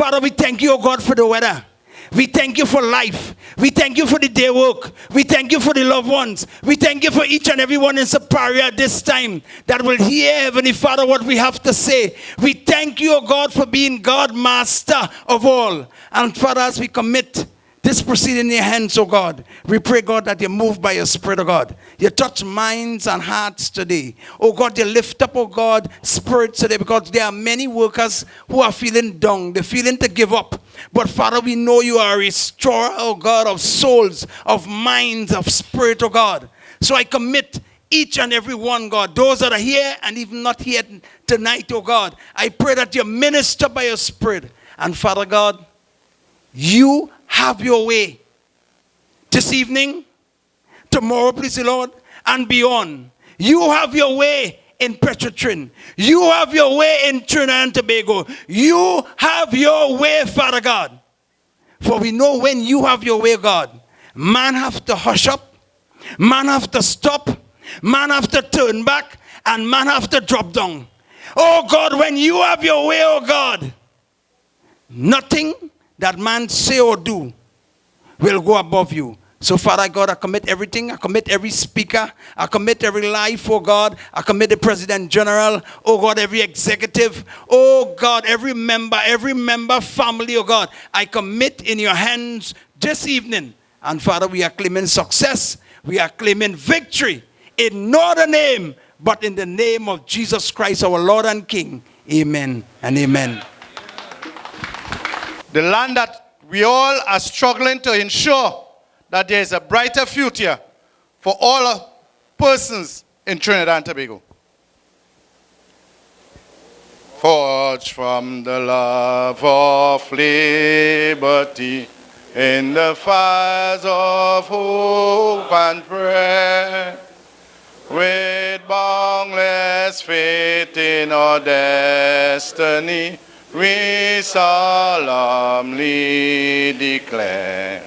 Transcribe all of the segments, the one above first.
Father, we thank you, oh God, for the weather. We thank you for life. We thank you for the day work. We thank you for the loved ones. We thank you for each and every one in Siparia this time that will hear, Heavenly Father, what we have to say. We thank you, oh God, for being God, Master of all. And Father, as we commit this proceeding in your hands, oh God, we pray, God, that you move by your Spirit, oh God. You touch minds and hearts today. Oh God, you lift up, oh God, spirits today, because there are many workers who are feeling down. They're feeling to give up. But Father, we know you are a restorer, oh God, of souls, of minds, of spirit, oh God. So I commit each and every one, God, those that are here and even not here tonight, oh God. I pray that you minister by your Spirit. And Father God, you have your way this evening, tomorrow, please the Lord, and beyond. You have your way in Petrotrin. You have your way in Trinidad and Tobago. You have your way, Father God. For we know when you have your way, God, man have to hush up, man have to stop, man have to turn back, and man have to drop down. Oh God, when you have your way, oh God, nothing that man say or do will go above you. So Father God, I commit everything. I commit every speaker. I commit every life, oh God. I commit the President General, oh God, every executive, oh God, every member family, oh God. I commit in your hands this evening. And Father, we are claiming success. We are claiming victory in no other name but in the name of Jesus Christ, our Lord and King. Amen and amen. The land that we all are struggling to ensure that there is a brighter future for all persons in Trinidad and Tobago. Forged from the love of liberty in the fires of hope and prayer, with boundless faith in our destiny, we solemnly declare,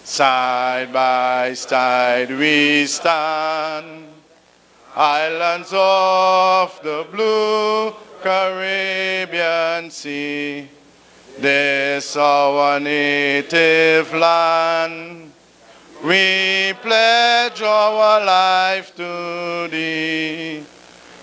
side by side we stand, islands of the blue Caribbean Sea, this our native land. We pledge our life to thee.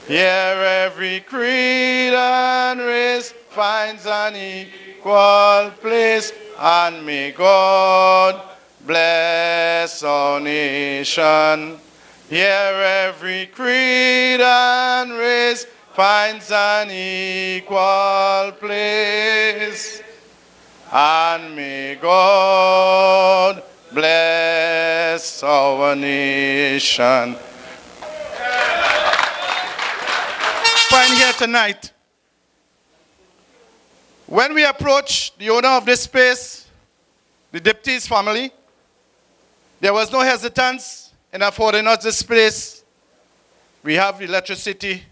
Here every creed and race finds an equal place, and may God bless our nation. Here every creed and race finds an equal place, and may God bless our nation. Find here tonight. When we approached the owner of this space, the deputy's family, there was no hesitance in affording us this place. We have electricity,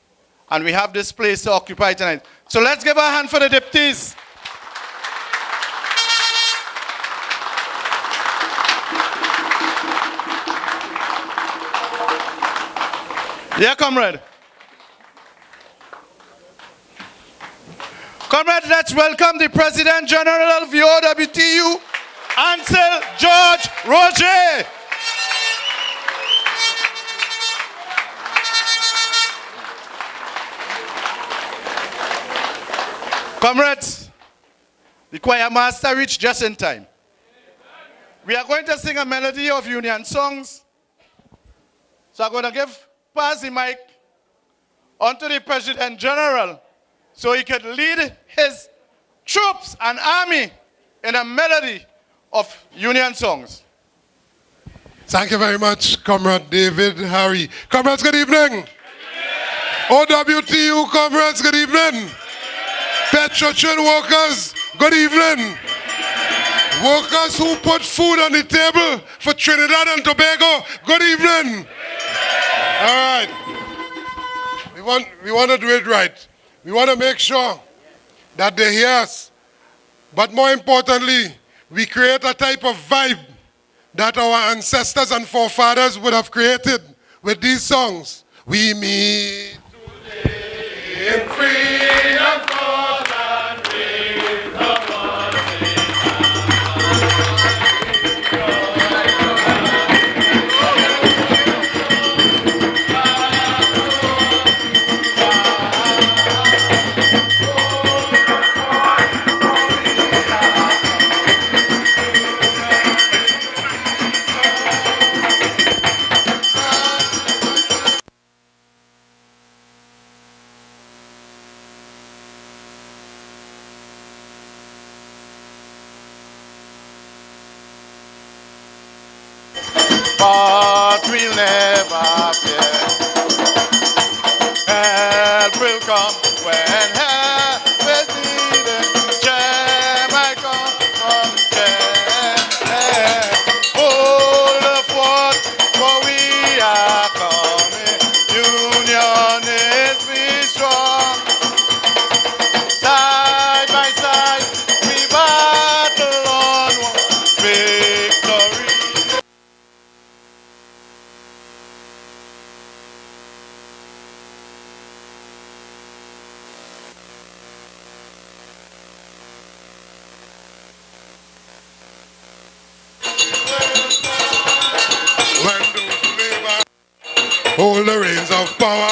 and we have this place to occupy tonight. So let's give a hand for the deputies. Yeah, comrade. Comrade, let's welcome the President General of the OWTU, Ansel George Roger. Comrades, the choir master reached just in time. We are going to sing a melody of union songs. So I'm going to pass the mic on to the President General so he can lead his troops and army in a melody of union songs. Thank you very much, Comrade David Harry. Comrades, good evening. OWTU comrades, good evening. Petrotrin workers, good evening. Workers who put food on the table for Trinidad and Tobago, good evening. All right. We want to do it right. We want to make sure that they hear us. But more importantly, we create a type of vibe that our ancestors and forefathers would have created with these songs. We meet today in freedom, thought and freedom. never fear. Help will come when help is needed. Jam I come from jam. Hold the fort, for we are coming. Union is we strong. Side by side, we battle on victory. When those who labor hold the reins of power.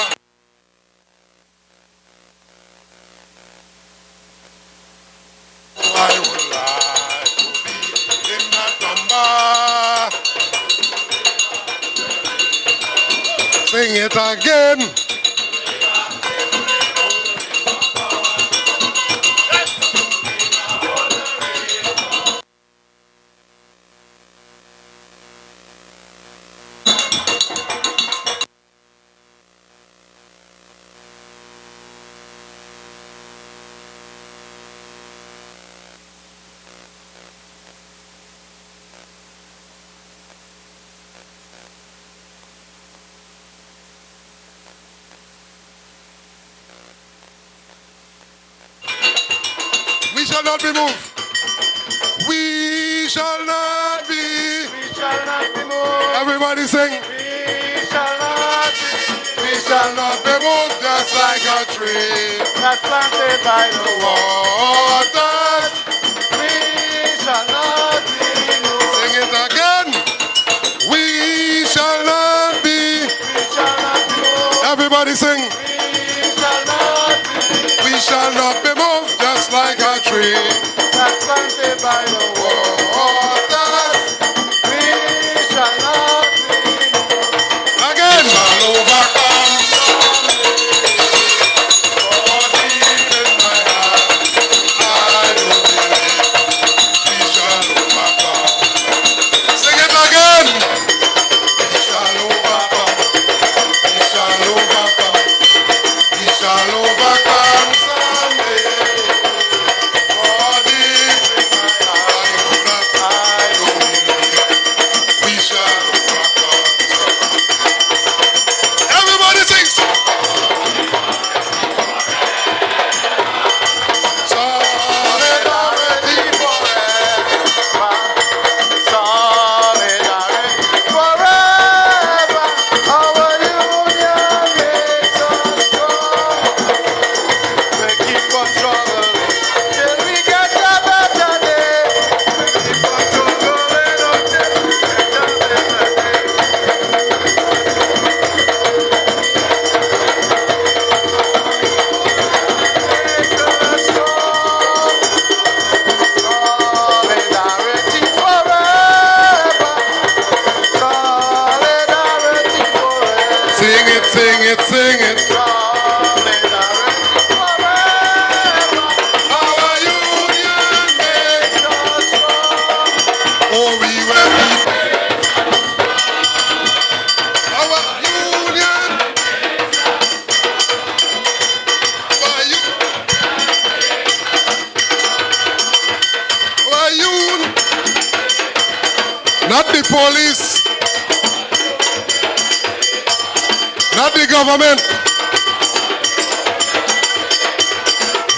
I would like to be in that number. Sing it again. We shall not be moved. We shall not be. We shall not be moved. Everybody sing. We shall not be. We shall not be moved just like a tree. That's planted by the Waters. We shall not be moved. Sing it again. We shall not be. We shall not be moved. Everybody sing. We shall not be. We shall not be moved just like a tree. That's planted by the Waters. We shall not be moved. Again. Shall overcome. For deep in my heart, I do believe we shall overcome. Sing it again. We shall overcome. We shall overcome. We shall overcome someday. For deep in my heart, I do believe we shall overcome. Everybody sings. Solidarity Forever. Solidarity forever. Our union makes us strong. We keep on struggling till we get a better day. We keep on struggling until we get a better day. Make us strong. Solidarity forever. Solidarity forever. Sing it, sing it, sing it. Solidarity forever. Our union makes Make us strong. oh we will be. Our union. Our union. Not the police. Not the government.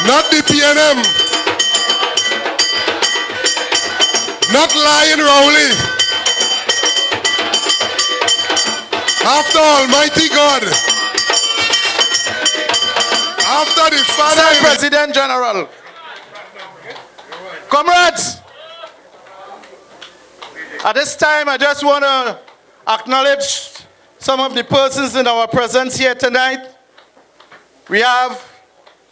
Not the PNM. Not Lion Rowley. After Almighty God. After the Father. Mr. President General. Comrades, at this time I just want to acknowledge some of the persons in our presence here tonight. We have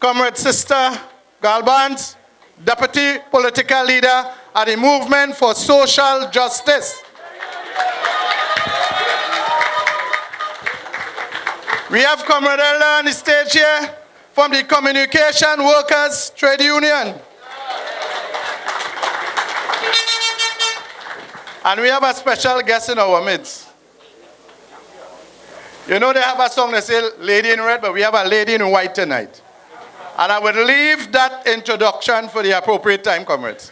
Comrade Sister Galband, Deputy Political Leader at the Movement for Social Justice. We have Comrade Elder on the stage here from the Communication Workers Trade Union. And we have a special guest in our midst. You know they have a song that says Lady in Red, but we have a Lady in White tonight. And I would leave that introduction for the appropriate time, comrades.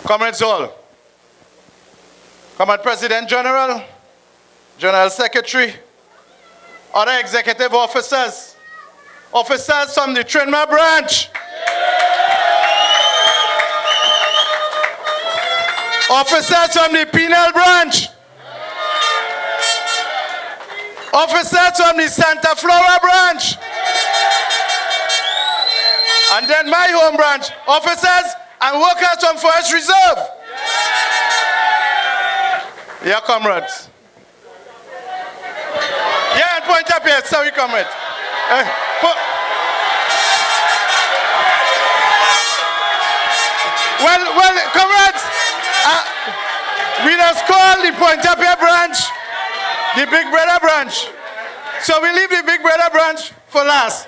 Comrades all. Comrade President General, General Secretary, other executive officers, officers from the Trinma branch, officers from the penal branch, officers from the Santa Flora branch, and then my home branch, officers and workers from Forest Reserve. Yeah, comrades. Yeah, and point up here. Sorry, comrades. Well, comrades, we just call the point up here branch the Big Brother branch. So we leave the Big Brother branch for last.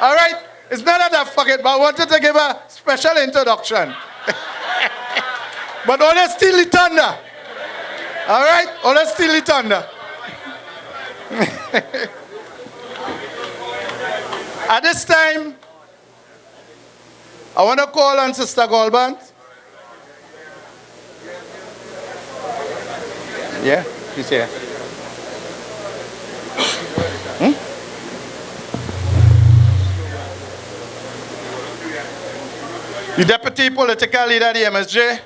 All right? It's not that I forget, but I wanted to give a special introduction. But always steal the thunder. All right? Always steal the thunder. At this time, I want to call on Sister Goldband. Yeah, she's here. The Deputy Political Leader of the MSJ.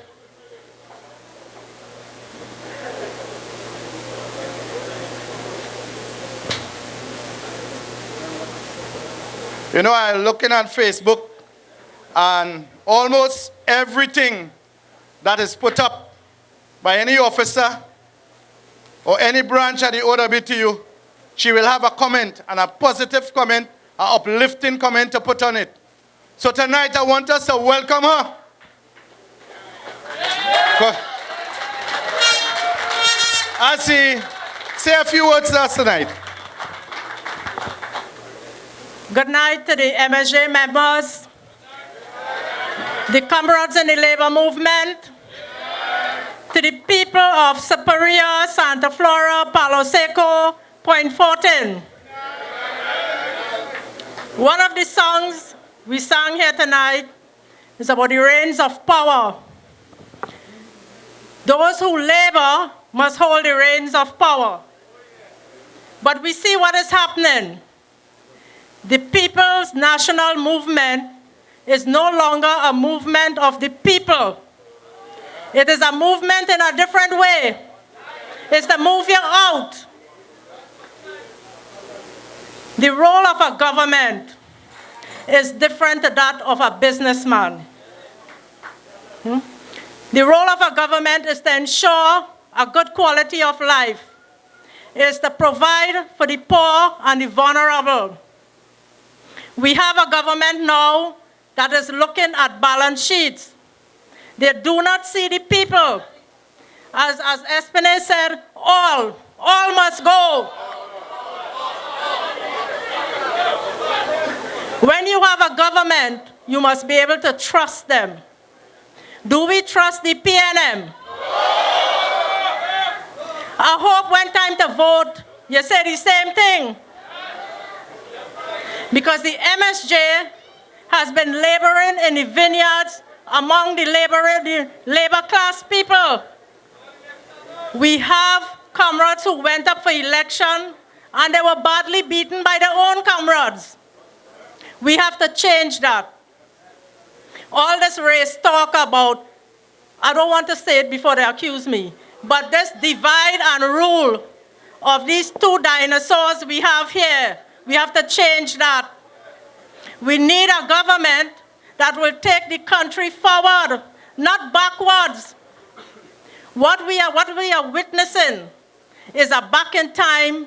You know, I'm looking on Facebook, and almost everything that is put up by any officer or any branch at the OWTU, she will have a comment, and a positive comment, an uplifting comment to put on it. So tonight I want us to welcome her. As she say a few words to us tonight. Good night to the MSJ members, the comrades in the labor movement, to the people of Siparia, Santa Flora, Palo Seco, Point Fortin. One of the songs we sang here tonight is about the reins of power. Those who labor must hold the reins of power. But we see what is happening. The People's National Movement is no longer a movement of the people. It is a movement in a different way. It's to move you out. The role of a government is different to that of a businessman. The role of a government is to ensure a good quality of life. It is to provide for the poor and the vulnerable. We have a government now that is looking at balance sheets. They do not see the people. As Espinay said, all must go. When you have a government, you must be able to trust them. Do we trust the PNM? I hope when time to vote, you say the same thing. Because the MSJ has been laboring in the vineyards among the labor class people. We have comrades who went up for election and they were badly beaten by their own comrades. We have to change that. All this race talk about, I don't want to say it before they accuse me, but this divide and rule of these two dinosaurs we have here, we have to change that. We need a government that will take the country forward, not backwards. What we are witnessing is a back in time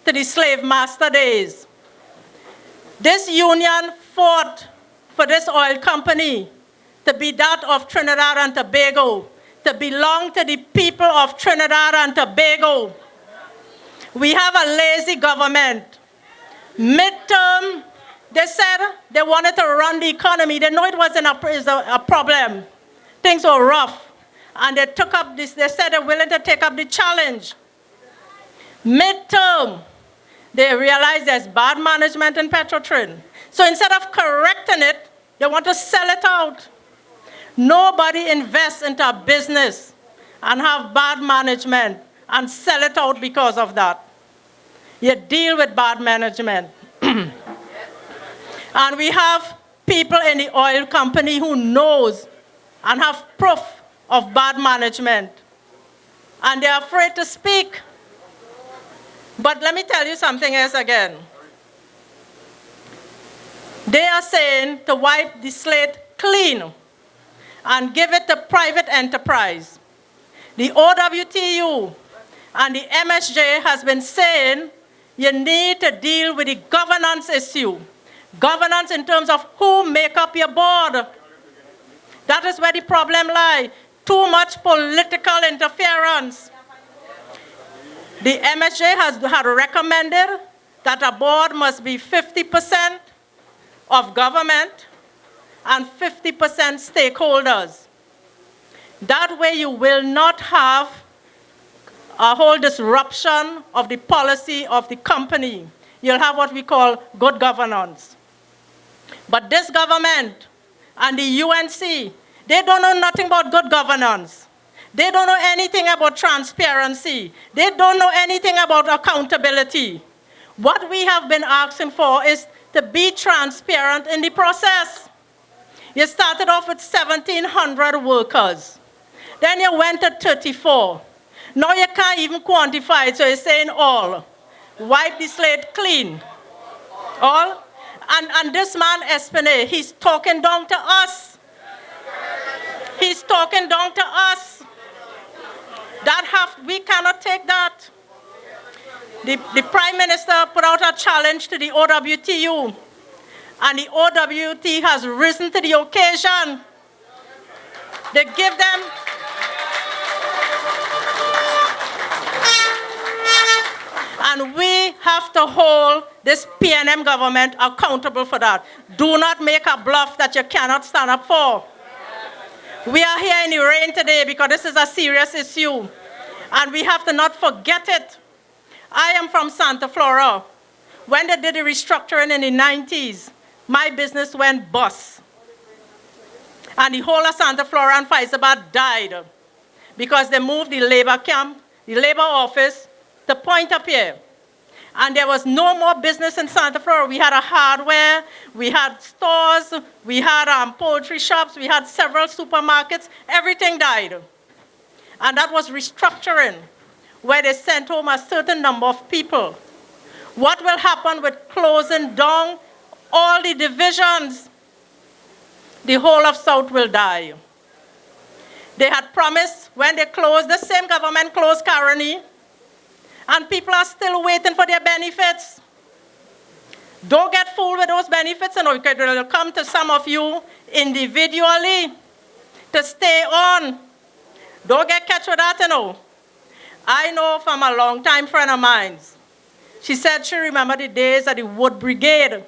to the slave master days. This union fought for this oil company to be that of Trinidad and Tobago, to belong to the people of Trinidad and Tobago. We have a lazy government. Midterm, they said they wanted to run the economy. They know it wasn't a problem. Things were rough. And they took up this, they said they're willing to take up the challenge. Midterm, they realize there's bad management in Petrotrin. So instead of correcting it, they want to sell it out. Nobody invests into a business and have bad management and sell it out because of that. You deal with bad management. And we have people in the oil company who knows and have proof of bad management. And they're afraid to speak. But let me tell you something else again. They are saying to wipe the slate clean and give it to private enterprise. The OWTU and the MSJ has been saying you need to deal with the governance issue. Governance in terms of who make up your board. That is where the problem lies. Too much political interference. The MSJ had recommended that a board must be 50% of government and 50% stakeholders. That way you will not have a whole disruption of the policy of the company. You'll have what we call good governance. But this government and the UNC, they don't know nothing about good governance. They don't know anything about transparency. They don't know anything about accountability. What we have been asking for is to be transparent in the process. You started off with 1,700 workers. Then you went to 34. Now you can't even quantify it, so you're saying all. Wipe the slate clean. All. And this man, Espene, he's talking down to us. He's talking down to us. We cannot take that. The Prime Minister put out a challenge to the OWTU, and the OWT has risen to the occasion. They give them and we have to hold this PNM government accountable for that. Do not make a bluff that you cannot stand up for. We are here in the rain today because this is a serious issue, and we have to not forget it. I am from Santa Flora. When they did the restructuring in the 90s, my business went bust. And the whole of Santa Flora and Faizabad died because they moved the labor camp, the labor office, to Point up here. And there was no more business in Santa Flora. We had a hardware, we had stores, we had poultry shops, we had several supermarkets. Everything died. And that was restructuring, where they sent home a certain number of people. What will happen with closing down all the divisions? The whole of South will die. They had promised when they closed, the same government closed Caroni, and people are still waiting for their benefits. Don't get fooled with those benefits, and it will come to some of you individually to stay on. Don't get catch with that, you know. I know from a long-time friend of mine. She said she remembered the days of the Wood Brigade.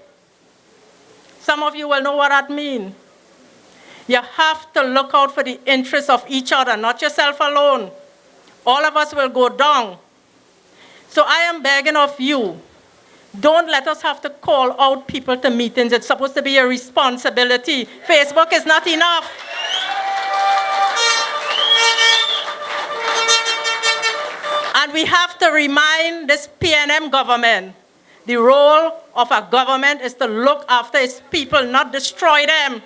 Some of you will know what that means. You have to look out for the interests of each other, not yourself alone. All of us will go down. So I am begging of you, don't let us have to call out people to meetings. It's supposed to be a responsibility. Facebook is not enough. And we have to remind this PNM government, the role of a government is to look after its people, not destroy them.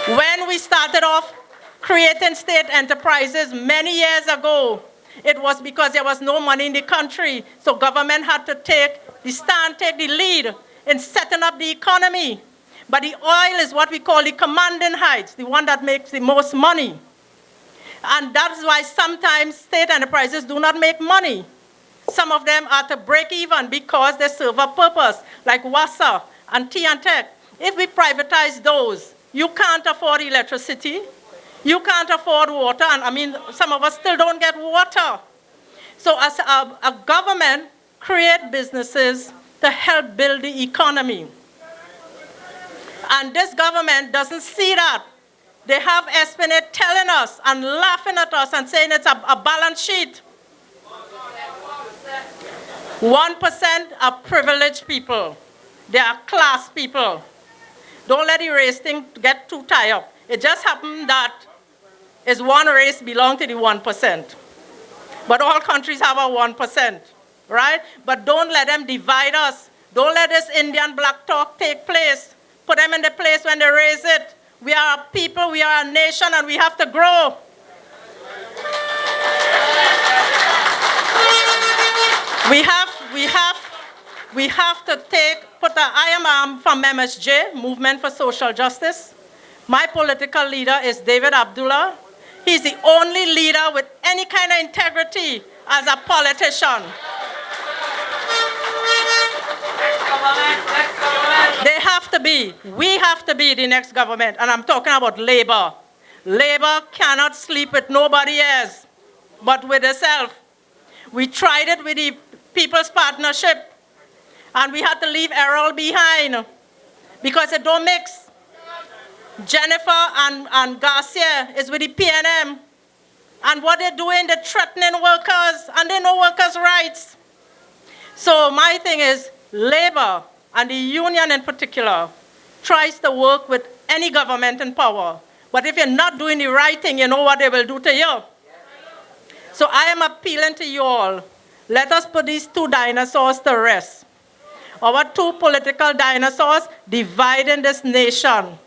When we started off creating state enterprises many years ago, it was because there was no money in the country. So government had to take the lead in setting up the economy. But the oil is what we call the commanding heights, the one that makes the most money. And that's why sometimes state enterprises do not make money. Some of them are to break even because they serve a purpose, like WASA and T&Tech. If we privatize those, you can't afford electricity. You can't afford water, and I mean, some of us still don't get water. So as a government, create businesses to help build the economy. And this government doesn't see that. They have Esplanade telling us and laughing at us and saying it's a balance sheet. 1% are privileged people. They are class people. Don't let the race thing get too tied up. It just happened that it's one race belong to the 1%. But all countries have a 1%, right? But don't let them divide us. Don't let this Indian black talk take place. Put them in the place when they raise it. We are a people, we are a nation, and we have to grow. We have to I am from MSJ, Movement for Social Justice. My political leader is David Abdullah. He's the only leader with any kind of integrity as a politician. They have to be. We have to be the next government. And I'm talking about labor. Labor cannot sleep with nobody else but with itself. We tried it with the People's Partnership, and we had to leave Errol behind because it don't mix. Jennifer and Garcia is with the PNM, and what they're doing, they're threatening workers, and they know workers' rights. So my thing is, labor, and the union in particular, tries to work with any government in power. But if you're not doing the right thing, you know what they will do to you. So I am appealing to you all. Let us put these two dinosaurs to rest. Our two political dinosaurs dividing this nation.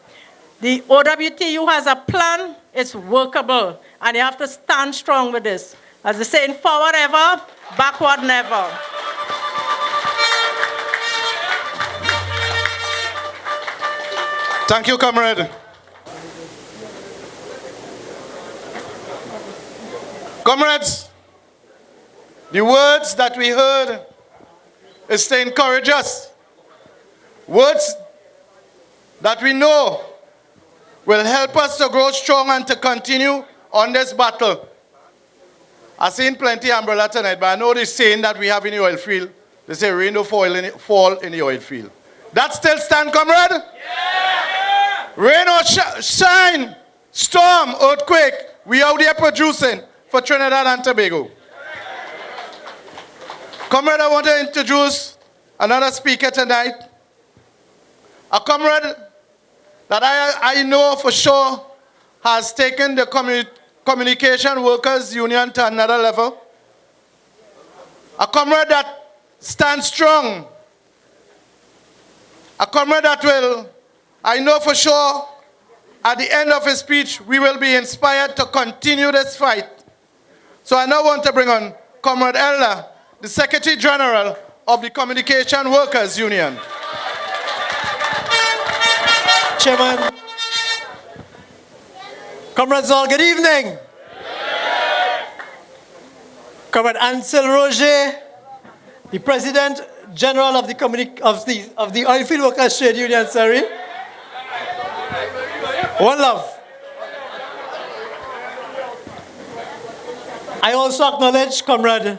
The OWTU has a plan, it's workable, and you have to stand strong with this. As they say, forward ever, backward never. Thank you, comrade. Comrades, the words that we heard is to encourage us. Words that we know will help us to grow strong and to continue on this battle. I've seen plenty of umbrella tonight, but I know this saying that we have in the oil field. They say rain don't fall in the oil field. That still stand, comrade? Yeah! Rain or shine, storm, earthquake, we out there producing for Trinidad and Tobago. Comrade, I want to introduce another speaker tonight. A comrade that I know for sure has taken the Communication Workers Union to another level. A comrade that stands strong. A comrade that will, I know for sure, at the end of his speech, we will be inspired to continue this fight. So I now want to bring on Comrade Elder, the Secretary General of the Communication Workers Union. Chairman, comrades all, good evening. Comrade Ansel Roger, the President General of the Oilfield Workers Trade Union, sorry. One love. I also acknowledge Comrade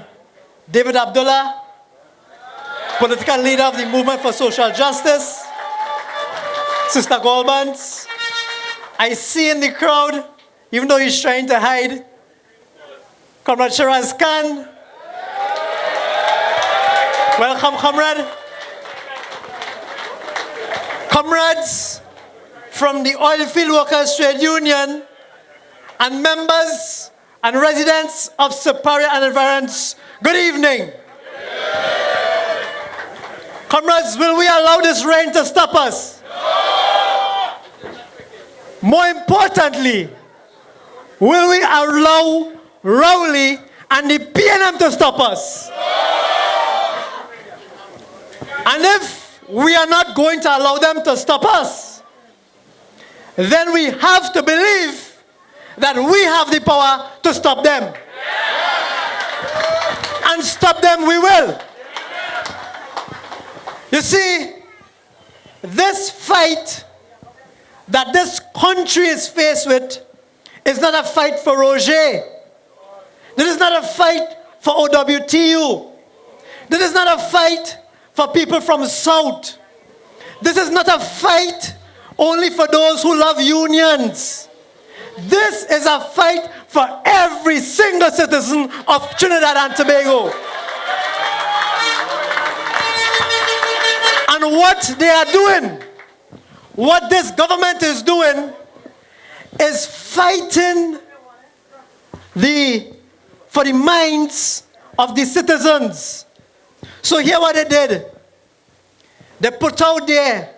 David Abdullah, political leader of the Movement for Social Justice, Sister Goldbans. I see in the crowd, even though he's trying to hide, Comrade Shiraz Khan. Welcome, comrade. Comrades from the Oilfield Workers Trade Union and members and residents of Siparia and environs, good evening. Comrades, will we allow this rain to stop us? More importantly, will we allow Rowley and the PNM to stop us? And if we are not going to allow them to stop us, then we have to believe that we have the power to stop them. And stop them we will. You see, this fight that this country is faced with is not a fight for Roger. This is not a fight for OWTU. This is not a fight for people from South. This is not a fight only for those who love unions. This is a fight for every single citizen of Trinidad and Tobago. And what they are doing, what this government is doing, is fighting for the minds of the citizens. So here what they did. They put out there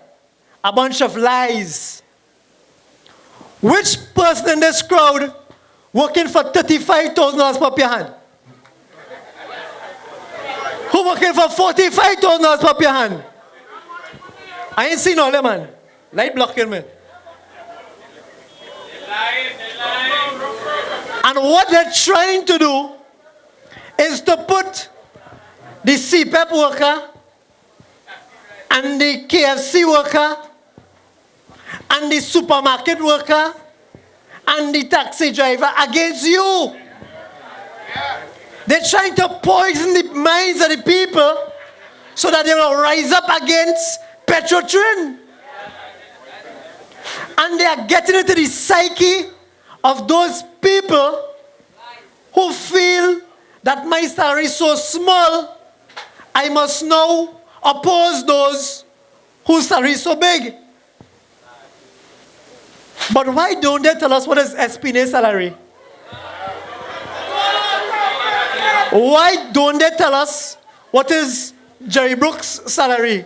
a bunch of lies. Which person in this crowd working for $35,000 per your hand? Who working for $45,000 per your hand? I ain't seen all them, man. Light blocking me. And what they're trying to do is to put the CPEP worker and the KFC worker and the supermarket worker and the taxi driver against you. They're trying to poison the minds of the people so that they will rise up against Petrotrin. And they are getting into the psyche of those people who feel that my salary is so small, I must now oppose those whose salary is so big. But why don't they tell us what is Espina's salary? Why don't they tell us what is Jerry Brooks' salary?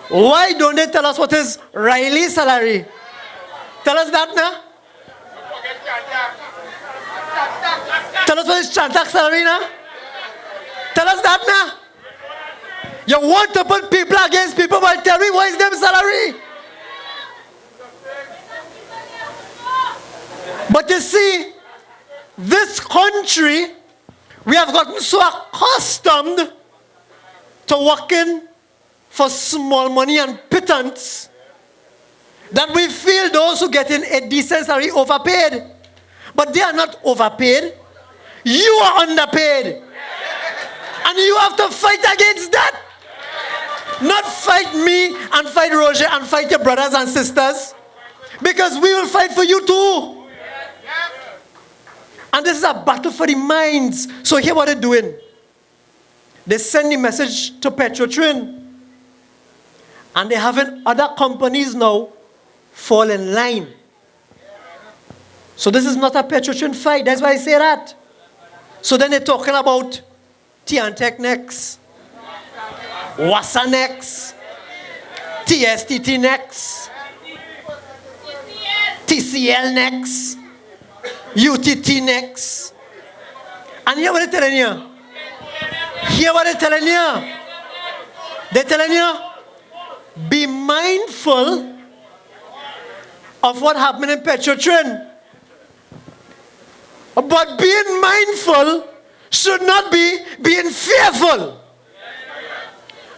Why don't they tell us what is Riley's salary? Tell us that now. Tell us what is Chantak's salary now. Tell us that now. You want to put people against people, but tell me what is their salary. But you see, this country, we have gotten so accustomed to working for small money and pittance that we feel those who get in a decent salary overpaid. But they are not overpaid. You are underpaid. And you have to fight against that. Not fight me and fight Roger and fight your brothers and sisters. Because we will fight for you too. And this is a battle for the minds. So here what they're doing. They send the message to Petrotrin. And they're having other companies now fall in line. So this is not a Petrotrin fight. That's why I say that. So then they're talking about Tiantec next. Wassa next. TSTT next. TCL next. UTT next. And hear what they're telling you. Hear what they're telling you. They're telling you, be mindful of what happened in Petrotrin. But being mindful should not be being fearful.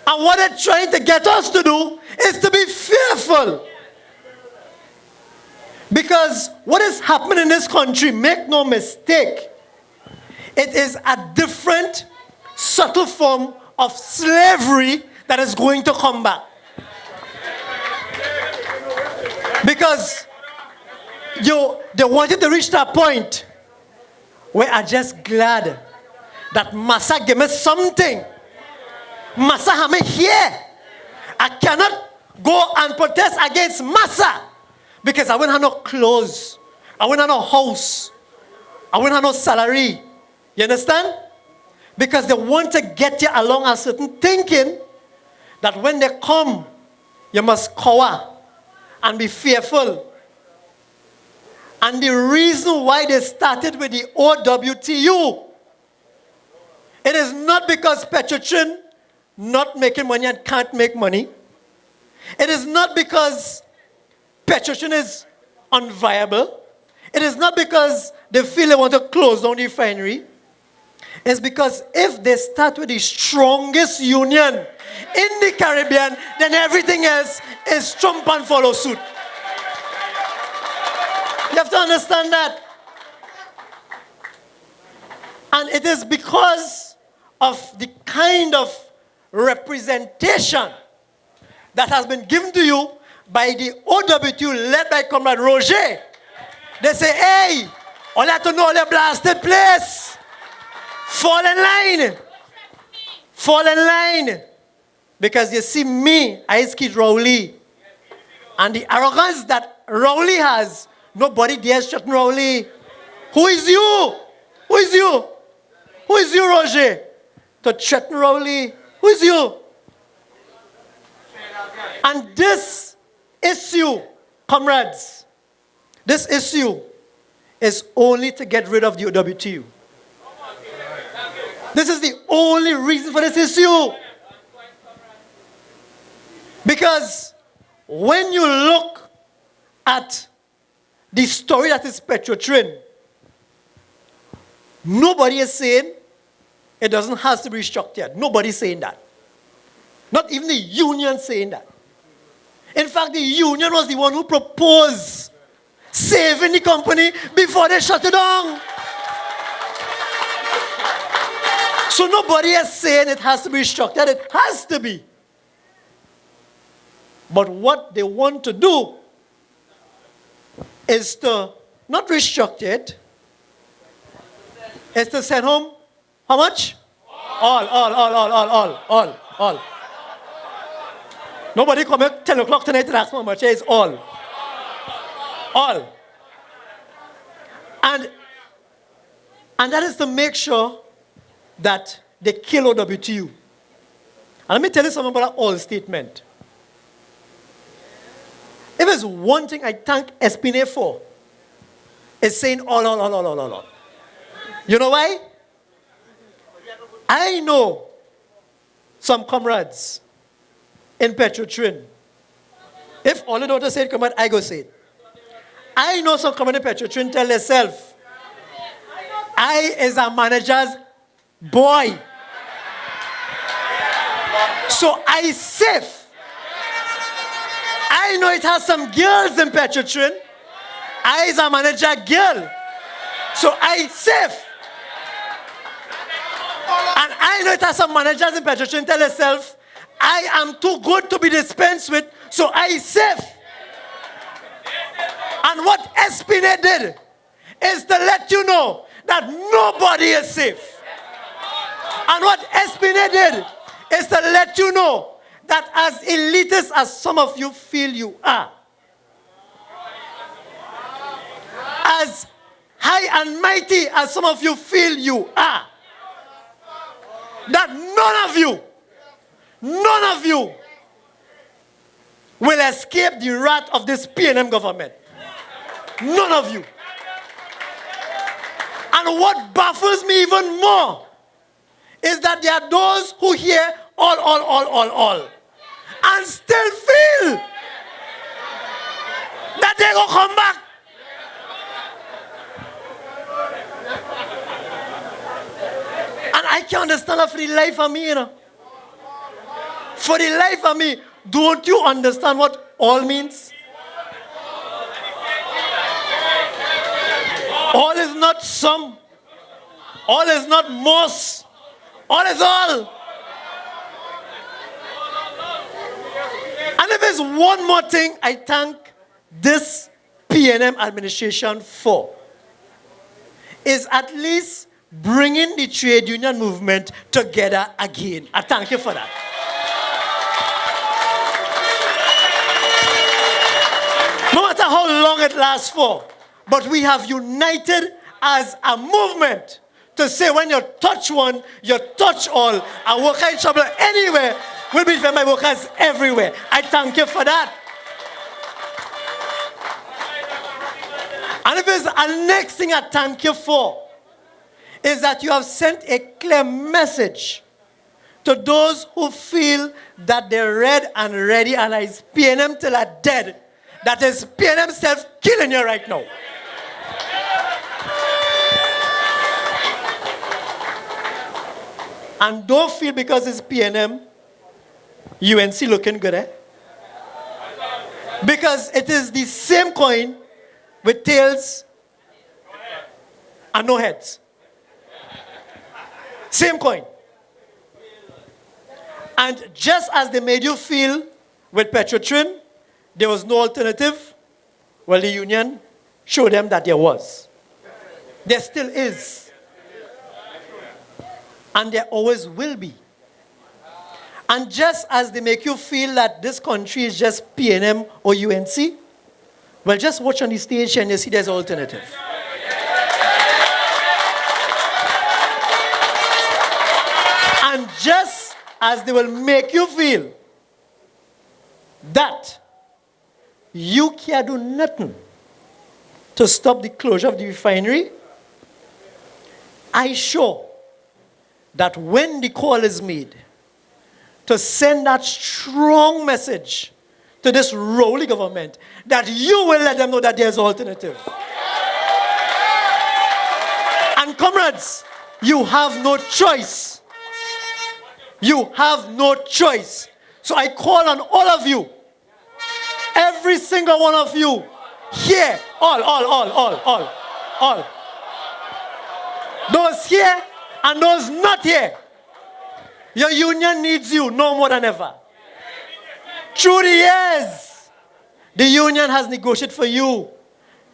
And what they're trying to get us to do is to be fearful. Because what is happening in this country, make no mistake, it is a different, subtle form of slavery that is going to come back. Because they wanted to reach that point where I'm just glad that Massa gave me something. Massa have me here. I cannot go and protest against Massa because I won't have no clothes. I won't have no house. I won't have no salary. You understand? Because they want to get you along a certain thinking that when they come, you must cower and be fearful. And the reason why they started with the OWTU, it is not because Petrotrin not making money and can't make money. It is not because Petrotrin is unviable. It is not because they feel they want to close down the refinery. It's because if they start with the strongest union in the Caribbean, then everything else is jump and follow suit. You have to understand that. And it is because of the kind of representation that has been given to you by the OWTU led by Comrade Roger. They say, hey, all you have to know all the blasted place. Fall in line. Fall in line. Because you see me, I skid Rowley. And the arrogance that Rowley has, nobody dares threaten Rowley. Who is you? Who is you? Who is you, Roger? To threaten Rowley? Who is you? And this issue, comrades, this issue is only to get rid of the OWTU. This is the only reason for this issue. Because when you look at the story that is Petrotrin, nobody is saying it doesn't have to be restructured. Nobody is saying that. Not even the union saying that. In fact, the union was the one who proposed saving the company before they shut it down. So nobody is saying it has to be restructured. It has to be. But what they want to do is to not restructure it, is to send home how much? All. Nobody come at 10 o'clock tonight to ask me how much. It's all. All. And that is to make sure that they kill OWTU. And let me tell you something about that all statement. If there's one thing I thank Espine for, it's saying all. You know why? I know some comrades in Petrotrin. If all the daughters say it, comrade, I go say it. I know some comrades in Petrotrin tell themselves, I is a manager's boy. So I safe. I know it has some girls in Petrotrin. I is a manager girl. So I safe. And I know it has some managers in Petrotrin tell themselves, I am too good to be dispensed with, so I safe. And what Espine did is to let you know that nobody is safe. And what Espine did is to let you know that as elitist as some of you feel you are, as high and mighty as some of you feel you are, that none of you will escape the wrath of this PNM government. None of you. And what baffles me even more is that there are those who hear all, and still feel that they will come back. And I can't understand that for the life of me, you know. For the life of me, don't you understand what all means? All is not some. All is not most. All is all. And if there's one more thing I thank this PNM administration for, is at least bringing the trade union movement together again. I thank you for that. No matter how long it lasts for, but we have united as a movement to say when you touch one, you touch all. A worker in trouble anywhere will be defended by workers everywhere. I thank you for that. And if there's a next thing I thank you for, is that you have sent a clear message to those who feel that they're red and ready and is PNM till are dead. That is PNM self killing you right now. And don't feel because it's PNM, UNC looking good, eh? Because it is the same coin with tails and no heads. Same coin. And just as they made you feel with Petrotrin, there was no alternative, well, the union showed them that there was. There still is. And there always will be. And just as they make you feel that this country is just PNM or UNC, well, just watch on the stage and you see there's an alternative. And just as they will make you feel that you can't do nothing to stop the closure of the refinery, I sure that when the call is made to send that strong message to this rowdy government, that you will let them know that there's an alternative. And comrades, you have no choice. You have no choice. So I call on all of you, every single one of you, here, all. Those here and those not here. Your union needs you no more than ever. Through the years, the union has negotiated for you.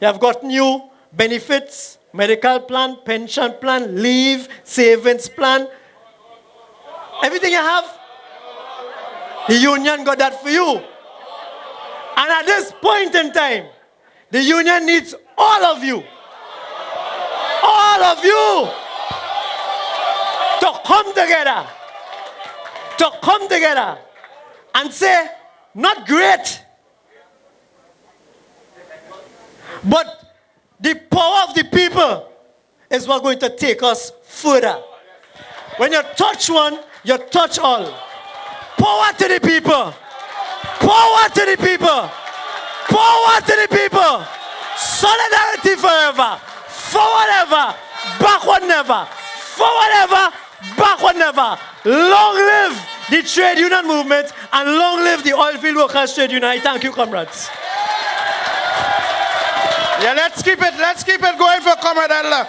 You have got new benefits, medical plan, pension plan, leave, savings plan. Everything you have, the union got that for you. And at this point in time, the union needs all of you. All of you to come together. To come together and say, not great, but the power of the people is what's going to take us further. When you touch one, you touch all. Power to the people. Power to the people. Power to the people. Solidarity forever. Forward ever. Backward never. Forward ever. Backward never. Long live the trade union movement and long live the oilfield workers trade union. I thank you, comrades. Yeah, let's keep it going for Comrade Adler.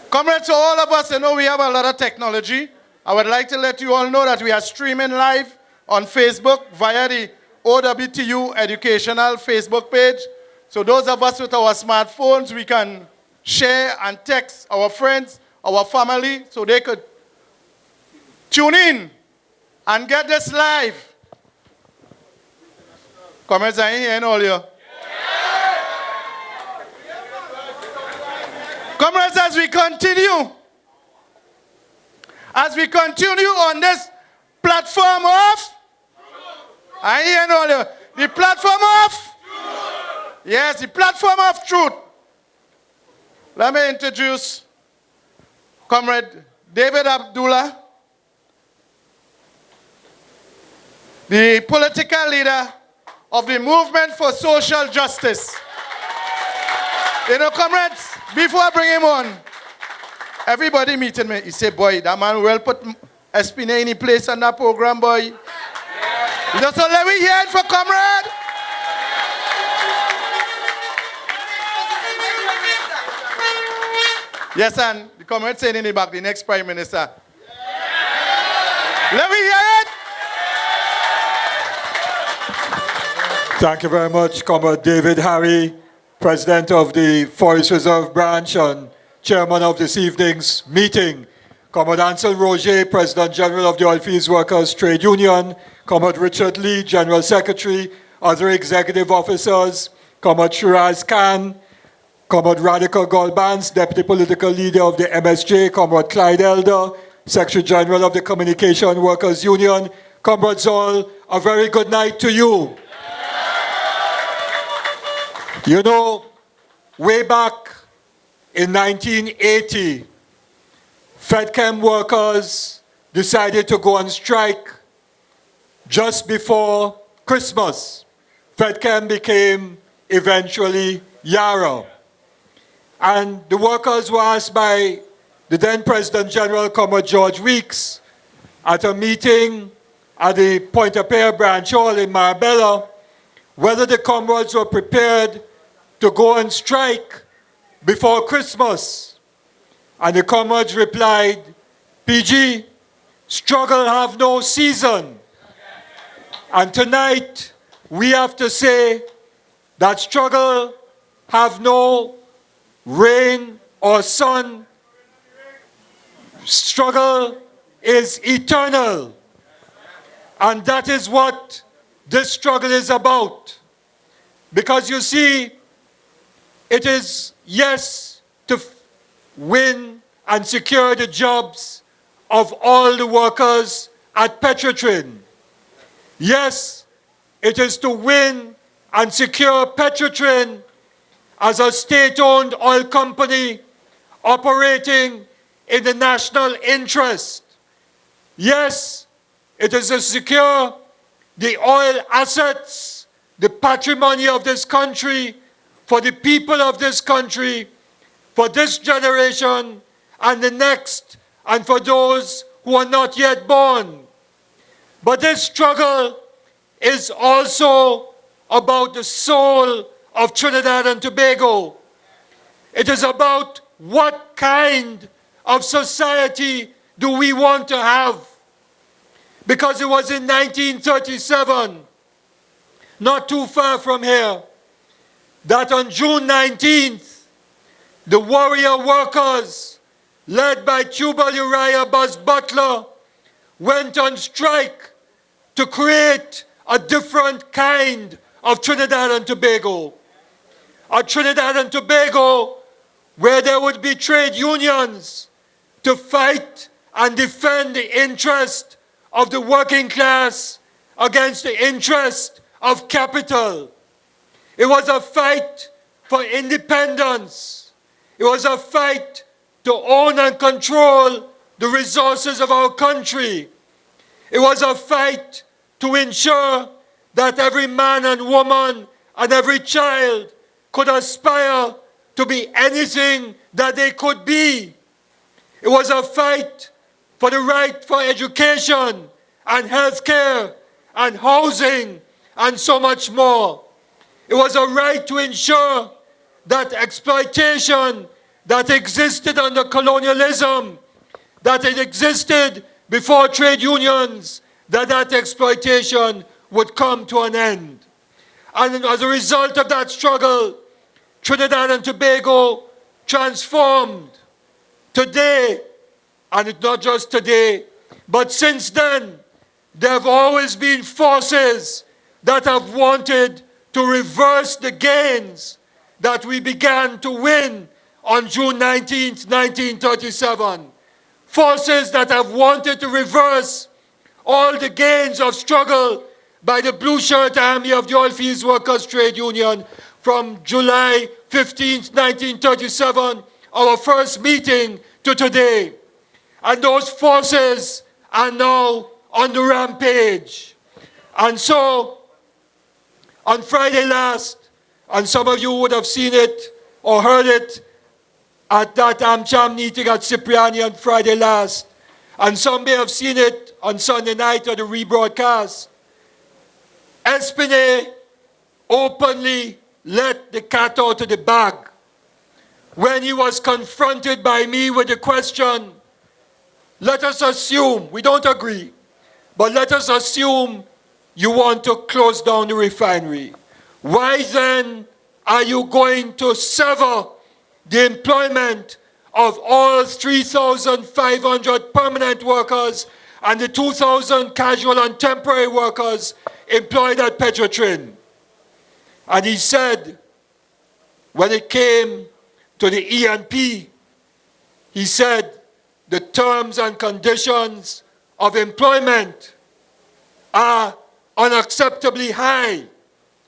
Comrades, to all of us, you know we have a lot of technology. I would like to let you all know that we are streaming live on Facebook via the OWTU educational Facebook page. So those of us with our smartphones, we can share and text our friends, our family, so they could tune in and get this live. Comrades, are you hearing all you? Comrades, as we continue on this platform of, are you hearing all you? The platform of, yes, the platform of truth. Let me introduce Comrade David Abdullah, the political leader of the Movement for Social Justice. You know, comrades, before I bring him on, everybody meeting me, he said, boy, that man will put Espina in place on that program, boy. You know, so let me hear it for comrade. Yes, and the comrade saying in the back, the next Prime Minister. Let me hear it. Thank you very much, Comrade David Harry, President of the Forest Reserve Branch and Chairman of this evening's meeting. Comrade Ansel Roger, President General of the Oilfields Workers Trade Union. Comrade Richard Lee, General Secretary. Other executive officers. Comrade Shiraz Khan. Comrade Radical Golbans, Deputy Political Leader of the MSJ. Comrade Clyde Elder, Secretary General of the Communication Workers Union. Comrades all, a very good night to you. You know, way back in 1980, FedChem workers decided to go on strike just before Christmas. FedChem became eventually Yara. And the workers were asked by the then President General, Comrade George Weeks, at a meeting at the Pointe-à-Pierre branch hall in Marbella, whether the comrades were prepared to go on strike before Christmas. And the comrades replied, PG, struggle have no season. And tonight, we have to say that struggle have no rain or sun struggle is eternal. And that is what this struggle is about. Because you see, it is, yes, to win and secure the jobs of all the workers at Petrotrin. Yes, it is to win and secure Petrotrin as a state-owned oil company operating in the national interest. Yes, it is to secure the oil assets, the patrimony of this country, for the people of this country, for this generation and the next, and for those who are not yet born. But this struggle is also about the soul of Trinidad and Tobago. It is about what kind of society do we want to have. Because it was in 1937, not too far from here, that on June 19th, the warrior workers, led by Tubal Uriah Buzz Butler, went on strike to create a different kind of Trinidad and Tobago. A Trinidad and Tobago where there would be trade unions to fight and defend the interest of the working class against the interest of capital. It was a fight for independence. It was a fight to own and control the resources of our country. It was a fight to ensure that every man and woman and every child could aspire to be anything that they could be. It was a fight for the right for education and health care and housing and so much more. It was a right to ensure that exploitation that existed under colonialism, that it existed before trade unions, that exploitation would come to an end. And as a result of that struggle, Trinidad and Tobago transformed. Today, and it's not just today, but since then, there have always been forces that have wanted to reverse the gains that we began to win on June 19th, 1937. Forces that have wanted to reverse all the gains of struggle by the Blue Shirt Army of the Oilfields Workers Trade Union from July 15th, 1937, our first meeting, to today. And those forces are now on the rampage. And so, on Friday last, and some of you would have seen it or heard it at that AmCham meeting at Siparia on Friday last, and some may have seen it on Sunday night or the rebroadcast. Espinay openly let the cat out of the bag when he was confronted by me with the question, let us assume, we don't agree, but let us assume you want to close down the refinery. Why then are you going to sever the employment of all 3,500 permanent workers and the 2,000 casual and temporary workers employed at Petrotrin? And he said, when it came to the E&P, he said, the terms and conditions of employment are unacceptably high,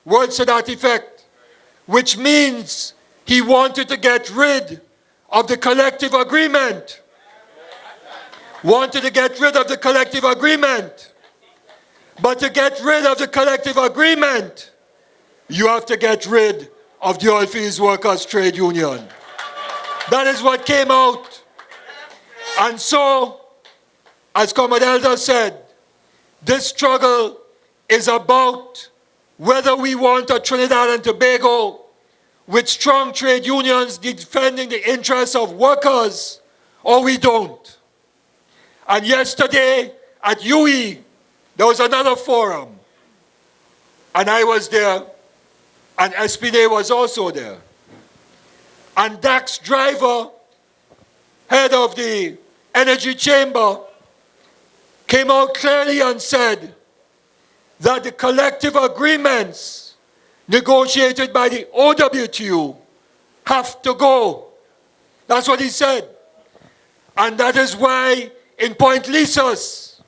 words to that effect, which means he wanted to get rid of the collective agreement. Wanted to get rid of the collective agreement. But to get rid of the collective agreement, you have to get rid of the Oilfields Workers Trade Union. That is what came out. And so, as Comrade Elder said, this struggle is about whether we want a Trinidad and Tobago with strong trade unions defending the interests of workers, or we don't. And yesterday at UE, there was another forum. And I was there, and Espinay was also there. And Dax Driver, head of the Energy Chamber came out clearly and said that the collective agreements negotiated by the OWTU have to go. That's what he said. And that is why in Point Lisas,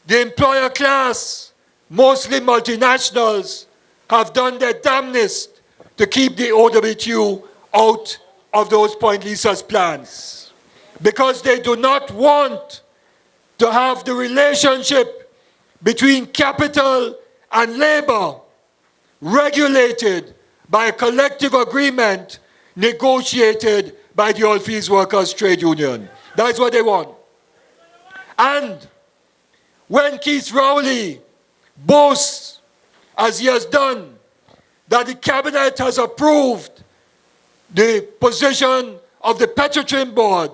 the employer class, mostly multinationals, have done their damnedest to keep the OWTU out of those Point Lisas plans. Because they do not want to have the relationship between capital and labor regulated by a collective agreement negotiated by the Oilfields Workers Trade Union. That's what they want. And when Keith Rowley boasts, as he has done, that the cabinet has approved the position of the Petrotrim board,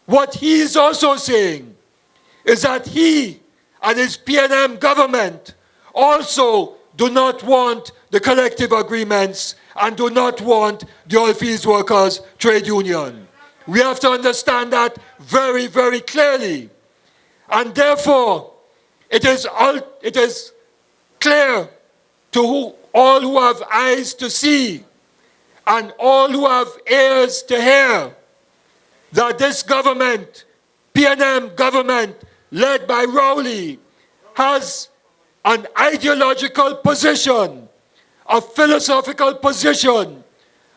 what he is also saying is that he and his PNM government also do not want the collective agreements and do not want the Oilfields Workers Trade Union. We have to understand that very, very clearly. And therefore, it is clear to all who have eyes to see and all who have ears to hear that this government, PNM government, led by Rowley, has an ideological position, a philosophical position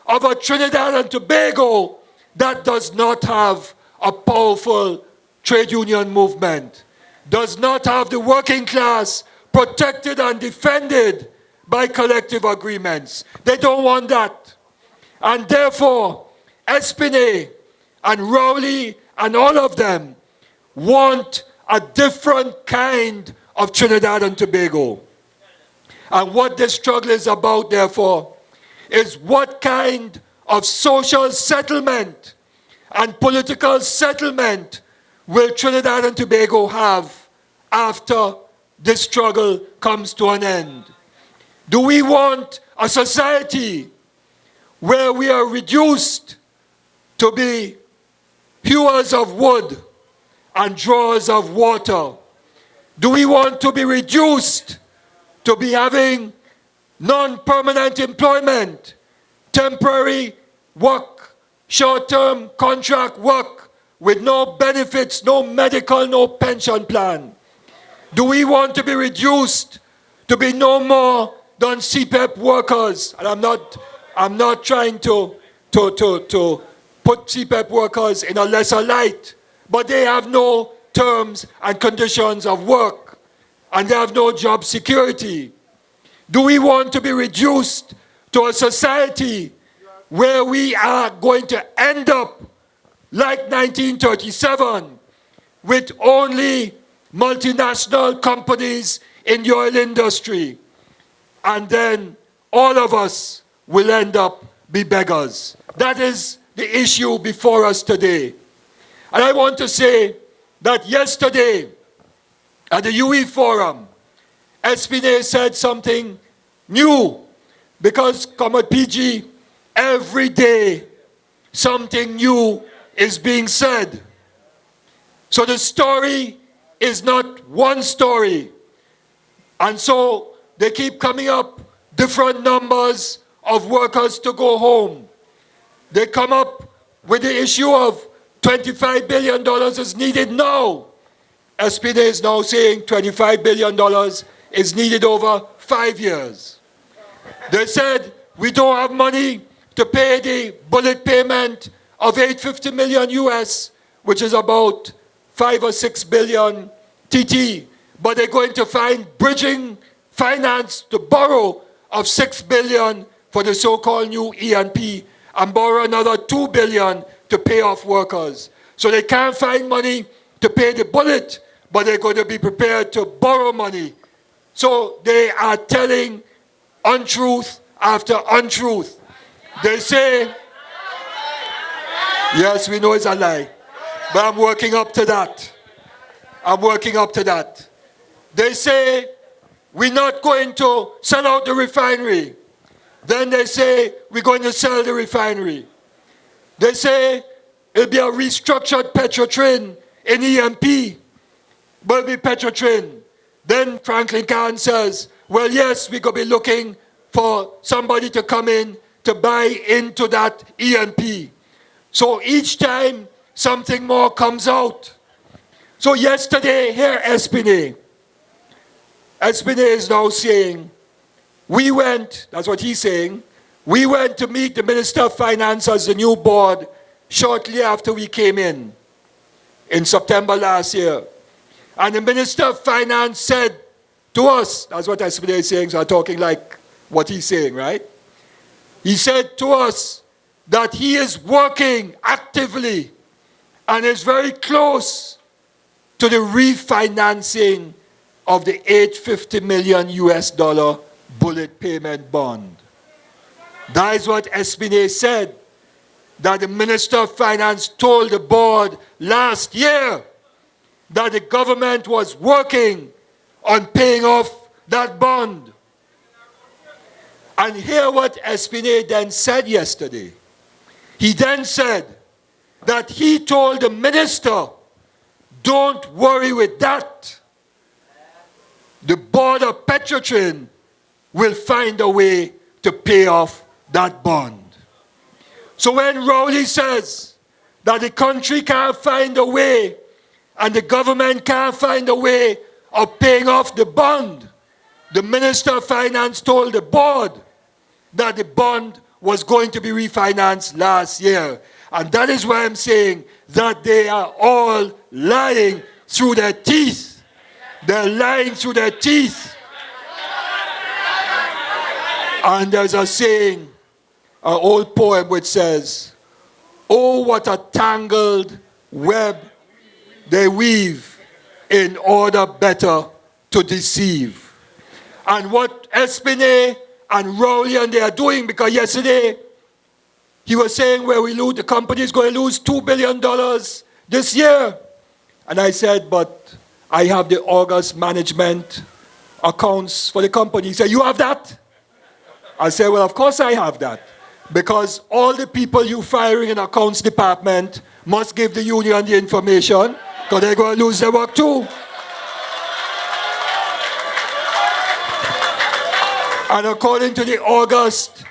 of a Trinidad and Tobago that does not have a powerful trade union movement, does not have the working class protected and defended by collective agreements. They don't want that. And therefore, Espinay and Rowley and all of them want a different kind of Trinidad and Tobago. And what this struggle is about, therefore, is what kind of social settlement and political settlement will Trinidad and Tobago have after this struggle comes to an end? Do we want a society where we are reduced to be hewers of wood and drawers of water? Do we want to be reduced to be having non-permanent employment, temporary work, short-term contract work with no benefits, no medical, no pension plan? Do we want to be reduced to be no more than CPEP workers? And I'm not trying to put CPEP workers in a lesser light, but they have no terms and conditions of work, and they have no job security. Do we want to be reduced to a society where we are going to end up like 1937 with only multinational companies in the oil industry, and then all of us will end up be beggars? That is the issue before us today. And I want to say that yesterday at the UE Forum, Espinay said something new, because, Comrade PG, every day something new is being said. So the story is not one story. And so they keep coming up different numbers of workers to go home. They come up with the issue of $25 billion is needed now. Espinay is now saying $25 billion is needed over 5 years. They said we don't have money to pay the bullet payment of $850 million US, which is about 5 or 6 billion TT, but they're going to find bridging finance to borrow of 6 billion for the so-called new E&P and borrow another 2 billion to pay off workers. So they can't find money to pay the bullet, but they're going to be prepared to borrow money. So they are telling untruth after untruth. They say, yes, we know it's a lie, but I'm working up to that. I'm working up to that. They say, we're not going to sell out the refinery. Then they say, we're going to sell the refinery. They say, it'll be a restructured Petrotrin in EMP will be Petrotrin. Then Franklin Kahn says, well, yes, we're going to be looking for somebody to come in to buy into that EMP. So each time something more comes out. So yesterday, here Espinay is now saying, we went, that's what he's saying, we went to meet the Minister of Finance as the new board shortly after we came in September last year. And the Minister of Finance said to us, that's what Espinay is saying, so I'm talking like what he's saying, right? He said to us that he is working actively and is very close to the refinancing of the $850 million US bullet payment bond. That is what Espinay said, that the Minister of Finance told the board last year that the government was working on paying off that bond. And hear what Espinay then said yesterday. He then said that he told the minister, don't worry with that. The board of Petrotrin will find a way to pay off that bond. So when Rowley says that the country can't find a way and the government can't find a way of paying off the bond, the Minister of Finance told the board that the bond was going to be refinanced last year. And that is why I'm saying that they are all lying through their teeth. They're lying through their teeth. And there's a saying, an old poem which says, oh, what a tangled web they weave in order better to deceive. And what Espinay and Rowley and they are doing, because yesterday he was saying where we lose, the company is going to lose $2 billion this year. And I said, but I have the August management accounts for the company. He said, you have that? I said, well, of course I have that. Because all the people you firing in accounts department must give the union the information, because they're going to lose their work too. And according to the August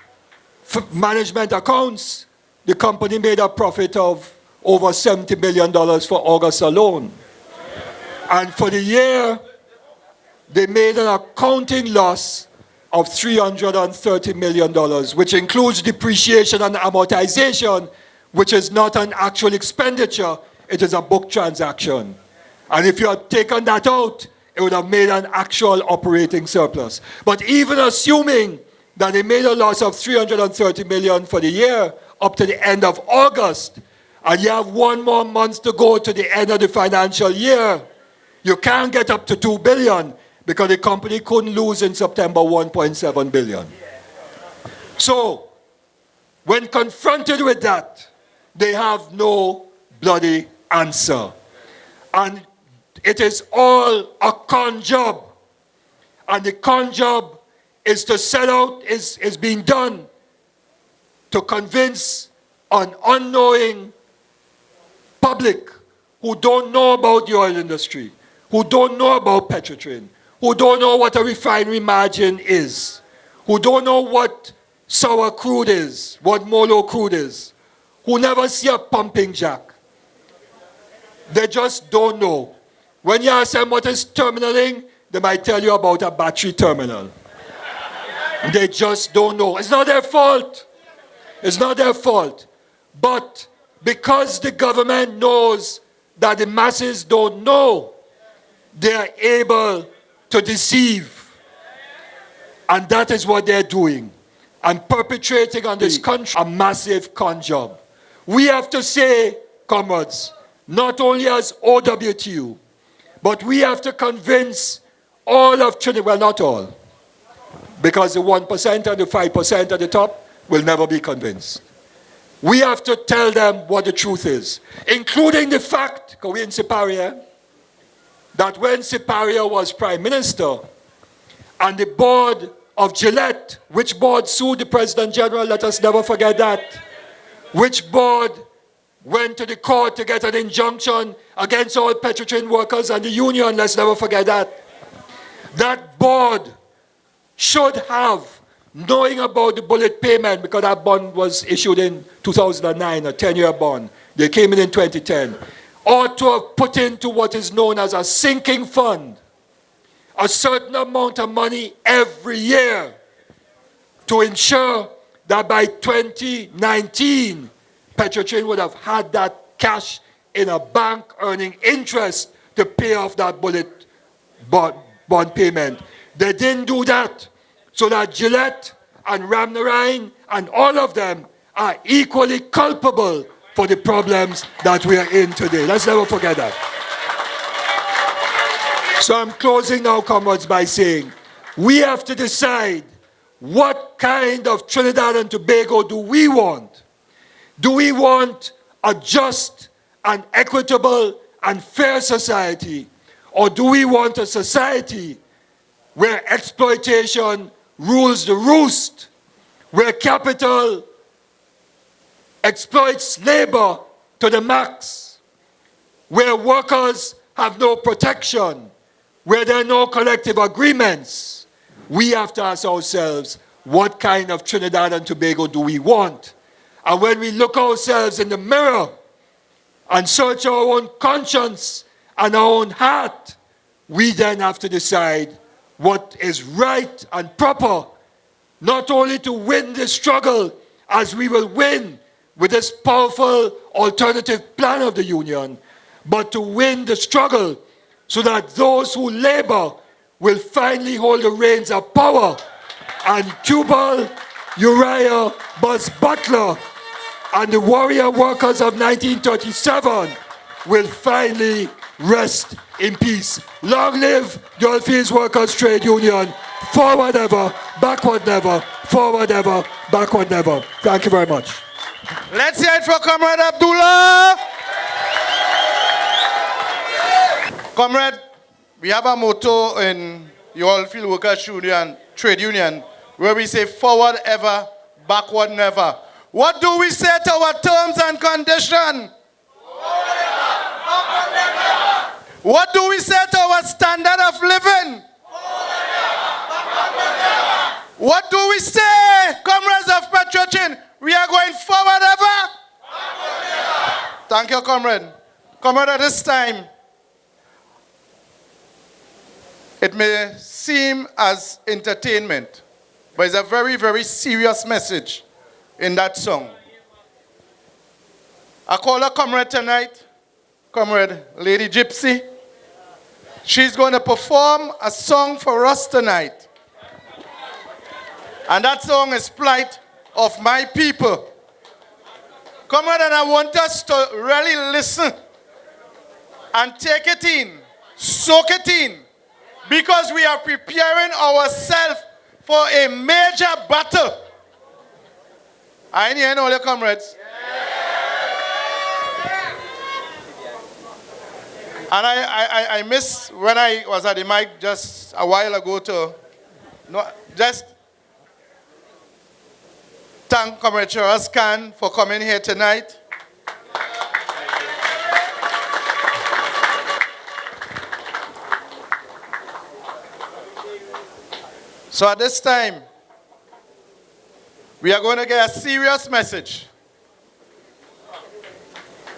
management accounts, the company made a profit of over $70 million for August alone. And for the year, they made an accounting loss of $330 million, which includes depreciation and amortization, which is not an actual expenditure, it is a book transaction. And if you had taken that out, it would have made an actual operating surplus. But even assuming that they made a loss of $330 million for the year up to the end of August, and you have one more month to go to the end of the financial year, you can't get up to $2 billion because the company couldn't lose in September $1.7 billion. So, when confronted with that, they have no bloody answer. And it is all a con job. And the con job is to sell out, is being done to convince an unknowing public who don't know about the oil industry, who don't know about Petrotrin, who don't know what a refinery margin is, who don't know what sour crude is, what Molo crude is, who never see a pumping jack. They just don't know. When you ask them what is terminaling, they might tell you about a battery terminal. They just don't know. It's not their fault. It's not their fault. But because the government knows that the masses don't know, they are able to deceive. And that is what they're doing. And perpetrating on this country a massive con job. We have to say, comrades, not only as OWTU, but we have to convince all of Trinidad, well, not all, because the 1% and the 5% at the top will never be convinced. We have to tell them what the truth is, including the fact, because we're in Siparia, that when Siparia was Prime Minister, and the board of Gillette, which board sued the President General, let us never forget that, which board went to the court to get an injunction against all Petrotrin workers and the union. Let's never forget that. That board should have, knowing about the bullet payment, because that bond was issued in 2009, a 10-year bond. They came in 2010. Ought to have put into what is known as a sinking fund, a certain amount of money every year to ensure that by 2019, Petrotrin would have had that cash in a bank earning interest to pay off that bullet bond payment. They didn't do that, so that Gillette and Ramnarine and all of them are equally culpable for the problems that we are in today. Let's never forget that. So I'm closing now, comrades, by saying we have to decide what kind of Trinidad and Tobago do we want. Do we want a just and equitable and fair society? Or do we want a society where exploitation rules the roost, where capital exploits labor to the max, where workers have no protection, where there are no collective agreements? We have to ask ourselves, what kind of Trinidad and Tobago do we want? And when we look ourselves in the mirror and search our own conscience and our own heart, we then have to decide what is right and proper, not only to win this struggle, as we will win with this powerful alternative plan of the union, but to win the struggle so that those who labor will finally hold the reins of power, and Tubal, Uriah, Buzz Butler, and the warrior workers of 1937 will finally rest in peace. Long live the Oilfields Workers Trade Union. Forward ever, backward never. Forward ever, backward never. Thank you very much. Let's hear it for Comrade Abdullah. Comrade, we have a motto in the Oilfield Workers Trade Union where we say forward ever, backward never. What do we say to our terms and conditions? What do we say to our standard of living? What do we say, comrades of Petrotrin? We are going forward ever? Thank you, comrade. Comrade, at this time, it may seem as entertainment, but it's a very, very serious message in that song. I call her comrade tonight, Comrade Lady Gypsy. She's going to perform a song for us tonight. And that song is Plight of My People. Comrade, and I want us to really listen and take it in, soak it in, because we are preparing ourselves for a major battle. I ain't hearing all your comrades. And I miss when I was at the mic just a while ago to just thank Comrade Charles Khan for coming here tonight. So at this time, we are going to get a serious message.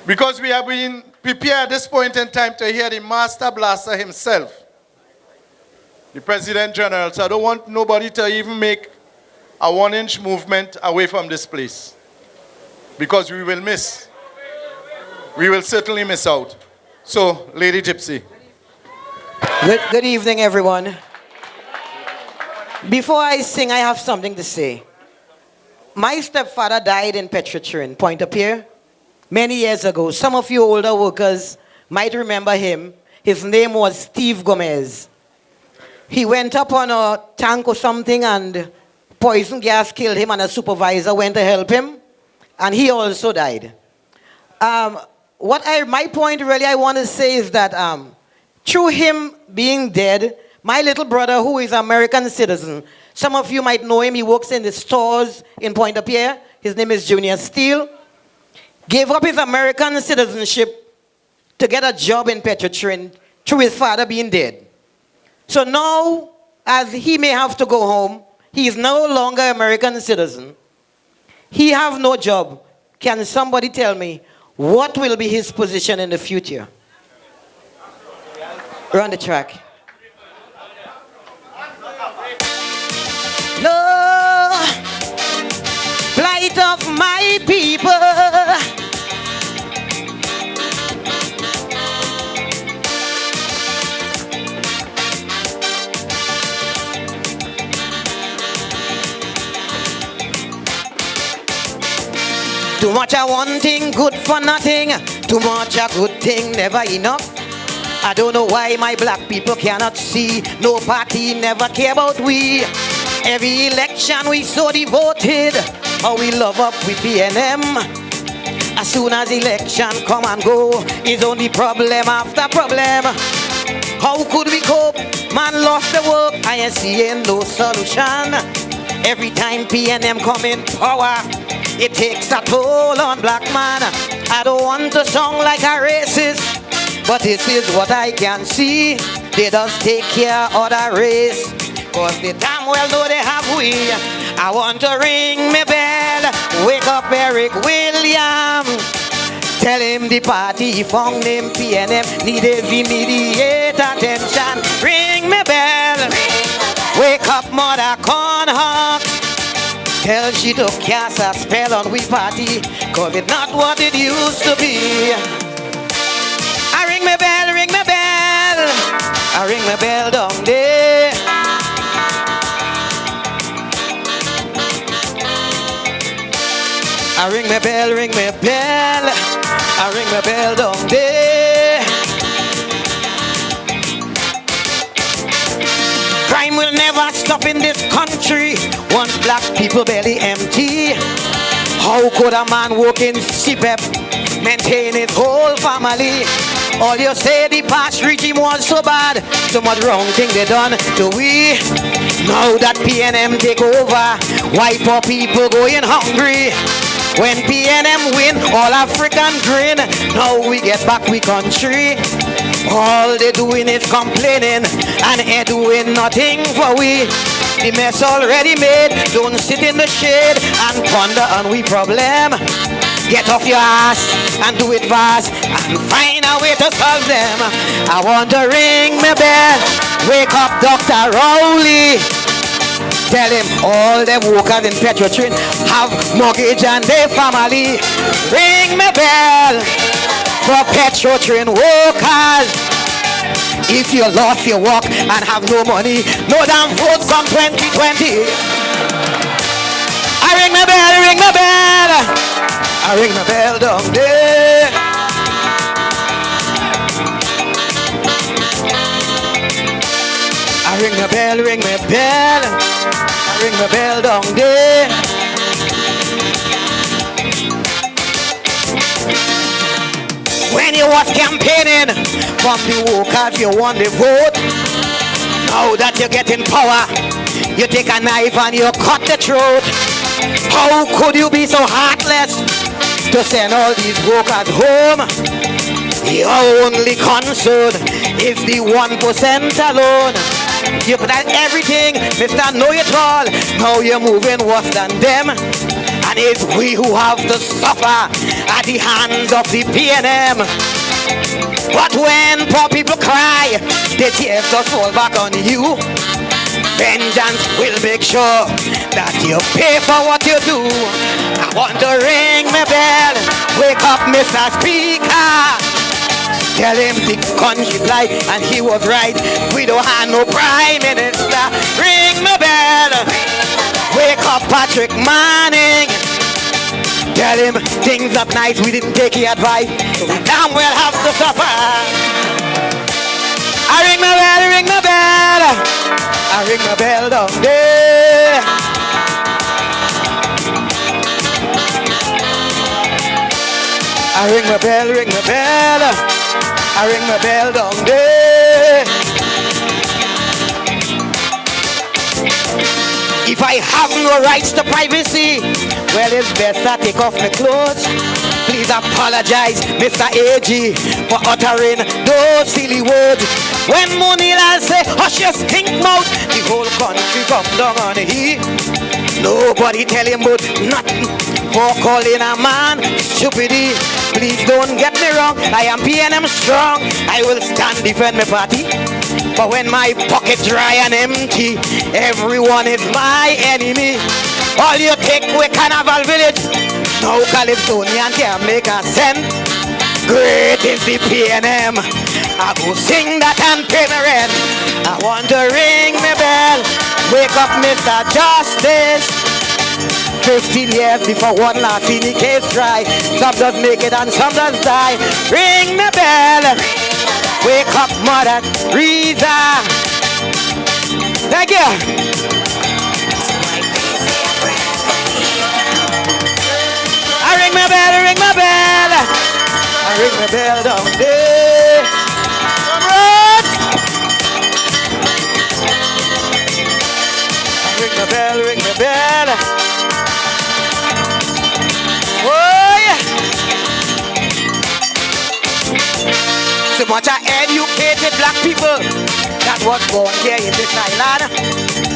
Because we have been prepared at this point in time to hear the Master Blaster himself, the President General. So I don't want nobody to even make a 1-inch movement away from this place. Because we will miss. We will certainly miss out. So, Lady Gypsy. Good evening, everyone. Before I sing, I have something to say. My stepfather died in Petrotrin, Pointe-à-Pierre, many years ago. Some of you older workers might remember him. His name was Steve Gomez. He went up on a tank or something and poison gas killed him, and a supervisor went to help him, and he also died. My point really I want to say is that through him being dead, my little brother, who is an American citizen, some of you might know him, he works in the stores in Pointe-à-Pierre. His name is Junior Steele. gave up his American citizenship to get a job in Petrotrin through his father being dead. So now, as he may have to go home, he is no longer American citizen. He have no job. Can somebody tell me what will be his position in the future? Run the track. No, plight of my people. Too much of one thing, good for nothing. Too much of good thing, never enough. I don't know why my black people cannot see. No party never care about we. Every election we so devoted. How we love up with PNM. As soon as election come and go, it's only problem after problem. How could we cope? Man lost the work, I ain't seeing no solution. Every time PNM come in power, it takes a toll on black man. I don't want to sound like a racist, but this is what I can see. They just take care of the race, cause they damn well know they have we. I want to ring me bell, wake up Eric William. Tell him the party found him PNM needed immediate attention. Ring me bell, wake up Mother Cornhawk. Tell she to cast a spell on we party, cause it's not what it used to be. I ring my bell, ring my bell. I ring my bell down there. I ring my bell, ring my bell. I ring my bell down there. Crime will never stop in this country once black people belly empty. How could a man work in CPEP, maintain his whole family? All you say the past regime was so bad, so much wrong thing they done to we. Now that PNM take over, why poor people going hungry? When PNM win, all African grin. Now we get back we country. All they doing is complaining and ain't doing nothing for we. The mess already made, don't sit in the shade and ponder on we problem. Get off your ass and do it fast and find a way to solve them. I want to ring my bell, wake up Dr. Rowley. Tell him all them workers in Petrotrin have mortgage and their family. Ring my bell for Petrotrin workers. If you lost your work and have no money, no damn votes come 2020. I ring my bell, ring my bell. I ring my bell down there. I ring my bell, ring my bell. I ring my bell down there. When you was campaigning from the workers, you won the vote. Now that you're getting power, you take a knife and you cut the throat. How could you be so heartless to send all these workers home? Your only concern is the 1% alone. You put out everything, Mr. Know It All. Now you're moving worse than them. And it's we who have to suffer at the hands of the PNM. But when poor people cry, the tears just fall back on you. Vengeance will make sure that you pay for what you do. I want to ring my bell, wake up Mr. Speaker. Tell him the country light and he was right. We don't have no prime minister. Ring my bell, wake up Patrick Manning. Tell him things up nice, we didn't take your advice, so we damn well have to suffer. I ring my bell, ring my bell. I ring my bell down there. I ring my bell, ring my bell. I ring my bell down there. If I have no rights to privacy, well, it's best I take off my clothes. Please apologize, Mr. AG, for uttering those silly words. When Munila say, hush your stink mouth, the whole country come down on he. Nobody tell him but nothing for calling a man stupidity. Please don't get me wrong, I am PNM strong. I will stand defend my party. But when my pocket dry and empty, everyone is my enemy. All you take with Carnival Village, no Calypsonian can make a cent. Great is the PNM. I go sing that and pay my rent. I want to ring my bell. Wake up, Mr. Justice. 15 years before one last in the case dry. Some does make it and some does die. Ring the bell. Wake up, Mother Teresa. Thank you. I ring my bell, I ring my bell. I ring my bell down there. Comrades. I ring my bell, ring my bell. Oh yeah. So much of educated black people that was born here in this island,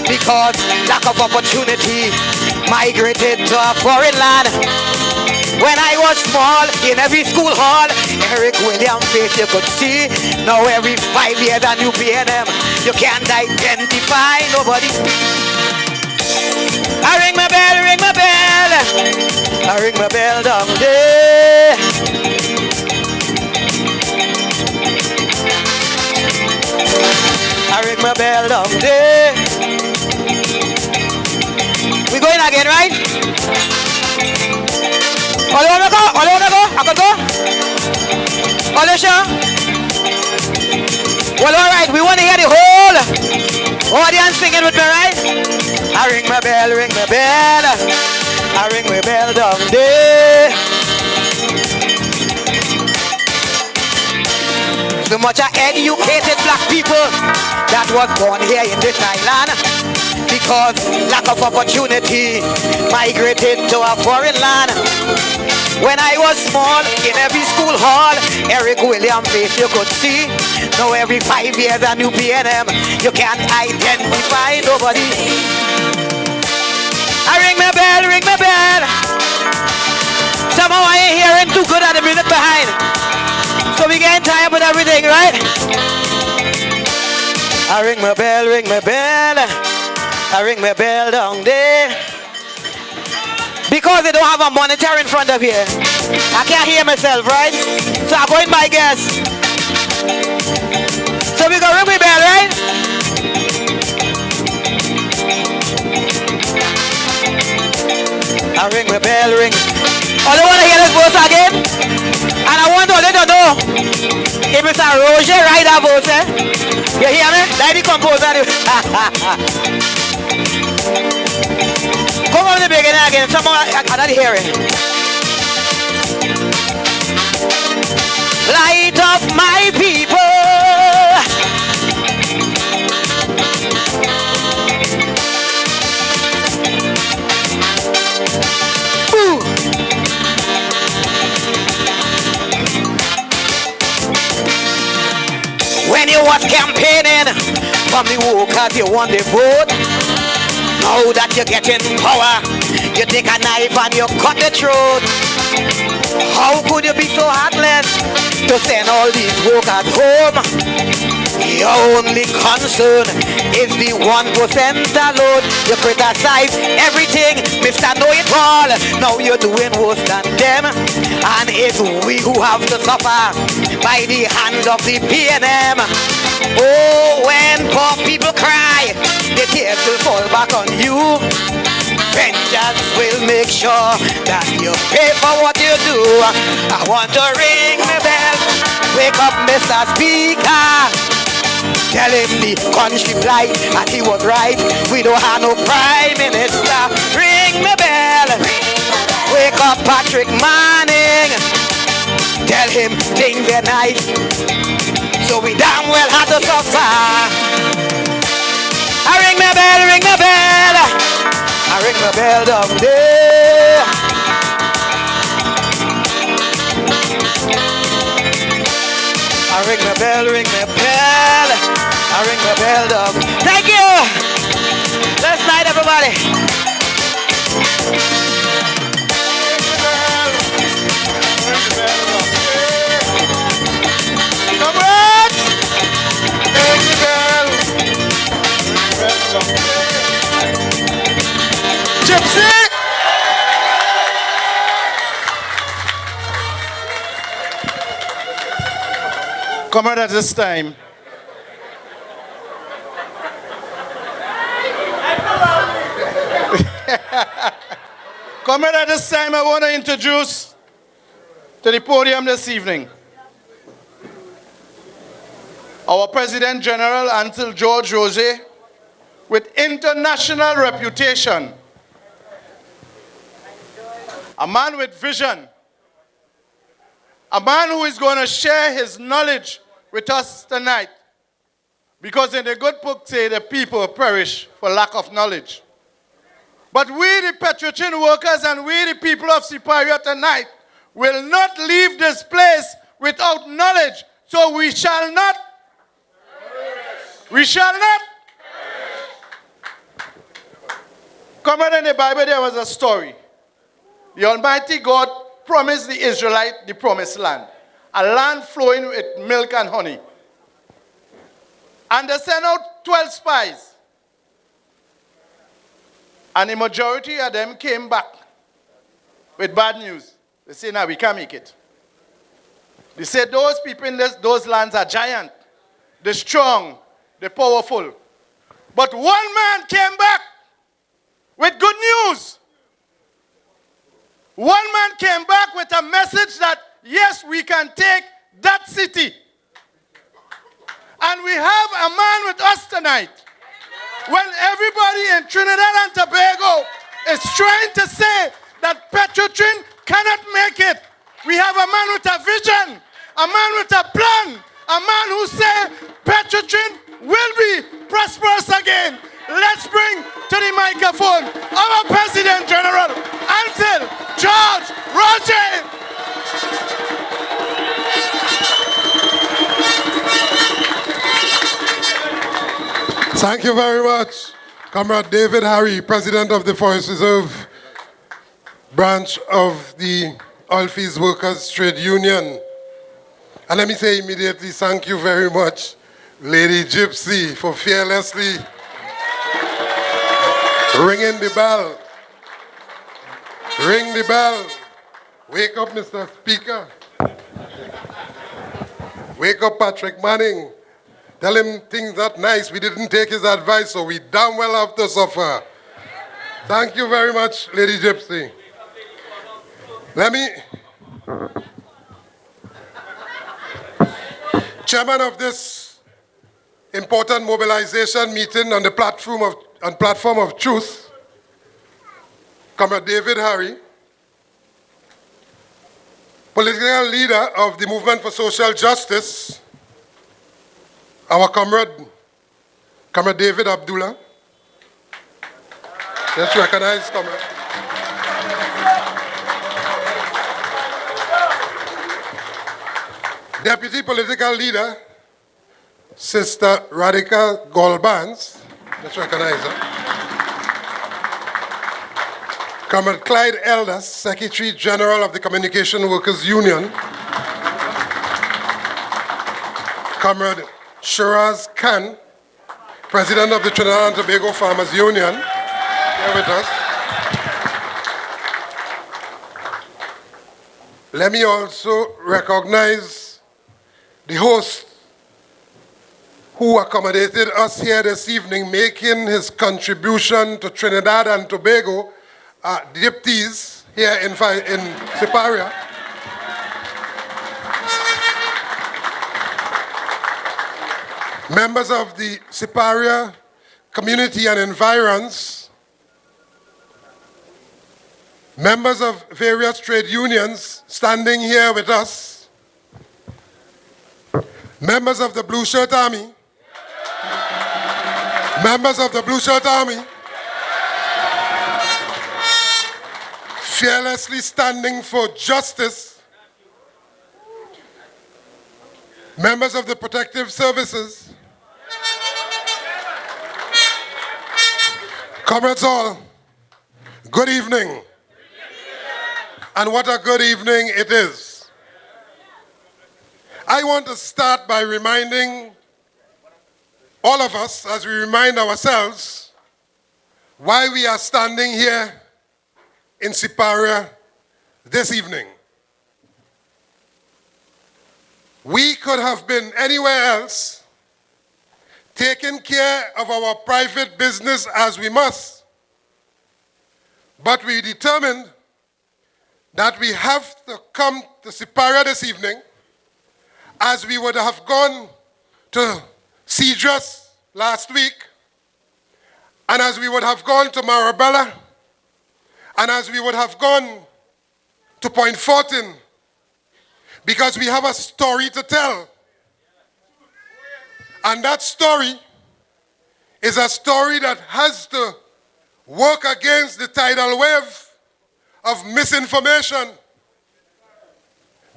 because lack of opportunity migrated to a foreign land. When I was small, in every school hall, Eric William face you could see. Now every 5 years a new PNM, you can't identify nobody. I ring my bell, ring my bell. I ring my bell down there. I ring my bell down there. We going again, right? All you wanna go? All you wanna go? I can go? All you sure? Well, alright, we wanna hear the whole audience singing with me, right? I ring my bell, ring my bell. I ring my bell down there. So much of educated black people that was born here in this island, because lack of opportunity migrated to a foreign land. When I was small, in every school hall, Eric William face you could see. Now every 5 years a new PNM, you can't identify nobody. I ring my bell, ring my bell. Somehow I ain't hearing too good at the music behind. So we getting tired with everything, right? I ring my bell, ring my bell. I ring my bell down there. Because they don't have a monitor in front of here, I can't hear myself, right? So I'm going by guess. So we gonna ring my bell, right? I ring my bell, ring. Oh, they wanna hear this voice again? And I want to let you know, if it's a Roger Ryder voice, eh? You hear me? Like the composer. Come on the beginning again. Someone I not hear it. Light of my people. Ooh. When you was campaigning from the workers, you won the vote. Now that you're getting power, you take a knife and you cut the throat. How could you be so heartless to send all these workers home? Your only concern is the 1% alone. You criticize everything, Mr. Know It All. Now you're doing worse than them. And it's we who have to suffer by the hands of the PNM. Oh, when poor people cry, the tears will fall back on you. Vengeance will make sure that you pay for what you do. I want to ring the bell. Wake up, Mr. Speaker. Tell him the country blight and he was right. We don't have no prime minister. Ring the bell. Wake up, Patrick Manning. Tell him things are nice, so we damn well have to suffer. I ring my bell, ring my bell. I ring my bell down there. I ring my bell, ring my bell. I ring my bell, dog. Thank you. Last night, everybody. Comrades! Ring the bell. Gypsy! Comrade, at this time, Comrade, at this time, I want to introduce to the podium this evening our President General, Uncle George Rose, with international reputation, a man with vision, a man who is going to share his knowledge with us tonight, because in the good book say the people perish for lack of knowledge. But we, the Petrochin workers, and we, the people of Siparia tonight, will not leave this place without knowledge. So we shall not. We shall not. Comrade, in the Bible there was a story. The Almighty God promised the Israelites the promised land, a land flowing with milk and honey. And they sent out 12 spies. And the majority of them came back with bad news. They say, no, we can't make it. They said those people in those lands are giant, they're strong, they're powerful. But one man came back with good news. One man came back with a message that, yes, we can take that city. And we have a man with us tonight. When everybody in Trinidad and Tobago is trying to say that Petrotrin cannot make it, we have a man with a vision, a man with a plan, a man who says Petrotrin will be prosperous again. Let's bring to the microphone our President General, Uncle George Roger. Thank you very much, Comrade David Harry, President of the Forest Reserve branch of the Oilfields Workers Trade Union. And let me say immediately, thank you very much, Lady Gypsy, for fearlessly ringing the bell. Ring the bell. Wake up, Mr. Speaker. Wake up, Patrick Manning. Tell him things not nice. We didn't take his advice, so we damn well have to suffer. Thank you very much, Lady Gypsy. Let me... Chairman of this important mobilization meeting on the platform of truth, Comrade David Harry, political leader of the Movement for Social Justice, our comrade David Abdullah. Let's recognize comrade. Deputy political leader, Sister Radhika Golbans. Let's recognize her. Comrade Clyde Elders, Secretary General of the Communication Workers Union. Comrade Shiraz Khan, President of the Trinidad and Tobago Farmers Union, here with us. Let me also recognize the host who accommodated us here this evening, making his contribution to Trinidad and Tobago, Dipties here in Siparia. Members of the Siparia community and environs, members of various trade unions standing here with us, members of the Blue Shirt Army, members of the Blue Shirt Army, fearlessly standing for justice, members of the protective services, comrades all, good evening. And what a good evening it is. I want to start by reminding all of us, as we remind ourselves, why we are standing here in Siparia this evening. We could have been anywhere else, taking care of our private business as we must, but we determined that we have to come to Siparia this evening, as we would have gone to Cedrus last week, and as we would have gone to Marabella, and as we would have gone to Point Fortin, because we have a story to tell. And that story is a story that has to work against the tidal wave of misinformation,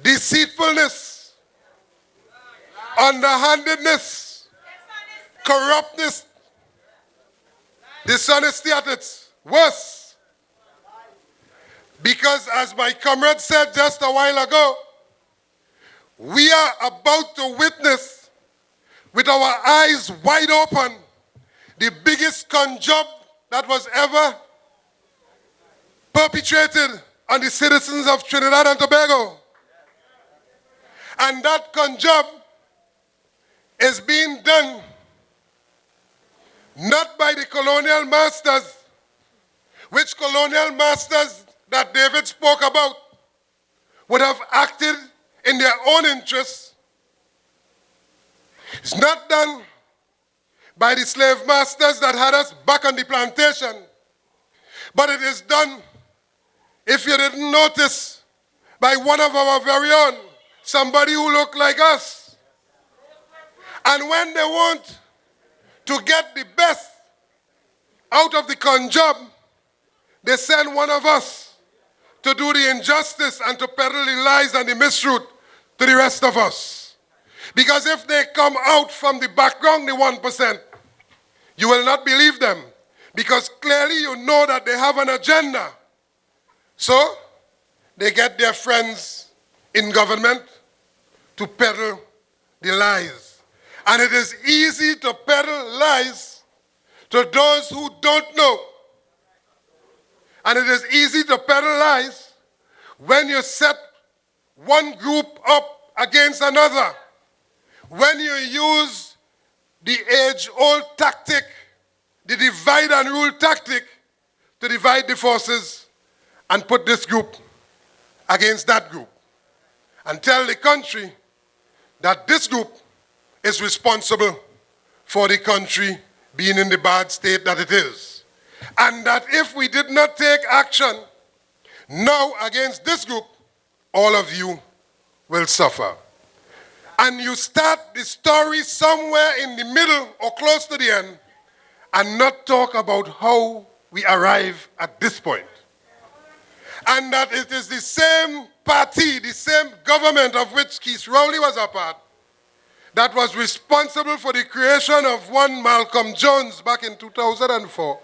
deceitfulness, underhandedness, corruptness, dishonesty at its worst. Because as my comrade said just a while ago, we are about to witness with our eyes wide open the biggest con job that was ever perpetrated on the citizens of Trinidad and Tobago. And that con job is being done not by the colonial masters, which colonial masters that David spoke about would have acted in their own interests. It's not done by the slave masters that had us back on the plantation, but it is done, if you didn't notice, by one of our very own, somebody who looked like us. And when they want to get the best out of the con job, they send one of us to do the injustice and to peddle the lies and the misroute to the rest of us. Because if they come out from the background, the 1%, you will not believe them, because clearly you know that they have an agenda. So they get their friends in government to peddle the lies. And it is easy to peddle lies to those who don't know. And it is easy to peddle lies when you set one group up against another. When you use the age-old tactic, the divide and rule tactic, to divide the forces and put this group against that group. And tell the country that this group is responsible for the country being in the bad state that it is. And that if we did not take action now against this group, all of you will suffer. And you start the story somewhere in the middle or close to the end and not talk about how we arrive at this point. And that it is the same party, the same government of which Keith Rowley was a part, that was responsible for the creation of one Malcolm Jones back in 2004,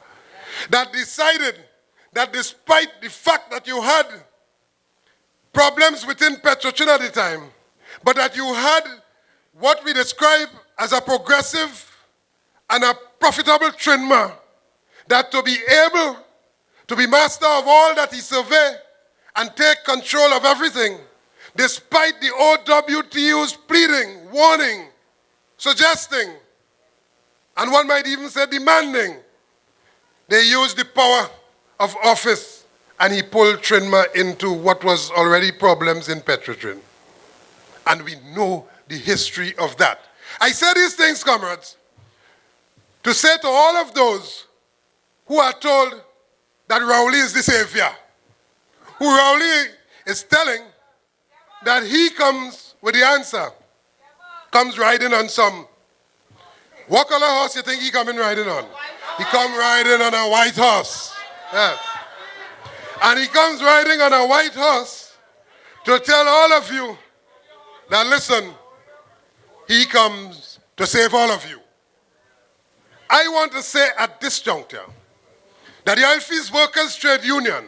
that decided that despite the fact that you had problems within Petrotrin at the time, but that you had what we describe as a progressive and a profitable Trinma, that to be able to be master of all that he survey and take control of everything, despite the OWTU's pleading, warning, suggesting, and one might even say demanding, they used the power of office and he pulled Trinma into what was already problems in Petrotrin. And we know the history of that. I say these things, comrades, to say to all of those who are told that Rowley is the savior, who Rowley is telling that he comes with the answer, comes riding on some, what color horse you think he coming riding on? He come riding on a white horse. Yes. And he comes riding on a white horse to tell all of you that, listen, he comes to save all of you. I want to say at this juncture that the Oilfields Workers Trade Union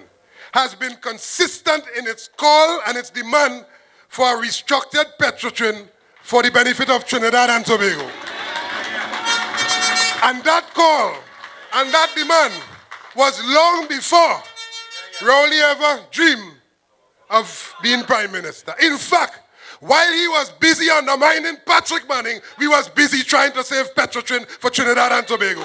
has been consistent in its call and its demand for a restructured Petrotrin for the benefit of Trinidad and Tobago. And that call and that demand was long before Rowley ever dreamed of being Prime Minister. In fact, while he was busy undermining Patrick Manning, we was busy trying to save Petrotrin for Trinidad and Tobago.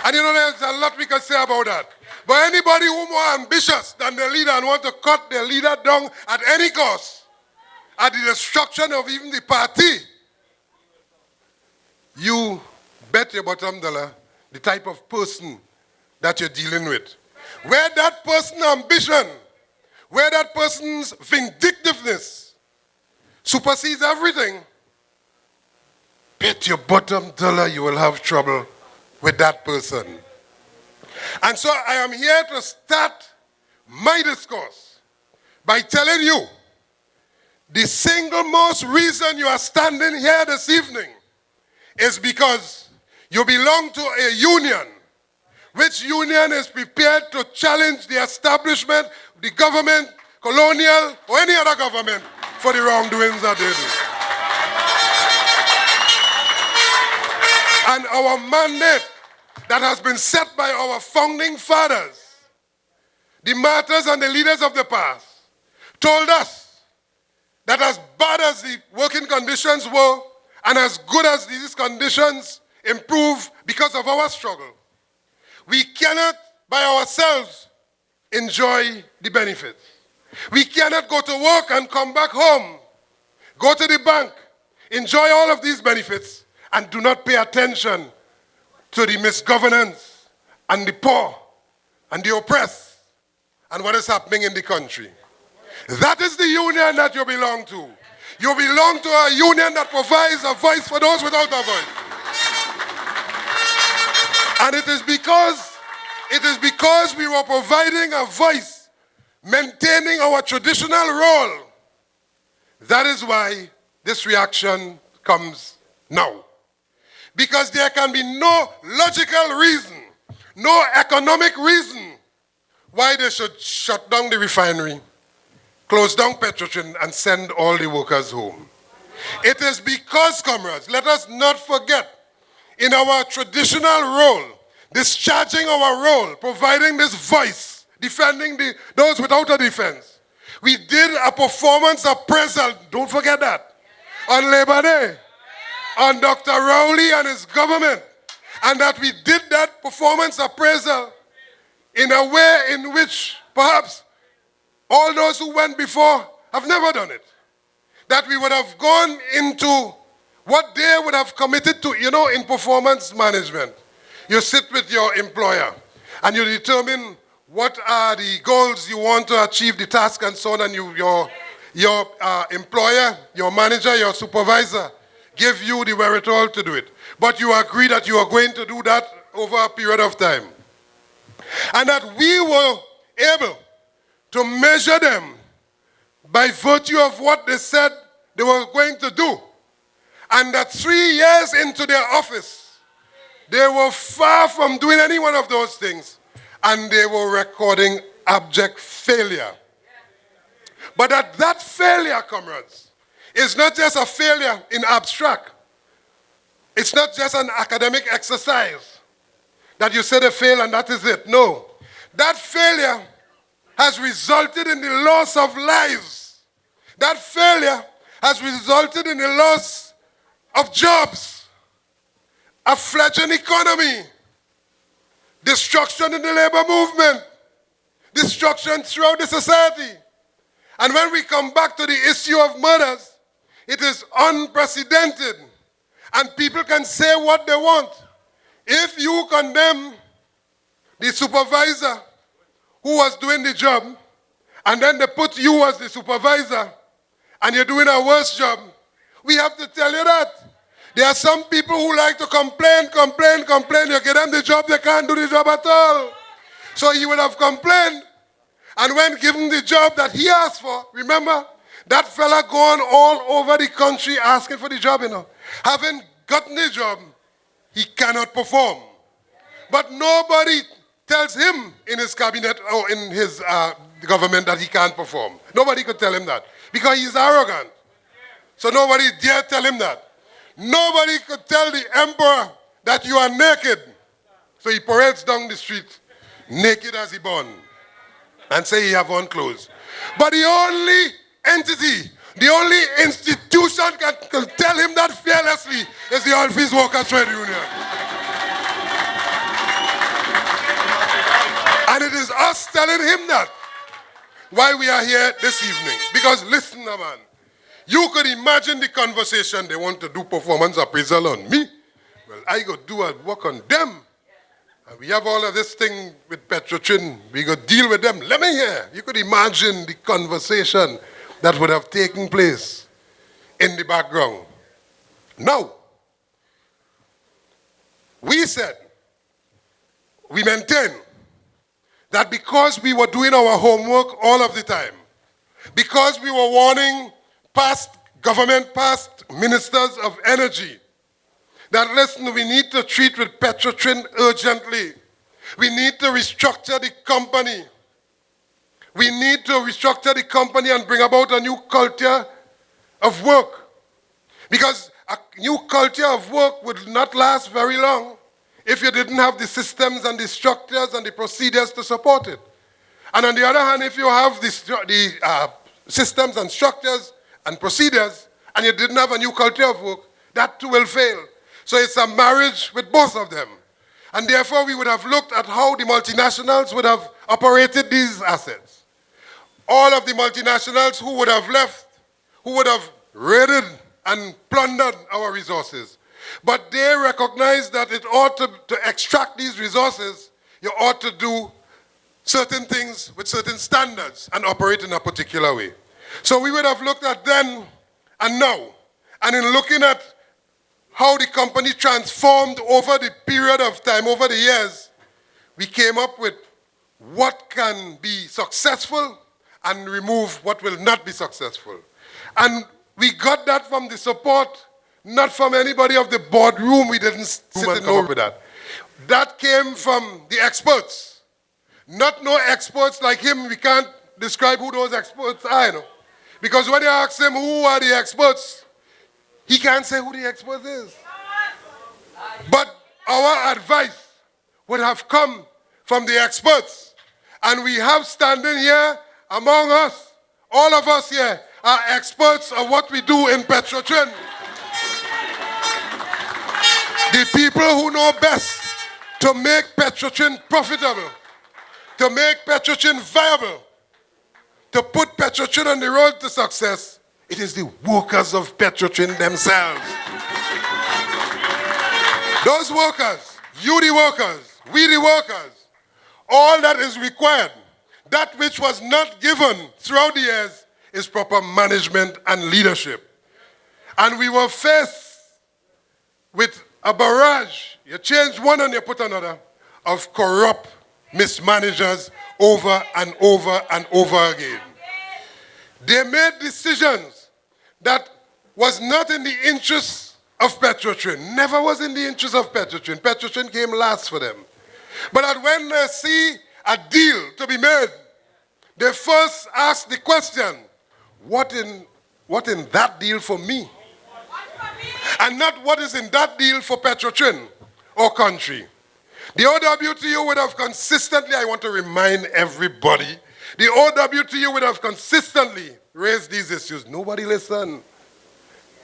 And you know, there's a lot we can say about that. But anybody who more ambitious than their leader and want to cut their leader down at any cost, at the destruction of even the party, you bet your bottom dollar the type of person that you're dealing with. Where that person's ambition, where that person's vindictiveness supersedes everything, bet your bottom dollar you will have trouble with that person. And so I am here to start my discourse by telling you the single most reason you are standing here this evening is because you belong to a union. Which union is prepared to challenge the establishment, the government, colonial, or any other government for the wrongdoings that they do. And our mandate that has been set by our founding fathers, the martyrs and the leaders of the past, told us that as bad as the working conditions were, and as good as these conditions improve because of our struggle, we cannot by ourselves enjoy the benefits. We cannot go to work and come back home, go to the bank, enjoy all of these benefits, and do not pay attention to the misgovernance and the poor and the oppressed and what is happening in the country. That is the union that you belong to. You belong to a union that provides a voice for those without a voice. And it is because we were providing a voice, maintaining our traditional role. That is why this reaction comes now. Because there can be no logical reason, no economic reason why they should shut down the refinery, close down Petrotrin, and send all the workers home. It is because, comrades, let us not forget, in our traditional role, discharging our role, providing this voice, defending those without a defense, we did a performance appraisal, don't forget that, on Labor Day, on Dr. Rowley and his government, and that we did that performance appraisal in a way in which perhaps all those who went before have never done it. That we would have gone into what they would have committed to, in performance management. You sit with your employer and you determine what are the goals you want to achieve, the task and so on, and your employer, your manager, your supervisor give you the wherewithal to do it. But you agree that you are going to do that over a period of time. And that we were able to measure them by virtue of what they said they were going to do. And that 3 years into their office, they were far from doing any one of those things. And they were recording abject failure. But that failure, comrades, is not just a failure in abstract. It's not just an academic exercise that you say they fail and that is it. No. That failure has resulted in the loss of lives. That failure has resulted in the loss of jobs, a fledgling economy, destruction in the labor movement, destruction throughout the society. And when we come back to the issue of murders, it is unprecedented. And people can say what they want. If you condemn the supervisor who was doing the job, and then they put you as the supervisor, and you're doing a worse job, we have to tell you that. There are some people who like to complain. You give them the job, they can't do the job at all. So he would have complained, and when given the job that he asked for, remember, That fella going all over the country asking for the job, Having gotten the job, he cannot perform. But nobody tells him in his cabinet or in his government that he can't perform. Nobody could tell him that because he's arrogant. So nobody dare tell him that. Nobody could tell the emperor that you are naked. So he parades down the street naked as he born and say he have on clothes. But the only entity, the only institution can tell him that fearlessly is the Office Workers Trade Union. And it is us telling him that why we are here this evening. Because listen, man, you could imagine the conversation. They want to do performance appraisal on me. Well, I go do a work on them. And we have all of this thing with Petrotrin. We go deal with them. Let me hear. You could imagine the conversation that would have taken place in the background. Now, we said, we maintain that because we were doing our homework all of the time, because we were warning past ministers of energy, that listen, we need to treat with Petrotrin urgently. We need to restructure the company. We need to restructure the company and bring about a new culture of work. Because a new culture of work would not last very long if you didn't have the systems and the structures and the procedures to support it. And on the other hand, if you have the systems and structures and procedures and you didn't have a new culture of work, that too will fail. So it's a marriage with both of them. And therefore, we would have looked at how the multinationals would have operated these assets. All of the multinationals who would have left, who would have raided and plundered our resources. But they recognize that it ought to extract these resources, you ought to do certain things with certain standards and operate in a particular way. So we would have looked at then and now. And in looking at how the company transformed over the period of time, over the years, we came up with what can be successful and remove what will not be successful. And we got that from the support, not from anybody of the boardroom. We didn't sit and know with that. That came from the experts. Not no experts like him. We can't describe who those experts are, Because when you ask him who are the experts, he can't say who the expert is. But our advice would have come from the experts. And we have standing here among us, all of us here are experts of what we do in Petrotrin. The people who know best to make Petrotrin profitable, to make Petrotrin viable, to put Petrotrin on the road to success, it is the workers of Petrotrin themselves. Those workers, you the workers, we the workers, all that is required, that which was not given throughout the years, is proper management and leadership. And we were faced with a barrage, you change one and you put another, of corrupt mismanagers over and over and over again. They made decisions that was not in the interest of Petrotrin, never was in the interest of Petrotrin. Petrotrin came last for them. But that when they see a deal to be made, they first ask the question, what in that deal for me? And not what is in that deal for Petrotrin or country. The OWTU would have consistently, I want to remind everybody, the OWTU would have consistently raised these issues. Nobody listened.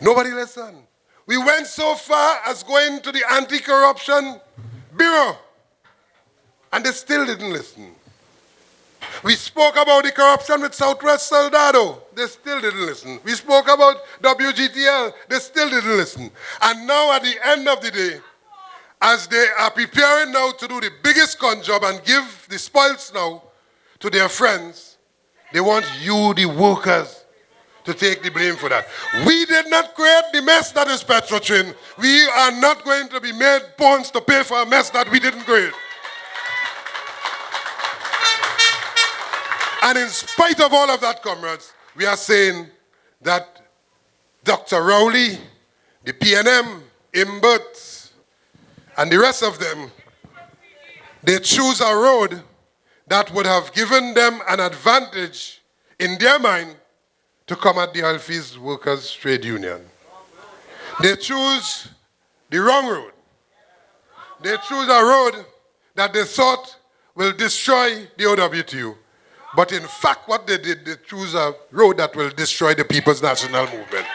Nobody listened. We went so far as going to the Anti-Corruption Bureau, and they still didn't listen. We spoke about the corruption with Southwest Soldado. They still didn't listen. We spoke about WGTL. They still didn't listen. And now at the end of the day, as they are preparing now to do the biggest con job and give the spoils now to their friends, they want you, the workers, to take the blame for that. We did not create the mess that is Petrotrin. We are not going to be made pawns to pay for a mess that we didn't create. And in spite of all of that, comrades, we are saying that Dr. Rowley, the PNM, Imbert, and the rest of them, they choose a road that would have given them an advantage in their mind to come at the Oilfields Workers Trade Union. They choose the wrong road. They choose a road that they thought will destroy the OWTU. But in fact, what they did, they choose a road that will destroy the People's National Movement.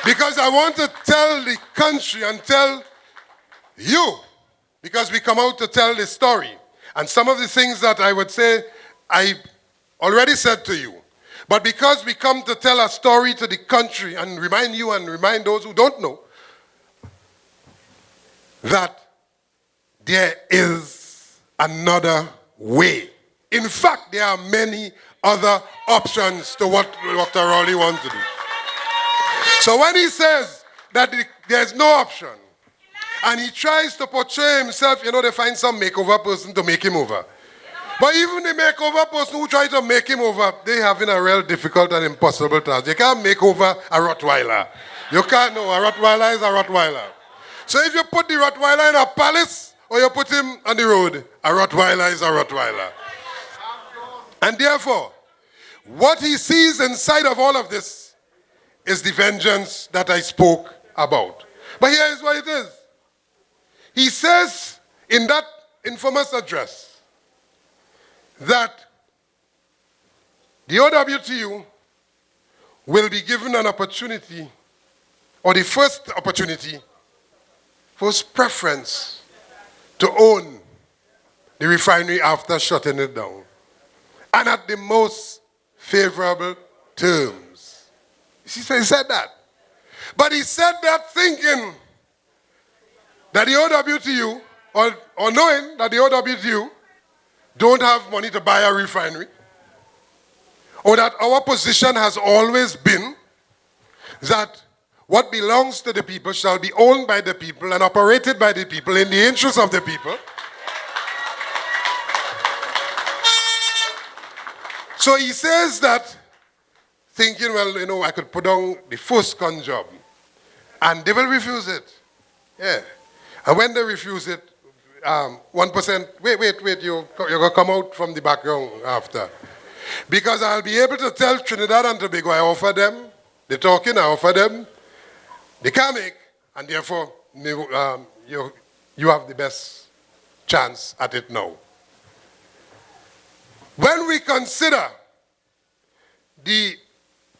Because I want to tell the country and tell you, because we come out to tell the story. And some of the things that I would say, I already said to you. But because we come to tell a story to the country and remind you and remind those who don't know that there is another way. In fact, there are many other options to what Dr. Rowley wants to do. So when he says that there's no option, and he tries to portray himself, they find some makeover person to make him over. But even the makeover person who tries to make him over, they having a real difficult and impossible task. You can't make over a Rottweiler. You can't know, a Rottweiler is a Rottweiler. So if you put the Rottweiler in a palace, or you put him on the road, a Rottweiler is a Rottweiler. And therefore, what he sees inside of all of this is the vengeance that I spoke about. But here is what it is. He says in that infamous address that the OWTU will be given an opportunity, or the first opportunity, first preference to own the refinery after shutting it down, and at the most favorable terms. You see, so he said that. But he said that thinking that the OWTU, or knowing that the OWTU don't have money to buy a refinery, or that our position has always been that what belongs to the people shall be owned by the people and operated by the people in the interest of the people. So he says that, thinking, well, I could put on the first con job, and they will refuse it. Yeah. And when they refuse it, 1%, wait, you're going to come out from the background after. Because I'll be able to tell Trinidad and Tobago, I offer them, the token, I offer them, they can't make, and therefore, you have the best chance at it now. When we consider the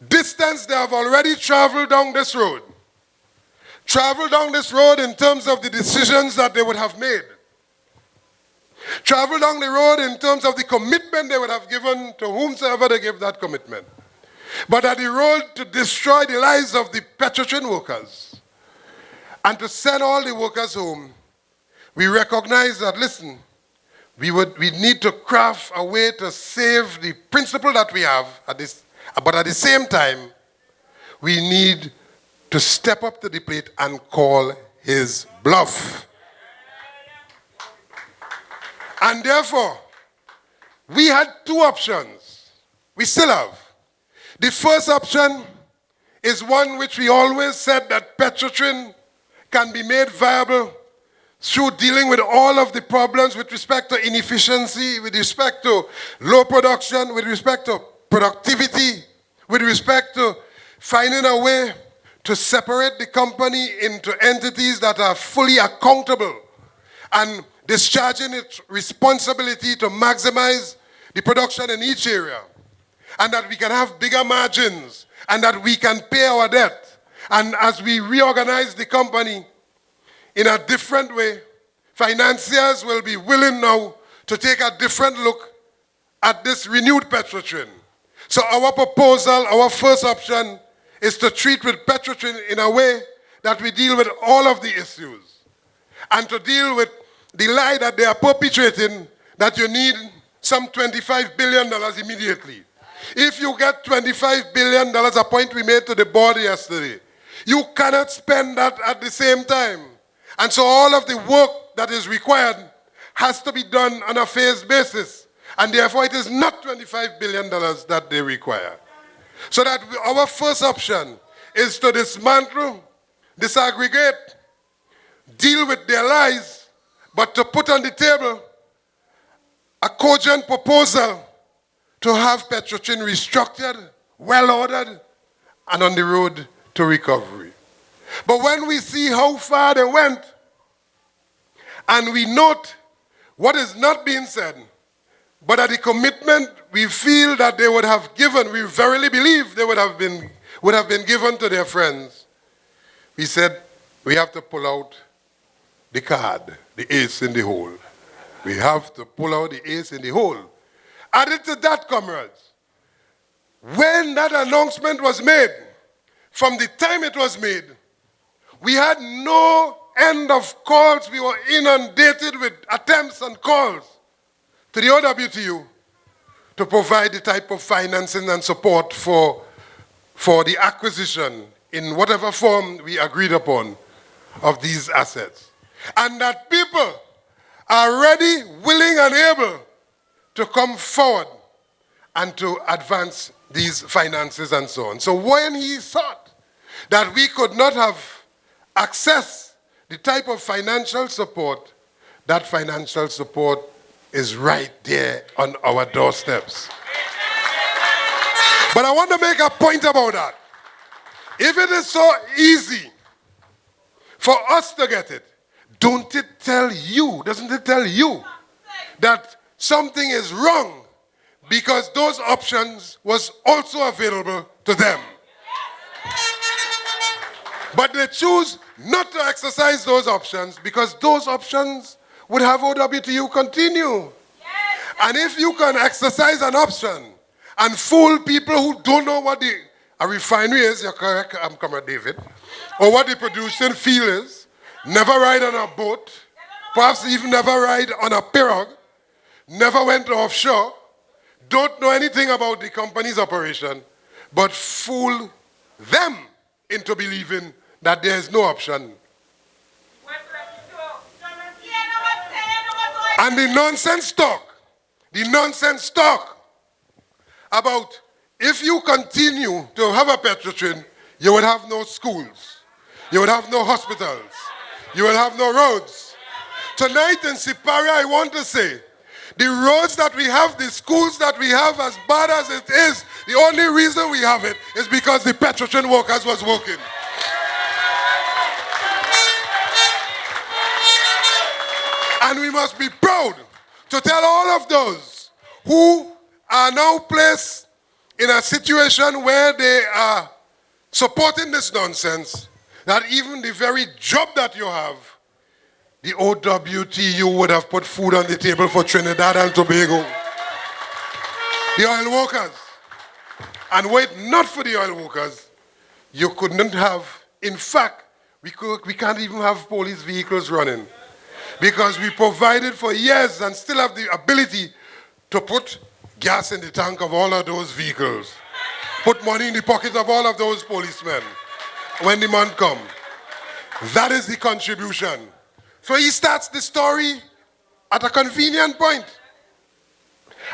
distance they have already traveled down this road in terms of the decisions that they would have made, travel down the road in terms of the commitment they would have given to whomsoever they gave that commitment, but at the road to destroy the lives of the Petrotrin workers and to send all the workers home, we recognize that, listen, we need to craft a way to save the principle that we have, but at the same time, we need to step up to the plate and call his bluff. And therefore, we had two options. We still have. The first option is one which we always said that Petrotrin can be made viable through dealing with all of the problems with respect to inefficiency, with respect to low production, with respect to productivity, with respect to finding a way to separate the company into entities that are fully accountable and discharging its responsibility to maximize the production in each area, and that we can have bigger margins, and that we can pay our debt. And as we reorganize the company in a different way, financiers will be willing now to take a different look at this renewed Petrotrin. So our proposal, our first option, is to treat with Petrotrin in a way that we deal with all of the issues, and to deal with the lie that they are perpetrating, that you need some $25 billion immediately. If you get $25 billion, a point we made to the board yesterday, you cannot spend that at the same time. And so all of the work that is required has to be done on a phased basis. And therefore, it is not $25 billion that they require. So that our first option is to dismantle, disaggregate, deal with their lies, but to put on the table a cogent proposal to have Petrotrin restructured, well-ordered, and on the road to recovery. But when we see how far they went, and we note what is not being said, but at the commitment we feel that they would have given, we verily believe they would have been given to their friends, we said we have to pull out the card, the ace in the hole. We have to pull out the ace in the hole. Added to that, comrades, when that announcement was made, from the time it was made, we had no end of calls. We were inundated with attempts and calls to the OWTU to provide the type of financing and support for the acquisition in whatever form we agreed upon of these assets. And that people are ready, willing, and able to come forward and to advance these finances and so on. So when he thought that we could not have access the type of financial support, that financial support is right there on our doorsteps. But I want to make a point about that. If it is so easy for us to get it, doesn't it tell you that something is wrong because those options was also available to them? But they choose not to exercise those options because those options would have OWTU continue. And if you can exercise an option and fool people who don't know what a refinery is, you're correct, Comrade David, or what the producing field is, never ride on a boat, perhaps even never ride on a pirogue, never went offshore, don't know anything about the company's operation, but fool them into believing that there is no option. And the nonsense talk about if you continue to have a Petrotrin, you would have no schools, you would have no hospitals, you will have no roads. Tonight in Siparia, I want to say, the roads that we have, the schools that we have, as bad as it is, the only reason we have it is because the Petrotrin workers was working. And we must be proud to tell all of those who are now placed in a situation where they are supporting this nonsense, that even the very job that you have, the OWTU would have put food on the table for Trinidad and Tobago. The oil workers. And were it not for the oil workers, you couldn't have, in fact, we can't even have police vehicles running. Because we provided for years and still have the ability to put gas in the tank of all of those vehicles. Put money in the pockets of all of those policemen when the month comes. That is the contribution. So he starts the story at a convenient point.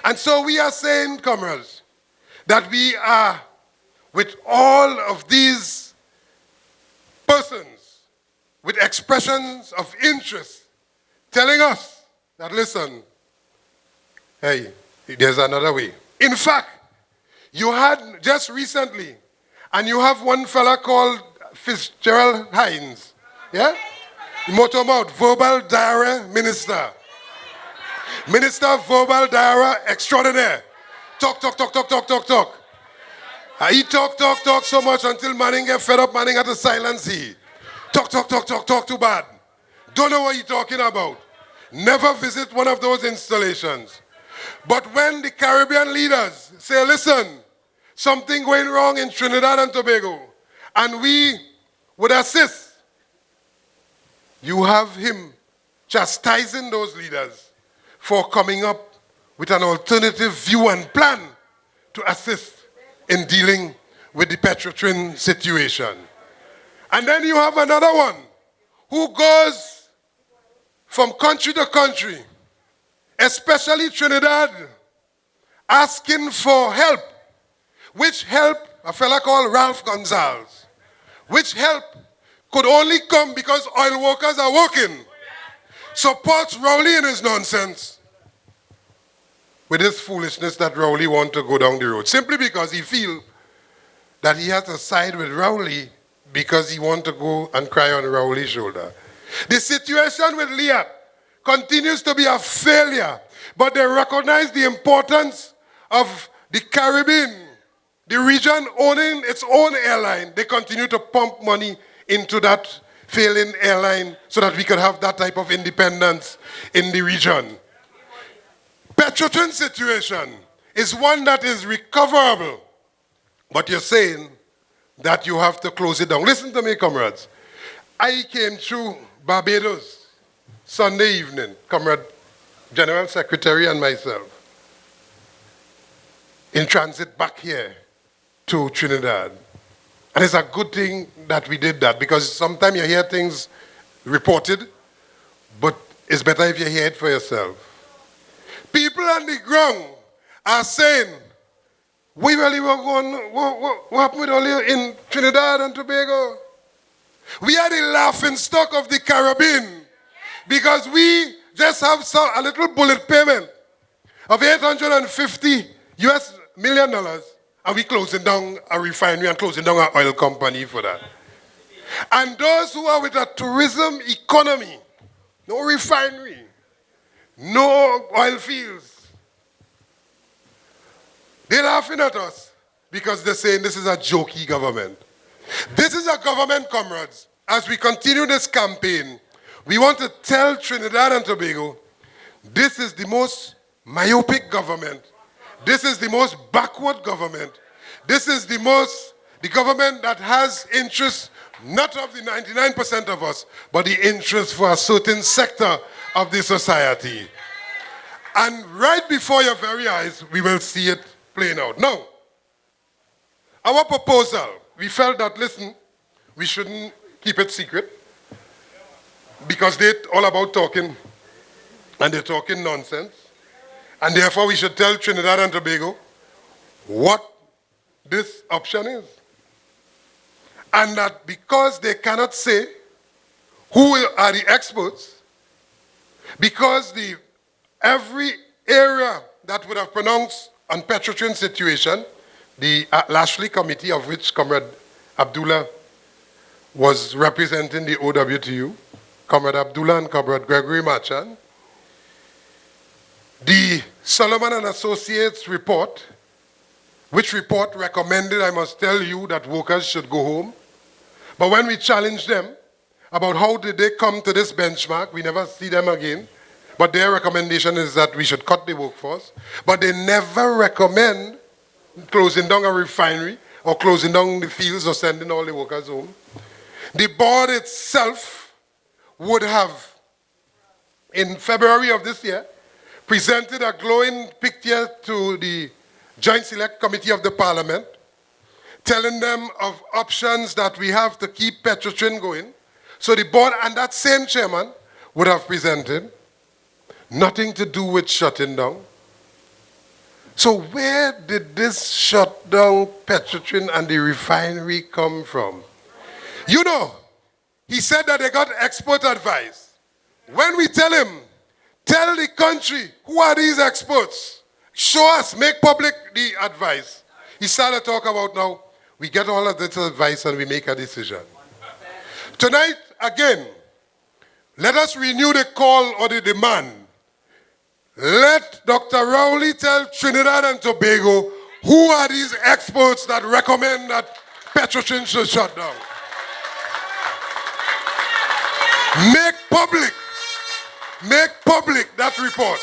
And so we are saying, comrades, that we are with all of these persons with expressions of interest telling us that, listen, hey, there's another way. In fact, you had just recently, and you have one fella called Fitzgerald Hines, yeah? Motormouth, verbal diarrhea minister. Minister of verbal diarrhea extraordinaire. Talk. He talk so much until Manning get fed up. Manning had to silence he. Talk too bad. Don't know what you're talking about. Never visit one of those installations. But when the Caribbean leaders say, listen, something going wrong in Trinidad and Tobago, and we would assist, you have him chastising those leaders for coming up with an alternative view and plan to assist in dealing with the Petrotrin situation. And then you have another one who goes from country to country, especially Trinidad, asking for help, which help, a fella called Ralph Gonzalez, which help could only come because oil workers are working, supports Rowley in his nonsense with his foolishness that Rowley want to go down the road, simply because he feel that he has to side with Rowley because he want to go and cry on Rowley's shoulder. The situation with Liat continues to be a failure, but they recognize the importance of the Caribbean, the region owning its own airline. They continue to pump money into that failing airline so that we could have that type of independence in the region. Petrotrin situation is one that is recoverable, but you're saying that you have to close it down. Listen to me, comrades. I came through Barbados Sunday evening, Comrade General Secretary and myself, in transit back here to Trinidad. And it's a good thing that we did that, because sometimes you hear things reported, but it's better if you hear it for yourself. People on the ground are saying, we really were going, what happened with all you in Trinidad and Tobago? We are the laughing stock of the Caribbean, because we just have a little bullet payment of $850 million, and we closing down a refinery and closing down an oil company for that. And those who are with a tourism economy, no refinery, no oil fields, they're laughing at us because they're saying this is a jokey government. This is a government, comrades. As we continue this campaign, we want to tell Trinidad and Tobago, this is the most myopic government. This is the most backward government. This is the government that has interests not of the 99% of us, but the interest for a certain sector of the society. And right before your very eyes, we will see it playing out. Now, our proposal, we felt that, listen, we shouldn't keep it secret, because they're all about talking, and they're talking nonsense. And therefore, we should tell Trinidad and Tobago what this option is. And that because they cannot say who are the experts, because every area that would have pronounced on Petrotrin situation, the Lashley Committee, of which Comrade Abdullah was representing the OWTU, Comrade Abdullah and Comrade Gregory Machan, the Solomon and Associates report, which report recommended, I must tell you, that workers should go home. But when we challenged them about how did they come to this benchmark, we never see them again. But their recommendation is that we should cut the workforce. But they never recommend closing down a refinery or closing down the fields or sending all the workers home. The board itself would have, in February of this year, presented a glowing picture to the Joint Select Committee of the Parliament, telling them of options that we have to keep Petrotrin going. So the board and that same chairman would have presented nothing to do with shutting down. So where did this shut down Petrotrin and the refinery come from? You know, he said that they got expert advice. When we tell him, tell the country, who are these experts? Show us, make public the advice. He started to talk about now, we get all of this advice and we make a decision. Tonight, again, let us renew the call or the demand. Let Dr. Rowley tell Trinidad and Tobago who are these experts that recommend that Petrotrin should shut down. Make public that report.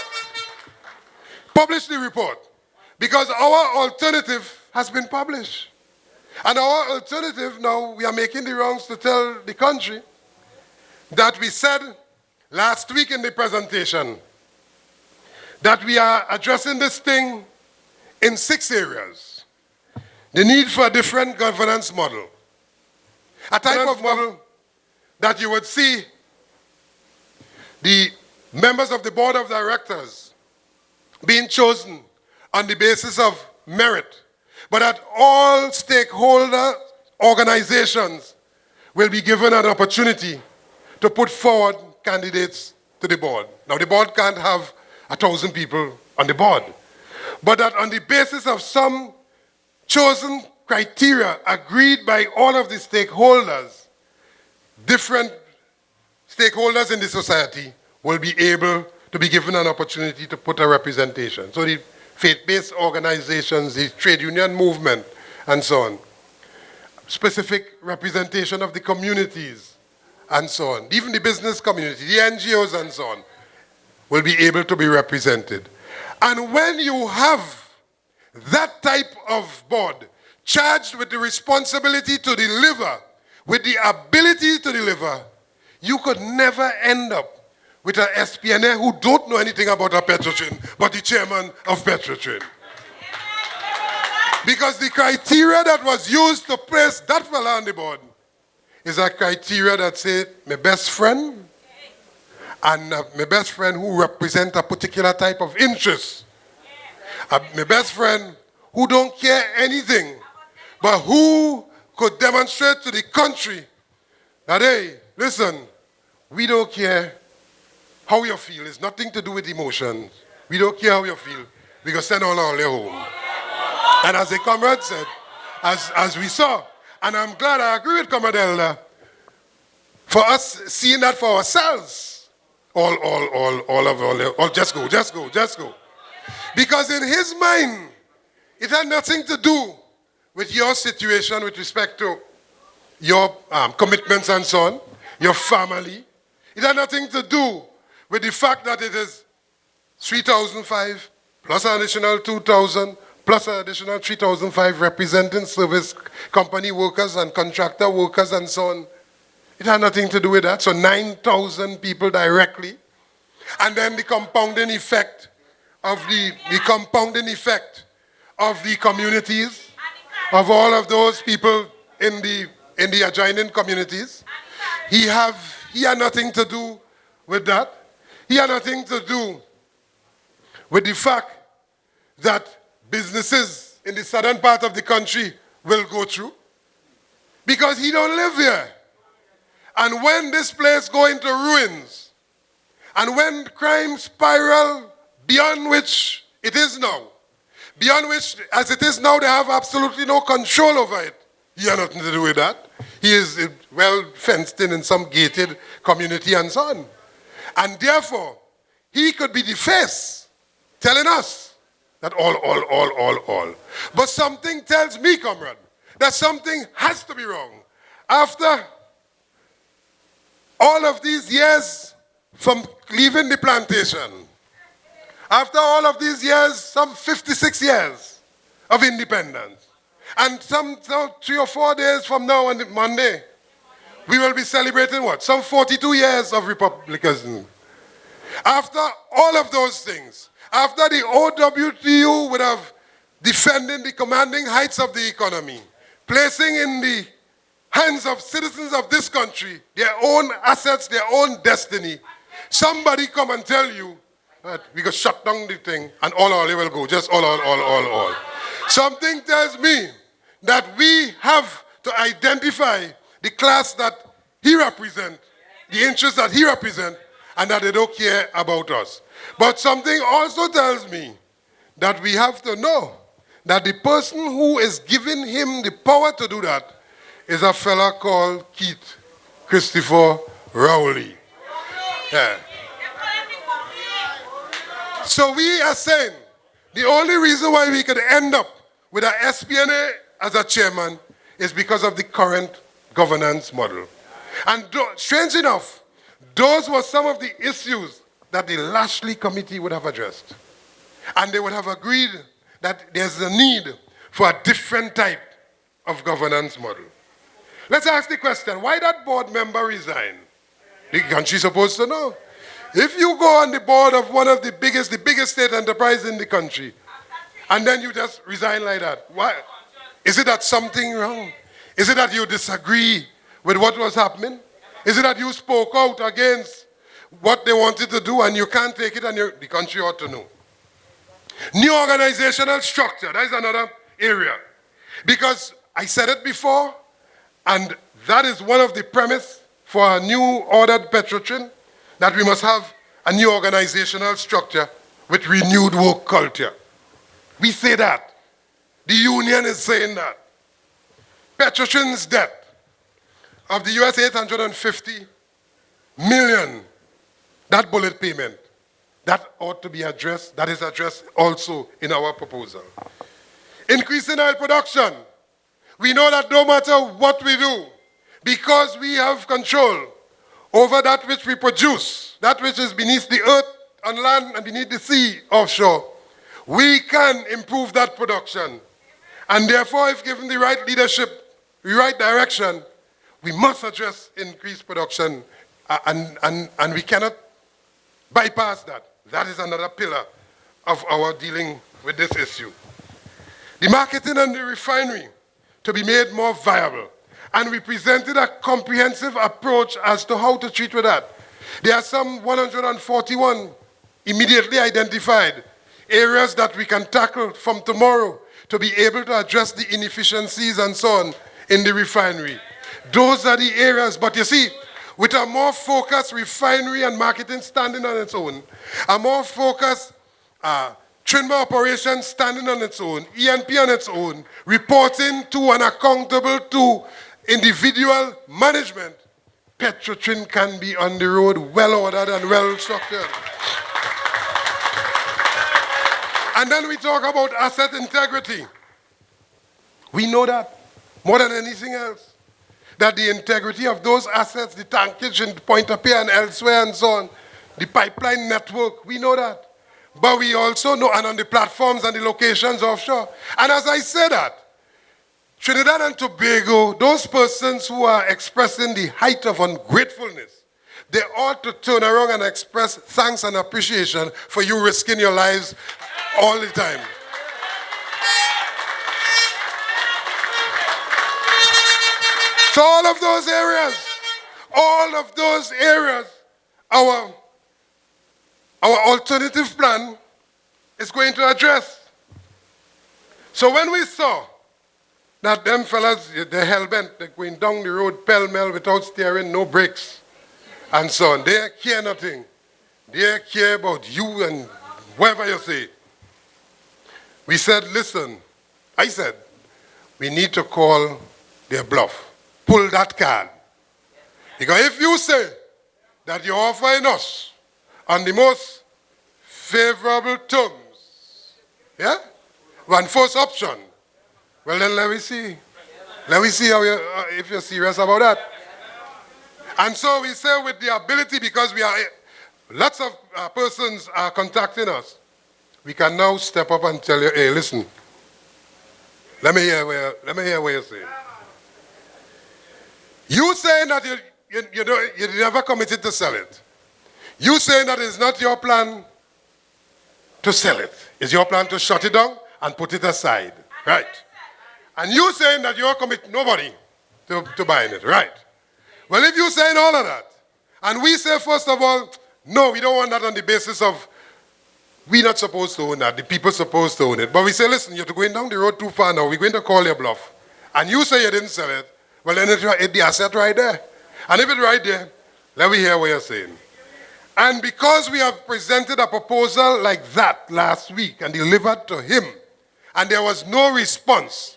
Publish the report. Because our alternative has been published. And our alternative now, we are making the rounds to tell the country that we said last week in the presentation that we are addressing this thing in 6 areas. The need for a different governance model. A type of model that you would see the members of the board of directors being chosen on the basis of merit, but that all stakeholder organizations will be given an opportunity to put forward candidates to the board. Now, the board can't have 1,000 people on the board, but that on the basis of some chosen criteria agreed by all of the stakeholders, different stakeholders in the society will be able to be given an opportunity to put a representation. So the faith-based organizations, the trade union movement, and so on. Specific representation of the communities, and so on. Even the business community, the NGOs, and so on, will be able to be represented. And when you have that type of board charged with the responsibility to deliver, with the ability to deliver, you could never end up with an SPNA who don't know anything about a Petrotrin, but the chairman of Petrotrin. Because the criteria that was used to place that fella on the board is a criteria that said, my best friend, and my best friend who represent a particular type of interest. My best friend who don't care anything, but who could demonstrate to the country that, hey, listen, we don't care how you feel. It's nothing to do with emotions. We don't care how you feel. We can send all your home. And as the comrade said, as we saw, and I'm glad I agree with Comrade Elder, for us seeing that for ourselves, just go. Because in his mind, it had nothing to do with your situation with respect to your commitments and so on, your family. It had nothing to do with the fact that it is 3,005 plus an additional 2,000 plus an additional 3,005 representing service company workers and contractor workers and so on. It had nothing to do with that. So 9,000 people directly. And then the compounding effect of the communities, of all of those people in the adjoining communities. He had nothing to do with that. He had nothing to do with the fact that businesses in the southern part of the country will go through, because he don't live here. And when this place go into ruins, and when crime spiral beyond which it is now, beyond which, as it is now, they have absolutely no control over it, he had nothing to do with that. He is well fenced in some gated community and so on. And therefore, he could be the face telling us that all. But something tells me, comrade, that something has to be wrong. After all of these years from leaving the plantation, after all of these years, some 56 years of independence, and some 3 or 4 days from now on Monday, we will be celebrating what? Some 42 years of republicanism. After all of those things, after the OWTU would have defended the commanding heights of the economy, placing in the hands of citizens of this country their own assets, their own destiny, somebody come and tell you that we can shut down the thing and all will go, just all. Something tells me that we have to identify the class that he represents, the interests that he represents, and that they don't care about us. But something also tells me that we have to know that the person who is giving him the power to do that is a fella called Keith Christopher Rowley. Yeah. So we are saying the only reason why we could end up with an SPNA as a chairman is because of the current governance model. And strange enough, those were some of the issues that the Lashley Committee would have addressed. And they would have agreed that there's a need for a different type of governance model. Let's ask the question, why that board member resigned? The country's supposed to know. If you go on the board of one of the biggest state enterprise in the country, and then you just resign like that, why? Is it that something wrong? Is it that you disagree with what was happening? Is it that you spoke out against what they wanted to do and you can't take it and the country ought to know? New organizational structure, that is another area. Because I said it before, and that is one of the premise for a new ordered Petrotrin, that we must have a new organizational structure with renewed work culture. We say that. The union is saying that. Petrotrin's debt of the US 850 million, that bullet payment, that ought to be addressed. That is addressed also in our proposal. Increasing oil production. We know that no matter what we do, because we have control over that which we produce, that which is beneath the earth, on land, and beneath the sea, offshore, we can improve that production. And therefore, if given the right leadership, the right direction, we must address increased production, and we cannot bypass that. That is another pillar of our dealing with this issue. The marketing and the refinery to be made more viable. And we presented a comprehensive approach as to how to treat with that. There are some 141 immediately identified areas that we can tackle from tomorrow to be able to address the inefficiencies and so on in the refinery. Those are the areas, but you see, with a more focused refinery and marketing standing on its own, a more focused Trinma operation standing on its own, ENP on its own, reporting to and accountable to individual management, Petrotrin can be on the road well ordered and well structured. And then we talk about asset integrity. We know that more than anything else, that the integrity of those assets, the tankage in Point-a-Pierre and elsewhere and so on, the pipeline network, we know that. But we also know, and on the platforms and the locations offshore. And as I say that, Trinidad and Tobago, those persons who are expressing the height of ungratefulness, they ought to turn around and express thanks and appreciation for you risking your lives all the time. So all of those areas, our alternative plan is going to address. So when we saw that them fellas, they're hell-bent, they're going down the road pell-mell without steering, no brakes, and so on, they care nothing. They care about you and whatever you say. We said, listen, I said, we need to call their bluff. Pull that card. Because if you say that you're offering us on the most favorable terms, yeah, one first option, well then let me see. Let me see how if you're serious about that. And so we say with the ability, because we are, lots of persons are contacting us, we can now step up and tell you, hey, listen, let me hear what you say. You saying that you never committed to sell it. You saying that it's not your plan to sell it. It's your plan to shut it down and put it aside. Right. And you saying that you're committing nobody to buying it. Right. Well, if you're saying all of that, and we say, first of all, no, we don't want that on the basis of we're not supposed to own that. The people supposed to own it. But we say, listen, you're going down the road too far now. We're going to call your bluff. And you say you didn't sell it. Well, then it's the asset right there. And if it's right there, let me hear what you're saying. And because we have presented a proposal like that last week and delivered to him, and there was no response,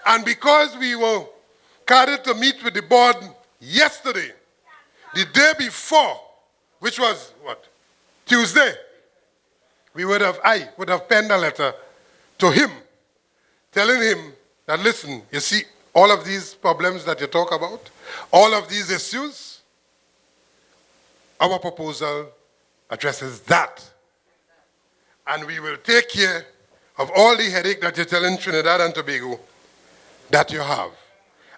and because we were carded to meet with the board yesterday, the day before, which was what? Tuesday, I would have penned a letter to him, telling him that, listen, you see, all of these problems that you talk about, all of these issues, our proposal addresses that. And we will take care of all the headache that you're telling Trinidad and Tobago that you have.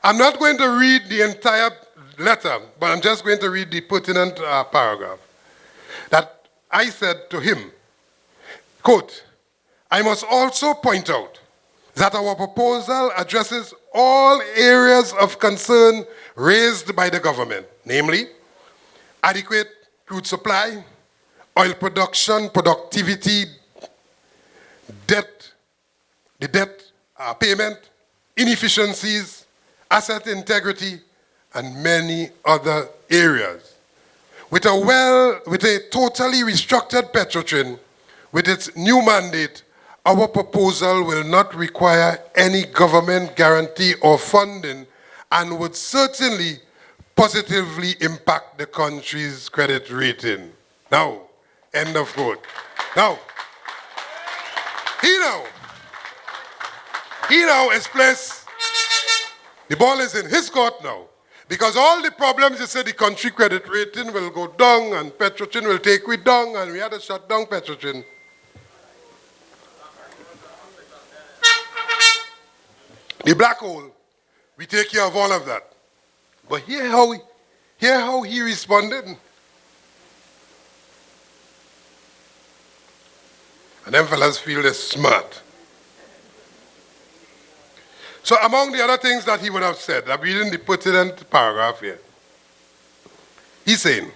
I'm not going to read the entire letter, but I'm just going to read the pertinent paragraph. That I said to him, quote, I must also point out that our proposal addresses all areas of concern raised by the government, namely, adequate crude supply, oil production, productivity, the debt payment, inefficiencies, asset integrity, and many other areas. With a totally restructured Petrotrin, with its new mandate, our proposal will not require any government guarantee or funding and would certainly positively impact the country's credit rating. Now, end of quote. Now, he now explains, the ball is in his court now. Because all the problems, you say the country credit rating will go down and Petrotrin will take we down and we had to shut down Petrotrin. The black hole, we take care of all of that. But hear how he responded. And them fellas feel they're smart. So among the other things that he would have said, I'm reading the pertinent paragraph here. He's saying,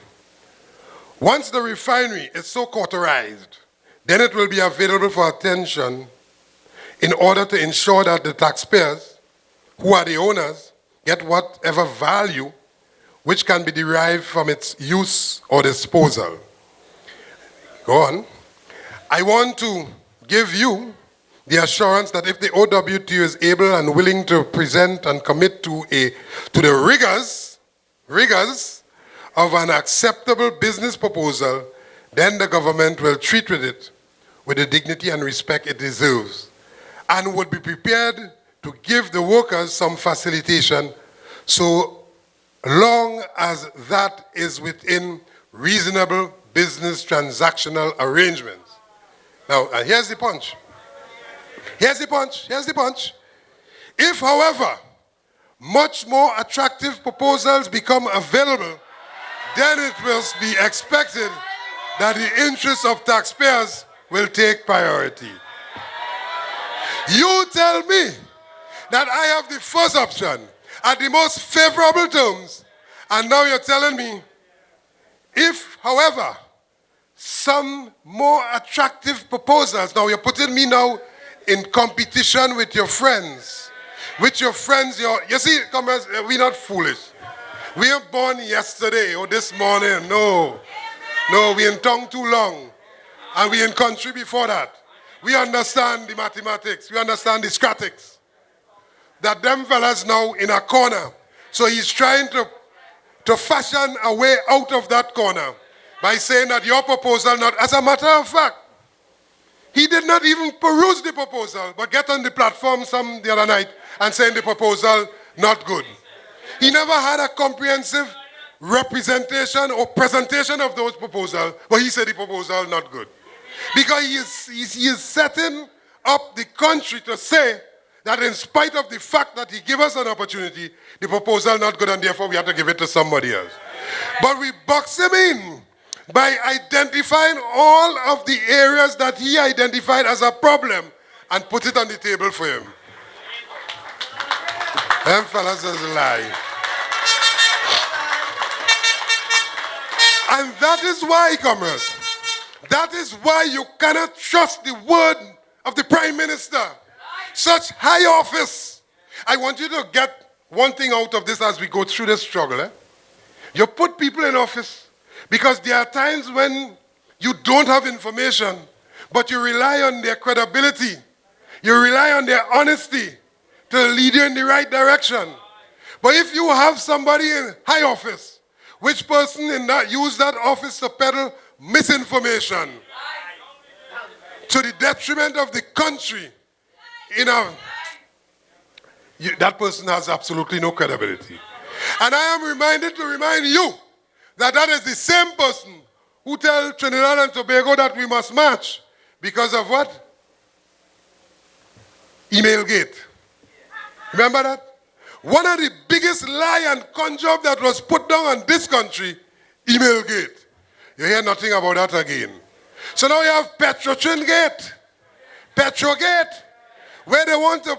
once the refinery is so cauterized, then it will be available for attention in order to ensure that the taxpayers, who are the owners, get whatever value which can be derived from its use or disposal. Go on. I want to give you the assurance that if the OWTU is able and willing to present and commit to the rigors of an acceptable business proposal, then the government will treat with it with the dignity and respect it deserves, and would be prepared to give the workers some facilitation so long as that is within reasonable business transactional arrangements. Now, here's the punch. Here's the punch. If, however, much more attractive proposals become available, then it will be expected that the interests of taxpayers will take priority. You tell me that I have the first option at the most favorable terms, and now you're telling me, if, however, some more attractive proposals, now you're putting me now in competition with your friends. With your friends, you see, comrades, we're not foolish. We are born yesterday or this morning. No, we in tongue too long. And we in country before that. We understand the mathematics. We understand the statistics. That them fellas now in a corner. So he's trying to fashion a way out of that corner by saying that your proposal not, as a matter of fact, he did not even peruse the proposal, but get on the platform the other night and saying the proposal not good. He never had a comprehensive representation or presentation of those proposals, but he said the proposal not good. Because he is setting up the country to say that in spite of the fact that he gave us an opportunity, the proposal not good and therefore we have to give it to somebody else. But we box him in by identifying all of the areas that he identified as a problem and put it on the table for him. Them fellas is a lie. And that is why, comrades, that is why you cannot trust the word of the Prime Minister. Such high office. I want you to get one thing out of this as we go through this struggle. You put people in office because there are times when you don't have information, but you rely on their credibility. You rely on their honesty to lead you in the right direction. But if you have somebody in high office, which person in that use that office to peddle misinformation to the detriment of the country, that person has absolutely no credibility. And I am reminded to remind you that that is the same person who tells Trinidad and Tobago that we must march because of what? Email gate. Remember that? One of the biggest lie and con job that was put down on this country, email gate. You hear nothing about that again. So now you have Petrotrin gate. Petrogate. Where they want to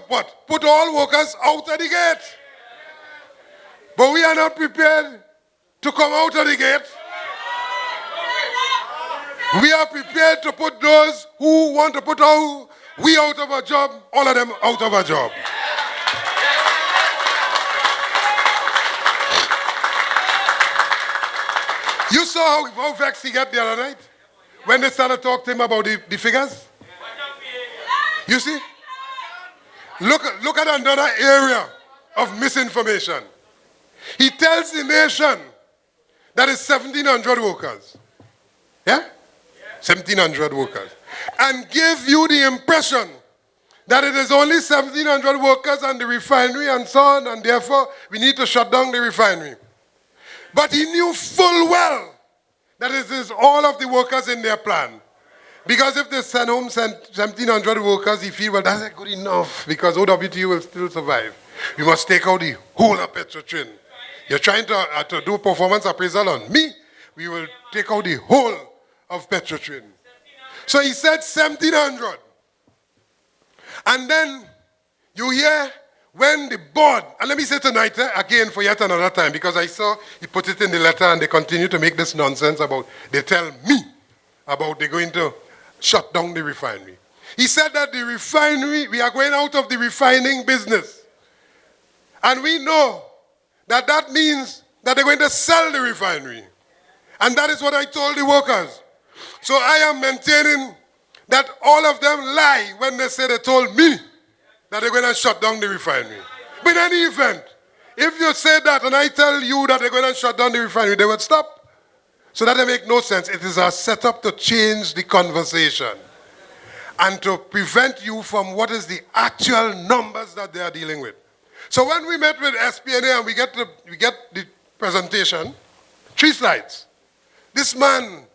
put all workers out of the gate. But we are not prepared to come out of the gate. We are prepared to put those who want to put out We out of a job, all of them out of a job. You saw how vexed he got the other night when they started talking to him about the figures? You see? Look at another area of misinformation. He tells the nation that it's 1,700 workers. Yeah? 1,700 workers. And give you the impression that it is only 1,700 workers and the refinery and so on, and therefore we need to shut down the refinery. But he knew full well that it is all of the workers in their plan. Because if they send home 1,700 workers, he feels, well, that's good enough because OWTU will still survive. You must take out the whole of Petrotrin. You're trying to do performance appraisal on me. We will take out the whole of Petrotrin. So he said 1,700. And then you hear when the board, and let me say tonight, again for yet another time, because I saw he put it in the letter and they continue to make this nonsense about, they tell me about they're going to shut down the refinery. He said that the refinery, we are going out of the refining business. And we know that that means that they're going to sell the refinery. And that is what I told the workers. So I am maintaining that all of them lie when they say they told me that they're going to shut down the refinery. But in any event, if you say that and I tell you that they're going to shut down the refinery, they would stop. So that they make no sense. It is a setup to change the conversation and to prevent you from what is the actual numbers that they are dealing with. So when we met with SPNA and we get the presentation, 3 slides. This man,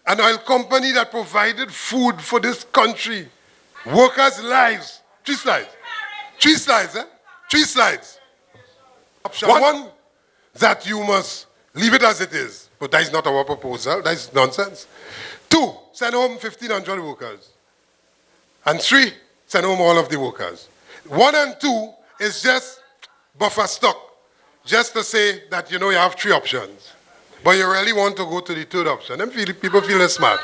an oil company that provided food for this country, workers' lives. 3 slides. 3 slides, eh? 3 slides. Option 1, that you must leave it as it is. But that is not our proposal. That is nonsense. 2, send home 1,500 workers. And 3, send home all of the workers. 1 and 2 is just buffer stock. Just to say that, you have 3 options. But you really want to go to the 3rd option. And people feel smart.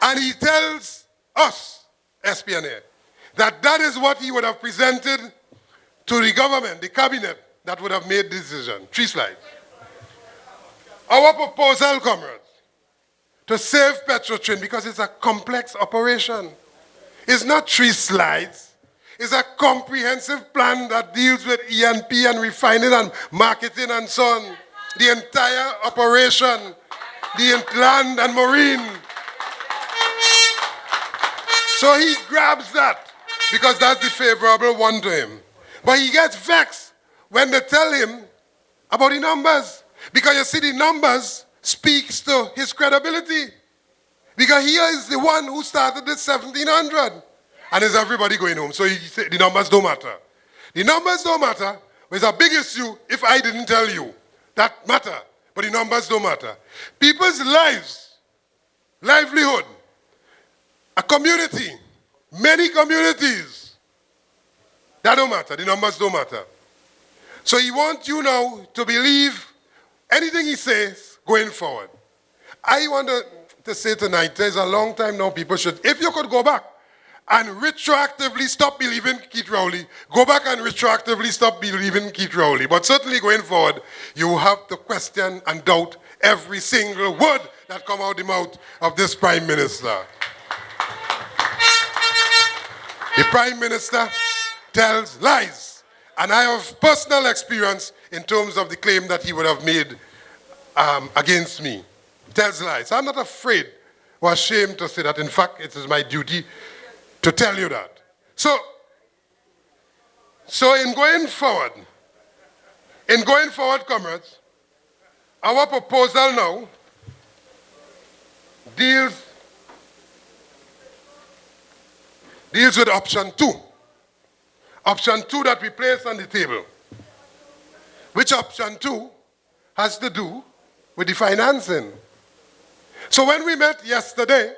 And he tells us, SPNA, that is what he would have presented to the government, the cabinet, that would have made the decision. 3 slides. Our proposal, comrades, to save Petrotrin, because it's a complex operation, is not 3 slides. It's a comprehensive plan that deals with E&P and refining and marketing and so on. The entire operation, the land and marine. So he grabs that because that's the favorable one to him. But he gets vexed when they tell him about the numbers. Because you see, the numbers speaks to his credibility. Because he is the one who started this 1,700. And is everybody going home? So he said the numbers don't matter. The numbers don't matter. But it's a big issue if I didn't tell you. That matter. But the numbers don't matter. People's lives, livelihood, a community, many communities, that don't matter. The numbers don't matter. So he wants you now to believe anything he says going forward. I want to say tonight, there's a long time now people should, if you could go back and retroactively stop believing Keith Rowley, go back and retroactively stop believing Keith Rowley. But certainly going forward, you have to question and doubt every single word that come out the mouth of this Prime Minister. The Prime Minister tells lies. And I have personal experience in terms of the claim that he would have made against me. Tells lies. I'm not afraid or ashamed to say that. In fact, it is my duty to tell you that. So in going forward, comrades, our proposal now deals with option 2. Option 2 that we place on the table. Which option 2 has to do with the financing. So when we met yesterday,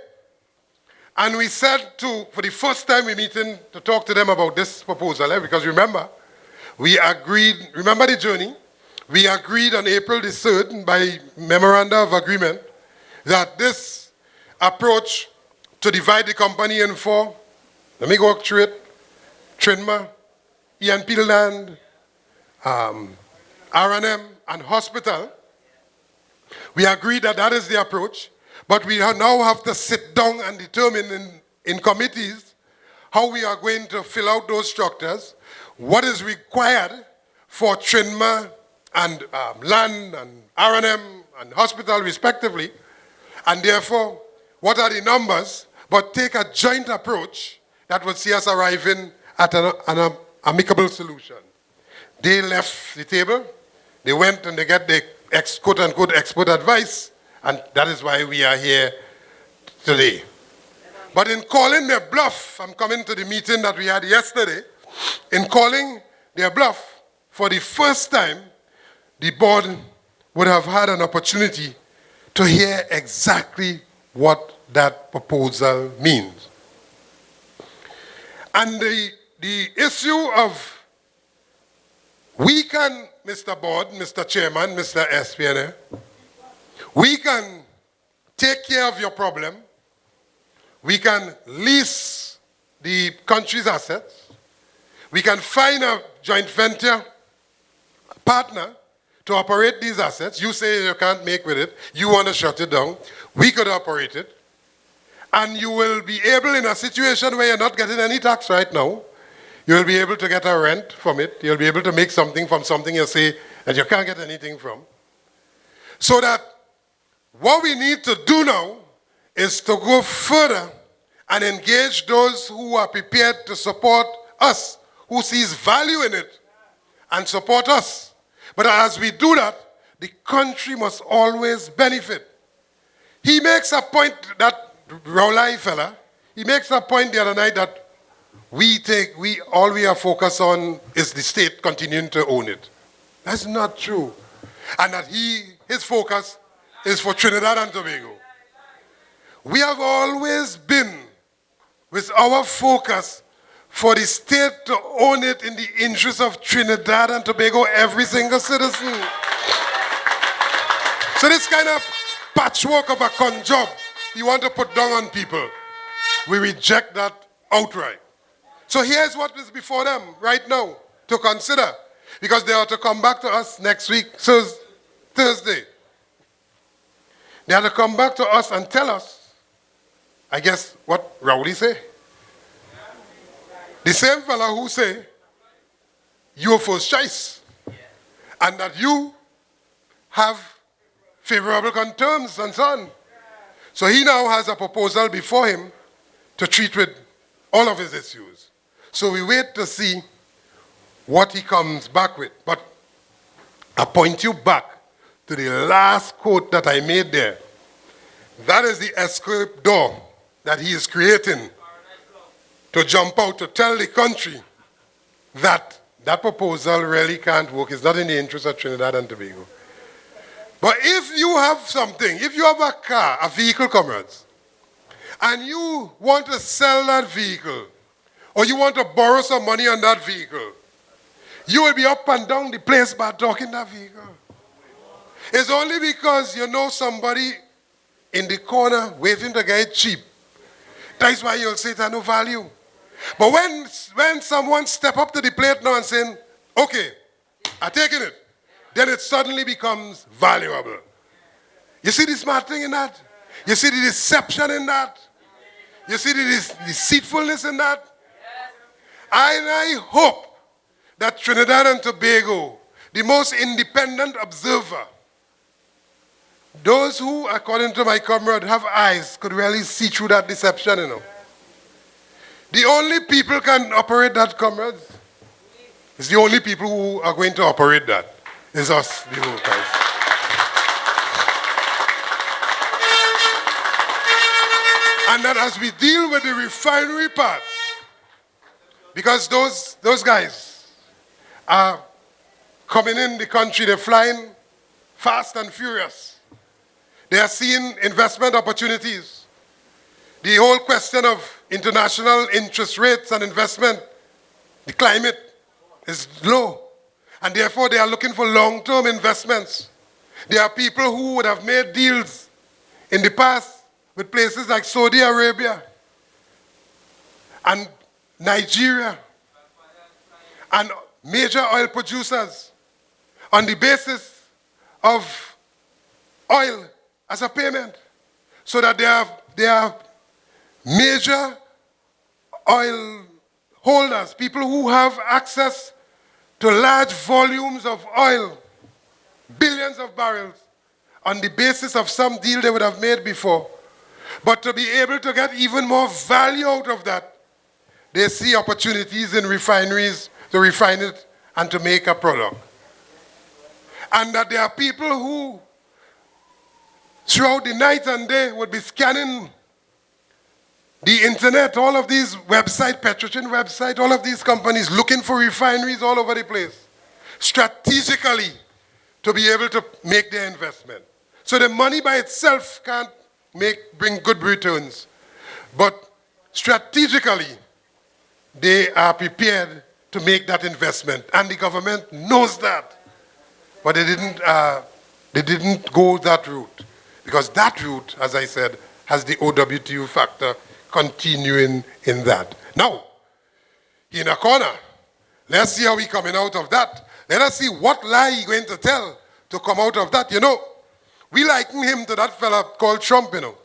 and we said for the first time we're meeting to talk to them about this proposal, because remember, we agreed, remember the journey? We agreed on April the 3rd by memoranda of agreement that this approach to divide the company in 4 Let me go through it. Trinma, ENP land, R&M, and hospital. We agreed that that is the approach, but we now have to sit down and determine in committees how we are going to fill out those structures, what is required for Trinma and land and R&M and hospital respectively, and therefore, what are the numbers, but take a joint approach that would see us arriving at an amicable solution. They left the table, they went and they get the quote-unquote expert advice, and that is why we are here today. But in calling their bluff, I'm coming to the meeting that we had yesterday, in calling their bluff, for the first time, the board would have had an opportunity to hear exactly what that proposal means. And the issue of we can, Mr. Board, Mr. Chairman, Mr. SPNA, we can take care of your problem. We can lease the country's assets. We can find a joint venture partner to operate these assets. You say you can't make with it. You want to shut it down. We could operate it. And you will be able, in a situation where you're not getting any tax right now, you'll be able to get a rent from it. You'll be able to make something from something you say that you can't get anything from. So that what we need to do now is to go further and engage those who are prepared to support us, who sees value in it, and support us. But as we do that, the country must always benefit. He makes a point, that Rowley fella, he makes a point the other night that all we are focused on is the state continuing to own it. That's not true. And that his focus is for Trinidad and Tobago. We have always been with our focus for the state to own it in the interest of Trinidad and Tobago, every single citizen. So this kind of patchwork of a con job you want to put down on people, we reject that outright. So here's what is before them right now to consider, because they are to come back to us next week, Thursday. They are to come back to us and tell us, I guess, what Rowley say. The same fellow who say, you're first choice, and that you have favorable terms and so on. So he now has a proposal before him to treat with all of his issues. So we wait to see what he comes back with. But I point you back to the last quote that I made there. That is the escape door that he is creating to jump out, to tell the country that that proposal really can't work. It's not in the interest of Trinidad and Tobago. But if you have something, if you have a car, a vehicle, comrades, and you want to sell that vehicle, or you want to borrow some money on that vehicle, you will be up and down the place by talking that vehicle. It's only because you know somebody in the corner waiting to get it cheap. That's why you'll say it has no value. But when someone step up to the plate now and saying, okay, I'm taking it, then it suddenly becomes valuable. You see the smart thing in that? You see the deception in that? You see the deceitfulness in that? And I hope that Trinidad and Tobago, the most independent observer, those who, according to my comrade, have eyes, could really see through that deception, you know. The only people can operate that, comrades, is the only people who are going to operate that. Is us, the workers. And that as we deal with the refinery part, because those guys are coming in the country, they're flying fast and furious. They are seeing investment opportunities. The whole question of international interest rates and investment, the climate is low. And therefore, they are looking for long-term investments. There are people who would have made deals in the past with places like Saudi Arabia. And Nigeria, and major oil producers on the basis of oil as a payment, so that they are major oil holders, people who have access to large volumes of oil, billions of barrels, on the basis of some deal they would have made before. But to be able to get even more value out of that, they see opportunities in refineries to refine it and to make a product. And that there are people who, throughout the night and day, would be scanning the internet, all of these websites, Petrochin website, all of these companies looking for refineries all over the place, strategically to be able to make their investment. So the money by itself can't bring good returns. But strategically, they are prepared to make that investment. And the government knows that. But they didn't go that route. Because that route, as I said, has the OWTU factor continuing in that. Now, in a corner, let's see how we're coming out of that. Let us see what lie he's going to tell to come out of that. You know, we liken him to that fella called Trump, you know.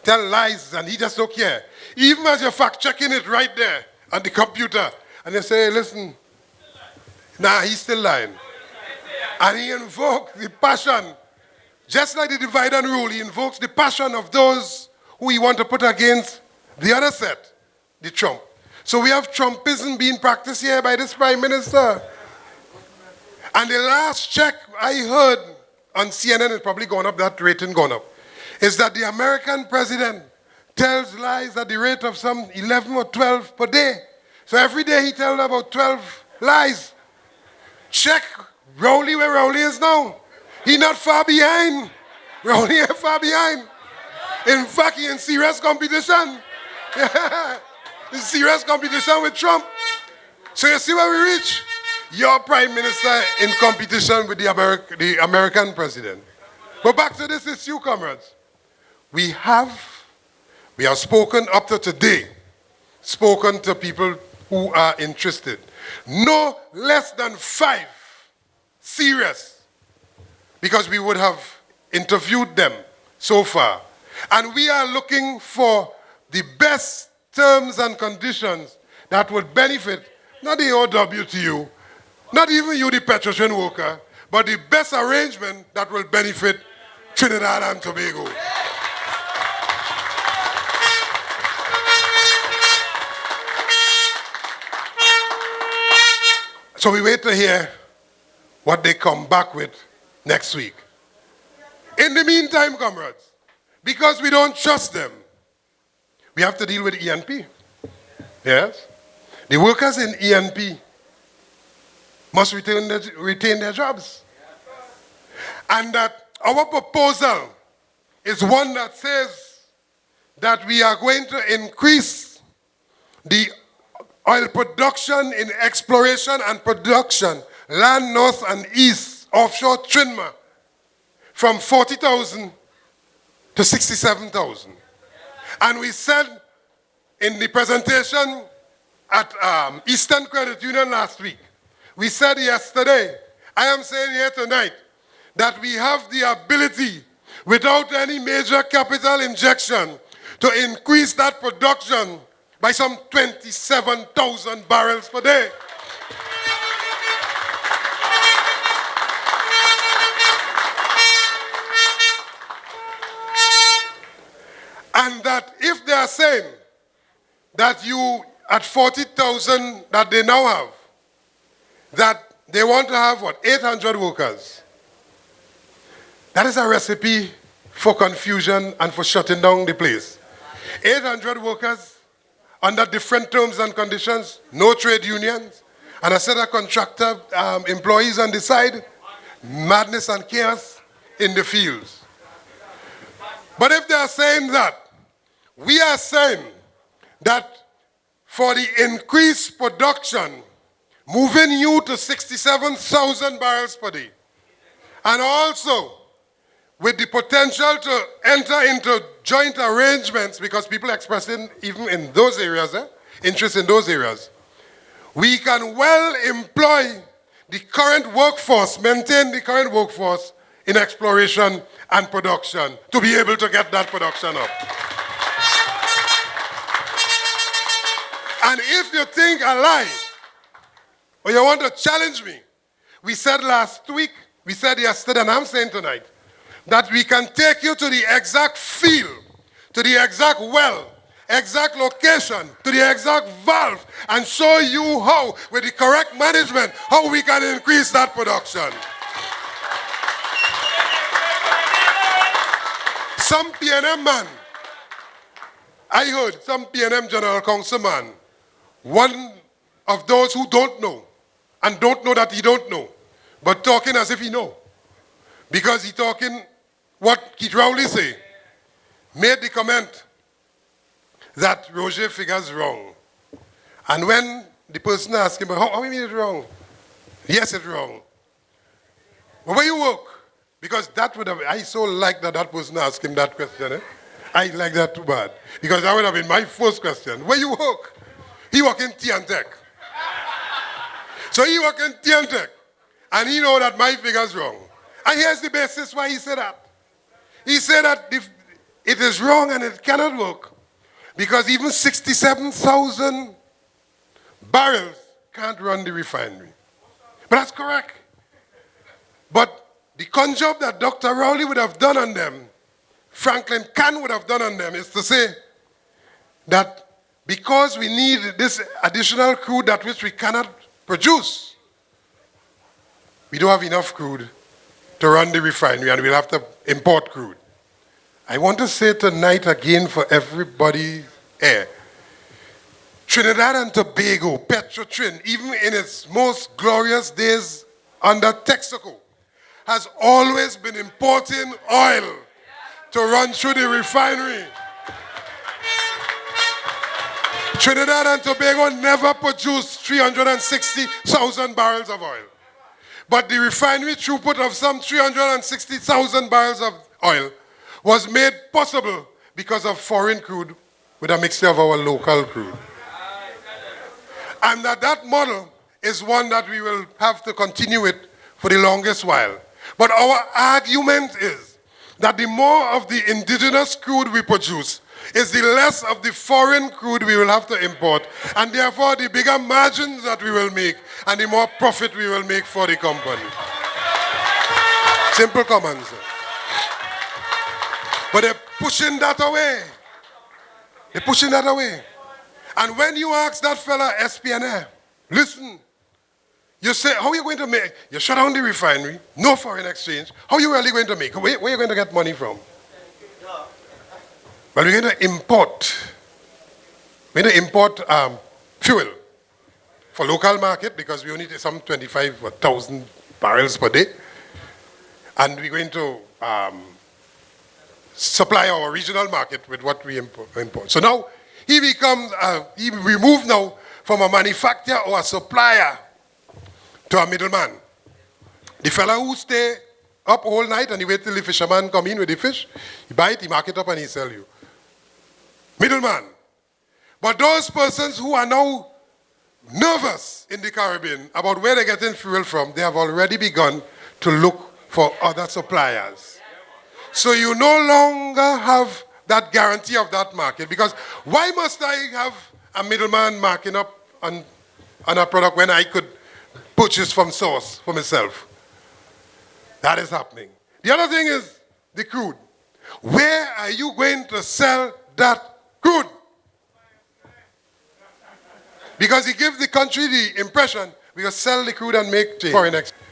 Tell lies and he just don't care. Even as you're fact-checking it right there on the computer, and they say, hey, listen, nah, he's still lying. And he invokes the passion, just like the divide and rule, he invokes the passion of those who he want to put against the other set, the Trump. So we have Trumpism being practiced here by this Prime Minister. And the last check I heard on CNN, it's probably gone up, that rating gone up, is that the American president tells lies at the rate of some 11 or 12 per day. So every day he tells about 12 lies. Check Rowley where Rowley is now. He's not far behind. Rowley ain't far behind. In fact, he's in serious competition. In serious competition with Trump. So you see where we reach? Your prime minister in competition with the American president. But back to this issue, comrades. We have spoken up to today, spoken to people who are interested. No less than 5 serious, because we would have interviewed them so far. And we are looking for the best terms and conditions that would benefit not the OWTU, not even you, the Petrochin worker, but the best arrangement that will benefit Trinidad and Tobago. So we wait to hear what they come back with next week. In the meantime, comrades, because we don't trust them, we have to deal with ENP. Yes? The workers in ENP must retain their jobs. And that our proposal is one that says that we are going to increase the oil production in exploration and production, land north and east, offshore Trinma, from 40,000 to 67,000. And we said in the presentation at Eastern Credit Union last week, we said yesterday, I am saying here tonight, that we have the ability, without any major capital injection, to increase that production by some 27,000 barrels per day. And that if they are saying that you, at 40,000 that they now have, that they want to have, 800 workers. That is a recipe for confusion and for shutting down the place. 800 workers under different terms and conditions, no trade unions, and a set of contractor employees on the side, madness and chaos in the fields. But if they are saying that, we are saying that for the increased production, moving you to 67,000 barrels per day, and also with the potential to enter into joint arrangements, because people expressing even in those areas, interest in those areas, we can well employ the current workforce, maintain the current workforce in exploration and production to be able to get that production up. And if you think I lie, or you want to challenge me, we said last week, we said yesterday, and I'm saying tonight, that we can take you to the exact field, to the exact well, exact location, to the exact valve, and show you how, with the correct management, how we can increase that production. Some PNM man, I heard some PNM General Council man, one of those who don't know, and don't know that he don't know, but talking as if he know. Because he talking what Keith Rowley say, made the comment that Roger figures wrong. And when the person asked him, how you mean it wrong? Yes, it's wrong. Well, where you work? Because that would have, I so like that person asked him that question. Eh? I like that too bad. Because that would have been my first question. Where you work? He work in Tea and Tech. So he work in Tea and Tech. And he know that my figure's wrong. And here's the basis why he said that. He said that if it is wrong and it cannot work, because even 67,000 barrels can't run the refinery. But that's correct. But the con job that Dr. Rowley would have done on them, Franklin Can would have done on them, is to say that because we need this additional crude that which we cannot produce, we don't have enough crude to run the refinery and we'll have to import crude. I want to say tonight again for everybody here, Trinidad and Tobago, Petrotrin, even in its most glorious days under Texaco, has always been importing oil to run through the refinery. Trinidad and Tobago never produced 360,000 barrels of oil. But the refinery throughput of some 360,000 barrels of oil was made possible because of foreign crude with a mixture of our local crude. And that model is one that we will have to continue with for the longest while. But our argument is that the more of the indigenous crude we produce is the less of the foreign crude we will have to import, and therefore the bigger margins that we will make and the more profit we will make for the company. Simple common sense. But they're pushing that away. They're pushing that away. And when you ask that fella, SPNA, listen, you say, how are you going to make? You shut down the refinery, no foreign exchange. How are you really going to make? Where are you going to get money from? Well, we're going to import. We're going to import fuel for local market because we only need some 25,000 barrels per day. And we're going to supply our regional market with what we import. So now he becomes, we move now from a manufacturer or a supplier to a middleman. The fella who stay up all night and he wait till the fisherman come in with the fish, he buy it, he mark it up and he sell you. Middleman. But those persons who are now nervous in the Caribbean about where they're getting fuel from, they have already begun to look for other suppliers. So you no longer have that guarantee of that market, because why must I have a middleman marking up on a product when I could purchase from source for myself? That is happening. The other thing is the crude. Where are you going to sell that crude? Because he gives the country the impression we will sell the crude and make foreign exchange.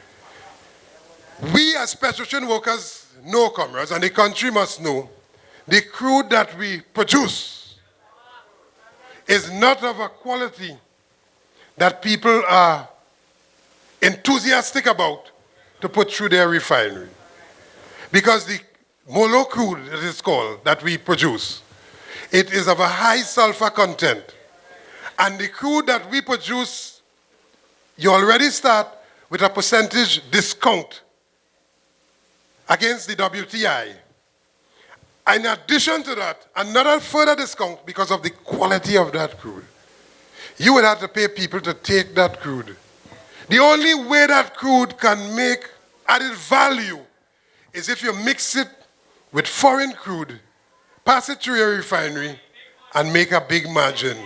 We as petroleum workers know, comrades, and the country must know, the crude that we produce is not of a quality that people are enthusiastic about to put through their refinery. Because the Molo crude, it is called, that we produce, it is of a high sulfur content. And the crude that we produce, you already start with a percentage discount against the WTI. In addition to that, another further discount because of the quality of that crude. you would have to pay people to take that crude. The only way that crude can make added value is if you mix it with foreign crude, pass it through your refinery, and make a big margin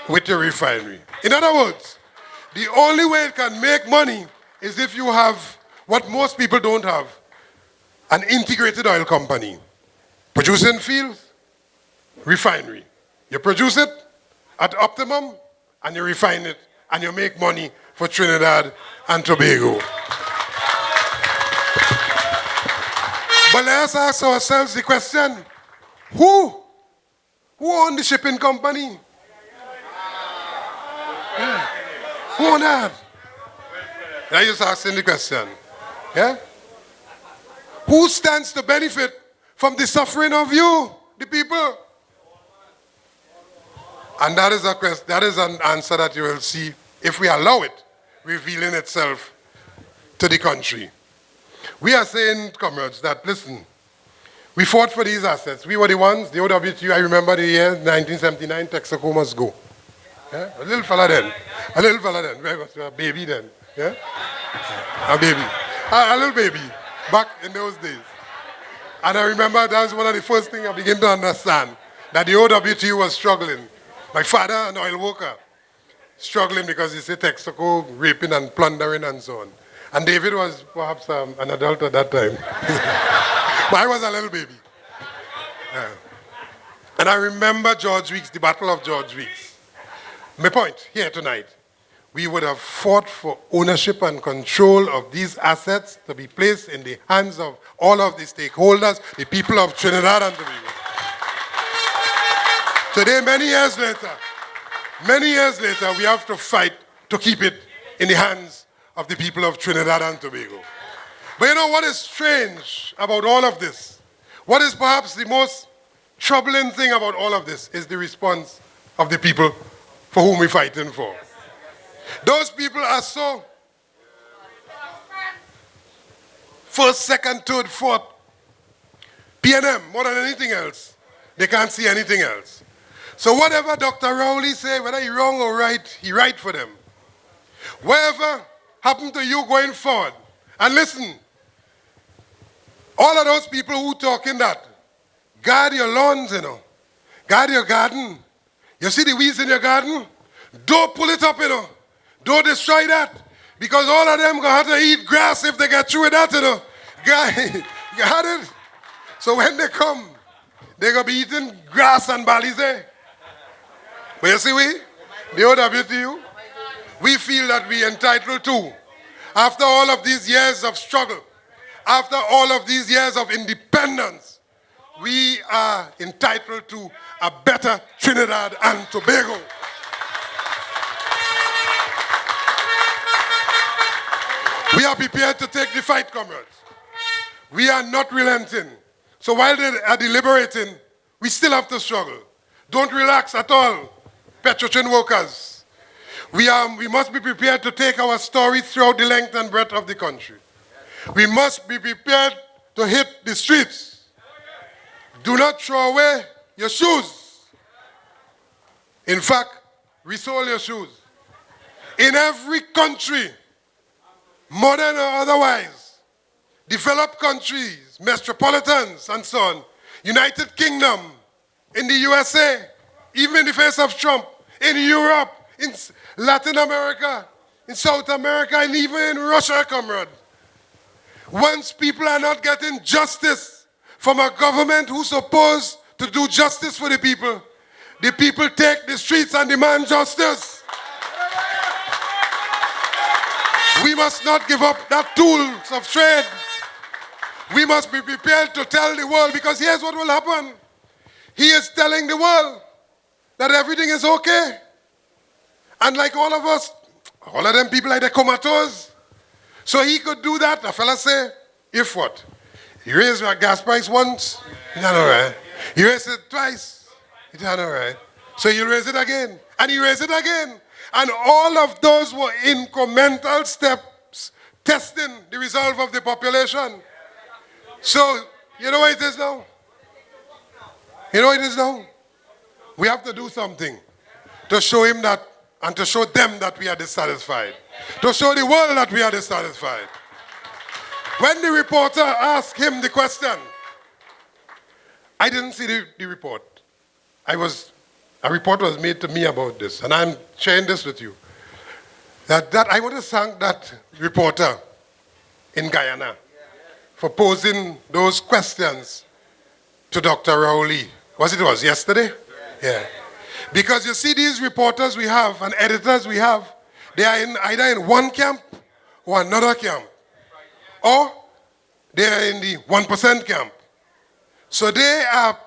with your refinery. In other words, the only way it can make money is if you have what most people don't have, an integrated oil company. Producing fields, refinery. You produce it at optimum, and you refine it, and you make money for Trinidad and Tobago. But let's ask ourselves the question, who owns the shipping company? Yeah. Who owns that? I just asking the question. Yeah? Who stands to benefit from the suffering of you, the people? And that is a question, that is an answer that you will see, if we allow it, revealing itself to the country. We are saying, comrades, that listen, we fought for these assets. We were the ones, the OWTU, I remember the year 1979, Texaco must go. Yeah? A little fella then, a baby then. Yeah? A baby, a little baby, back in those days. And I remember that was one of the first things I began to understand, that the OWTU was struggling. My father, an oil worker, struggling because he said Texaco raping and plundering and so on. And David was perhaps an adult at that time. But I was a little baby. Yeah. And I remember George Weeks, the Battle of George Weeks. My point here tonight, we would have fought for ownership and control of these assets to be placed in the hands of all of the stakeholders, the people of Trinidad and Tobago. Today, many years later, we have to fight to keep it in the hands of the people of Trinidad and Tobago. But you know what is strange about all of this? What is perhaps the most troubling thing about all of this is the response of the people for whom we're fighting for. Those people are so first, second, third, fourth, P&M, more than anything else. They can't see anything else. So whatever Dr. Rowley say, whether he wrong or right, he right for them. Whatever happened to you going forward, and listen, all of those people who talking that, guard your lawns, you know, guard your garden. You see the weeds in your garden? Don't pull it up, you know. Don't destroy that. Because all of them gonna have to eat grass if they get through with that, you know. Got it? So when they come, they're gonna be eating grass and balize. But you see the OWTU, we feel that we're entitled to, after all of these years of struggle, after all of these years of independence, we are entitled to a better Trinidad and Tobago. We are prepared to take the fight, comrades. We are not relenting. So while they are deliberating, we still have to struggle. Don't relax at all, Petrotrin workers. We must be prepared to take our story throughout the length and breadth of the country. We must be prepared to hit the streets. Do not throw away your shoes. In fact, resole your shoes. In every country, modern or otherwise, developed countries, metropolitans and so on, United Kingdom, in the USA, even in the face of Trump, in Europe, in Latin America, in South America, and even in Russia, comrade. Once people are not getting justice from a government who's supposed to do justice for the people take the streets and demand justice. We must not give up that tools of trade. We must be prepared to tell the world, because here's what will happen. He is telling the world that everything is okay. And like all of us, all of them people like they're comatose. So he could do that. A fella say, if what? You raise your gas price once, it's not all right. You raise it twice, it's not all right. So you raise it again, and you raise it again. And all of those were incremental steps testing the resolve of the population. So, you know what it is now? You know what it is now? We have to do something to show him that and to show them that we are dissatisfied. To show the world that we are dissatisfied. When the reporter asked him the question, I didn't see the report. A report was made to me about this, and I'm sharing this with you. That I want to thank that reporter in Guyana for posing those questions to Dr. Rowley. It was yesterday? Yeah. Because you see these reporters we have and editors we have, they are either in one camp or another camp. Or they are in the 1% camp. So they are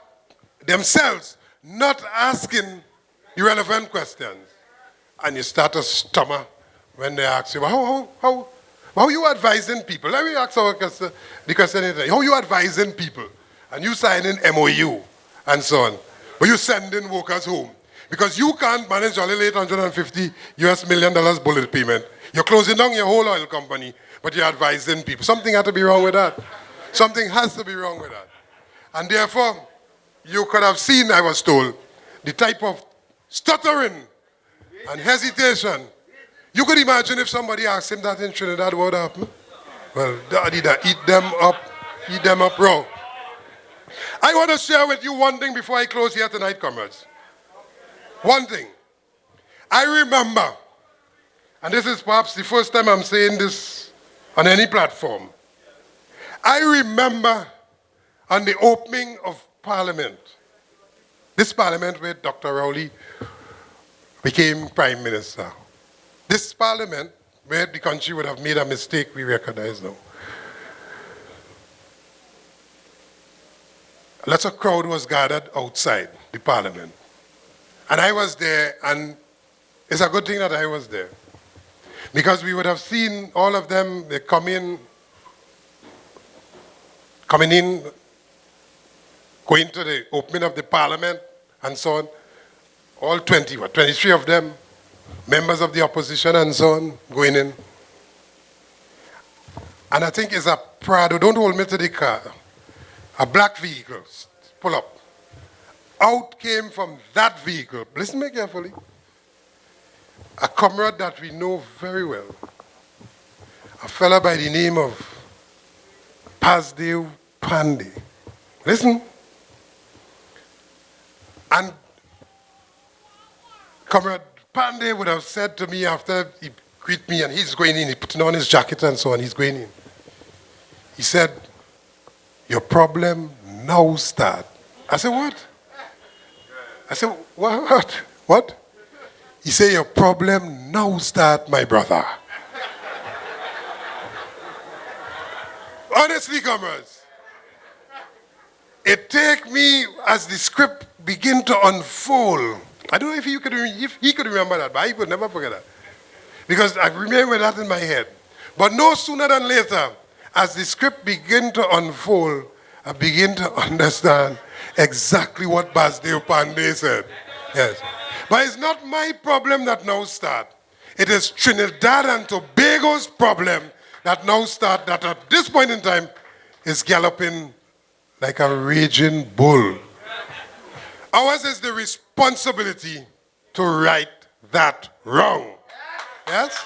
themselves not asking the relevant questions. And you start to stammer when they ask you, how are you advising people? Let me ask our question, the question, how are you advising people? And you sign in MOU and so on. But you sending workers home. Because you can't manage only $850 million bullet payment. You're closing down your whole oil company, but you're advising people. Something had to be wrong with that. Something has to be wrong with that. And therefore, you could have seen, I was told, the type of stuttering and hesitation. You could imagine if somebody asked him that in Trinidad, what happened? Well, daddy, eat them up raw. I want to share with you one thing before I close here tonight, comrades. One thing. I remember, and this is perhaps the first time I'm saying this on any platform. I remember on the opening of Parliament, this Parliament where Dr. Rowley became Prime Minister. This Parliament where the country would have made a mistake, we recognize now. Lots of crowd was gathered outside the Parliament. And I was there, and it's a good thing that I was there. Because we would have seen all of them, they coming in, going to the opening of the Parliament, and so on. All 23 of them, members of the opposition and so on, going in. And I think it's a Prado, don't hold me to the car, a black vehicle, pull up. Out came from that vehicle, listen to me carefully, a comrade that we know very well, a fella by the name of Pasdev Pandey. Listen. And Comrade Pandey would have said to me after he greeted me, and he's going in, he's putting on his jacket and so on, he's going in. He said, your problem now start. I said, what? I said, what? What? He said, your problem now start, my brother. Honestly, comrades, it take me as the script begin to unfold. I don't know if he could remember that, but I would never forget that. Because I remember that in my head. But no sooner than later, as the script begin to unfold, I begin to understand exactly what Basdev Pandey said. Yes. But it's not my problem that now start. It is Trinidad and Tobago's problem that now start, that at this point in time is galloping like a raging bull. Ours is the responsibility to right that wrong. Yes?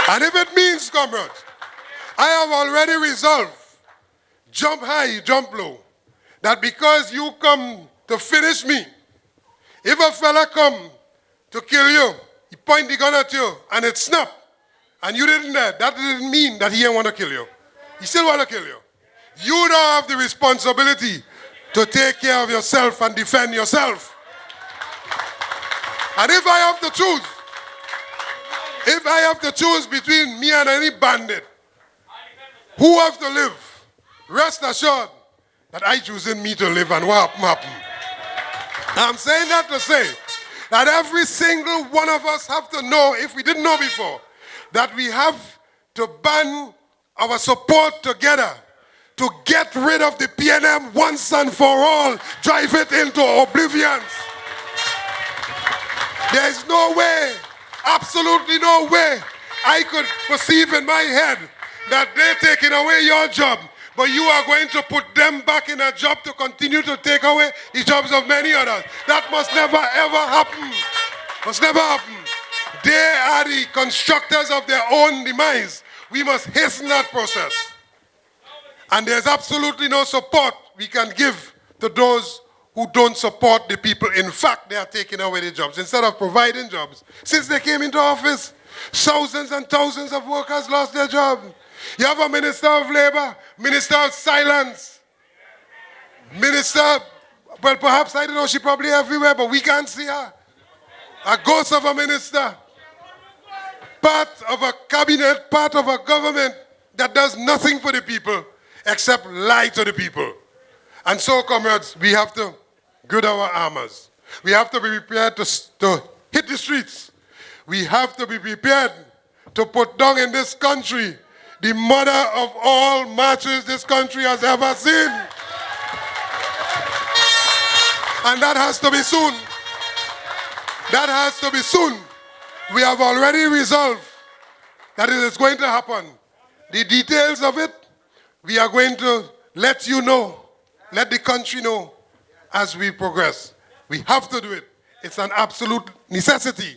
And if it means, comrades, I have already resolved, jump high, jump low, that because you come to finish me, if a fella come to kill you, he point the gun at you, and it snap, and you didn't there, that didn't mean that he didn't want to kill you. He still want to kill you. You don't have the responsibility to take care of yourself and defend yourself. And if I have to choose between me and any bandit, who have to live, rest assured that I choosing me to live, and what happen. I'm saying that to say that every single one of us have to know, if we didn't know before, that we have to band our support together to get rid of the PNM once and for all, drive it into oblivion. There is no way, absolutely no way, I could perceive in my head that they're taking away your job, but you are going to put them back in a job to continue to take away the jobs of many others. That must never ever happen. Must never happen. They are the constructors of their own demise. We must hasten that process. And there's absolutely no support we can give to those who don't support the people. In fact, they are taking away the jobs. Instead of providing jobs, since they came into office, thousands and thousands of workers lost their job. You have a minister of labor, minister of silence, minister, well, perhaps, I don't know, she's probably everywhere, but we can't see her. A ghost of a minister, part of a cabinet, part of a government that does nothing for the people except lie to the people. And so, comrades, we have to gird our armors. We have to be prepared to hit the streets. We have to be prepared to put down in this country the mother of all marches this country has ever seen. And that has to be soon. That has to be soon. We have already resolved that it is going to happen. The details of it, we are going to let you know, let the country know as we progress. We have to do it. It's an absolute necessity.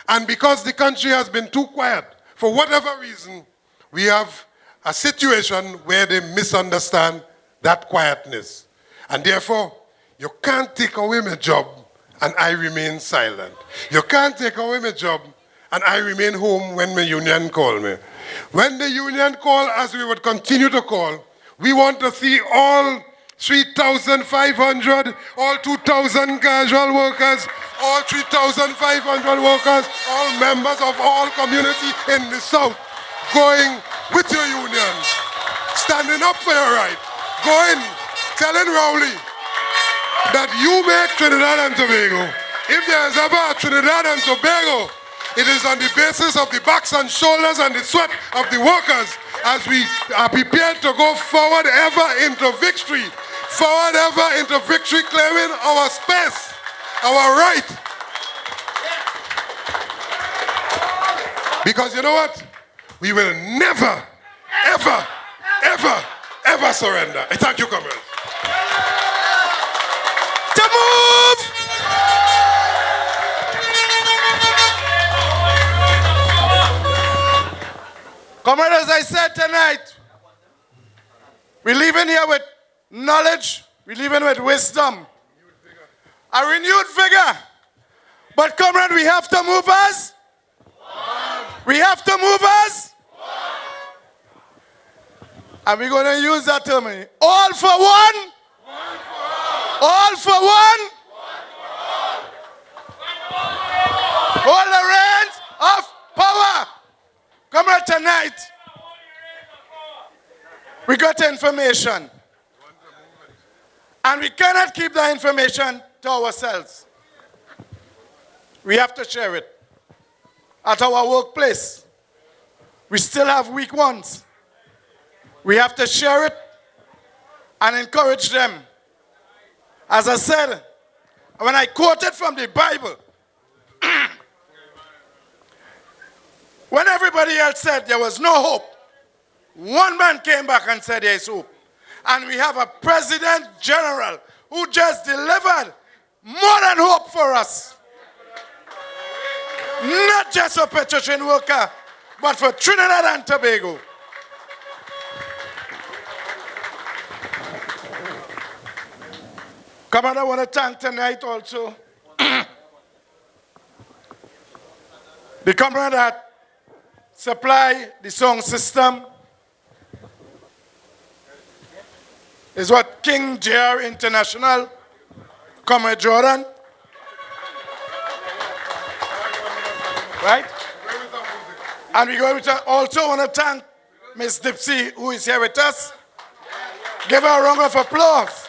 And because the country has been too quiet, for whatever reason, we have a situation where they misunderstand that quietness. And therefore, you can't take away my job and I remain silent. You can't take away my job and I remain home when my union call me. When the union call, as we would continue to call, we want to see all 3,500, all 2,000 casual workers, all 3,500 workers, all members of all community in the South, going with your unions, standing up for your right, going, telling Rowley that you make Trinidad and Tobago. If there is ever a Trinidad and Tobago, it is on the basis of the backs and shoulders and the sweat of the workers as we are prepared to go forward ever into victory, claiming our space, our right. Because you know what? We will never, ever, ever, ever surrender. I thank you, comrades. To move! Comrades, as I said tonight, we're leaving here with knowledge, we're leaving with wisdom, a renewed vigor. But comrade, we have to move us. We have to move us. And we're going to use that term. All for one. All for one. All the reins of power. Comrade, tonight, we got information. And we cannot keep that information to ourselves. We have to share it. At our workplace, we still have weak ones. We have to share it and encourage them. As I said, when I quoted from the Bible, when everybody else said there was no hope, one man came back and said there is hope. And we have a president general who just delivered more than hope for us. Not just for petroleum worker, but for Trinidad and Tobago. Comrade, I want to thank tonight also the comrade that supply the song system is what King JR International, Comrade Jordan. Right? And we also want to thank Miss Dipsy, who is here with us. Give her a round of applause.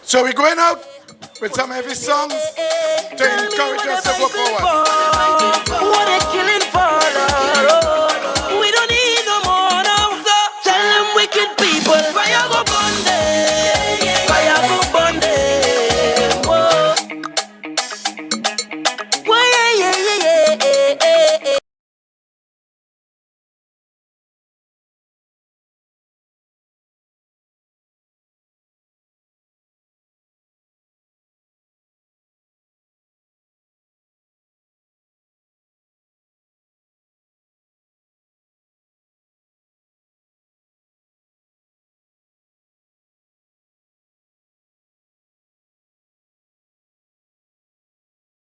So we're going out with some heavy songs to encourage us to go forward.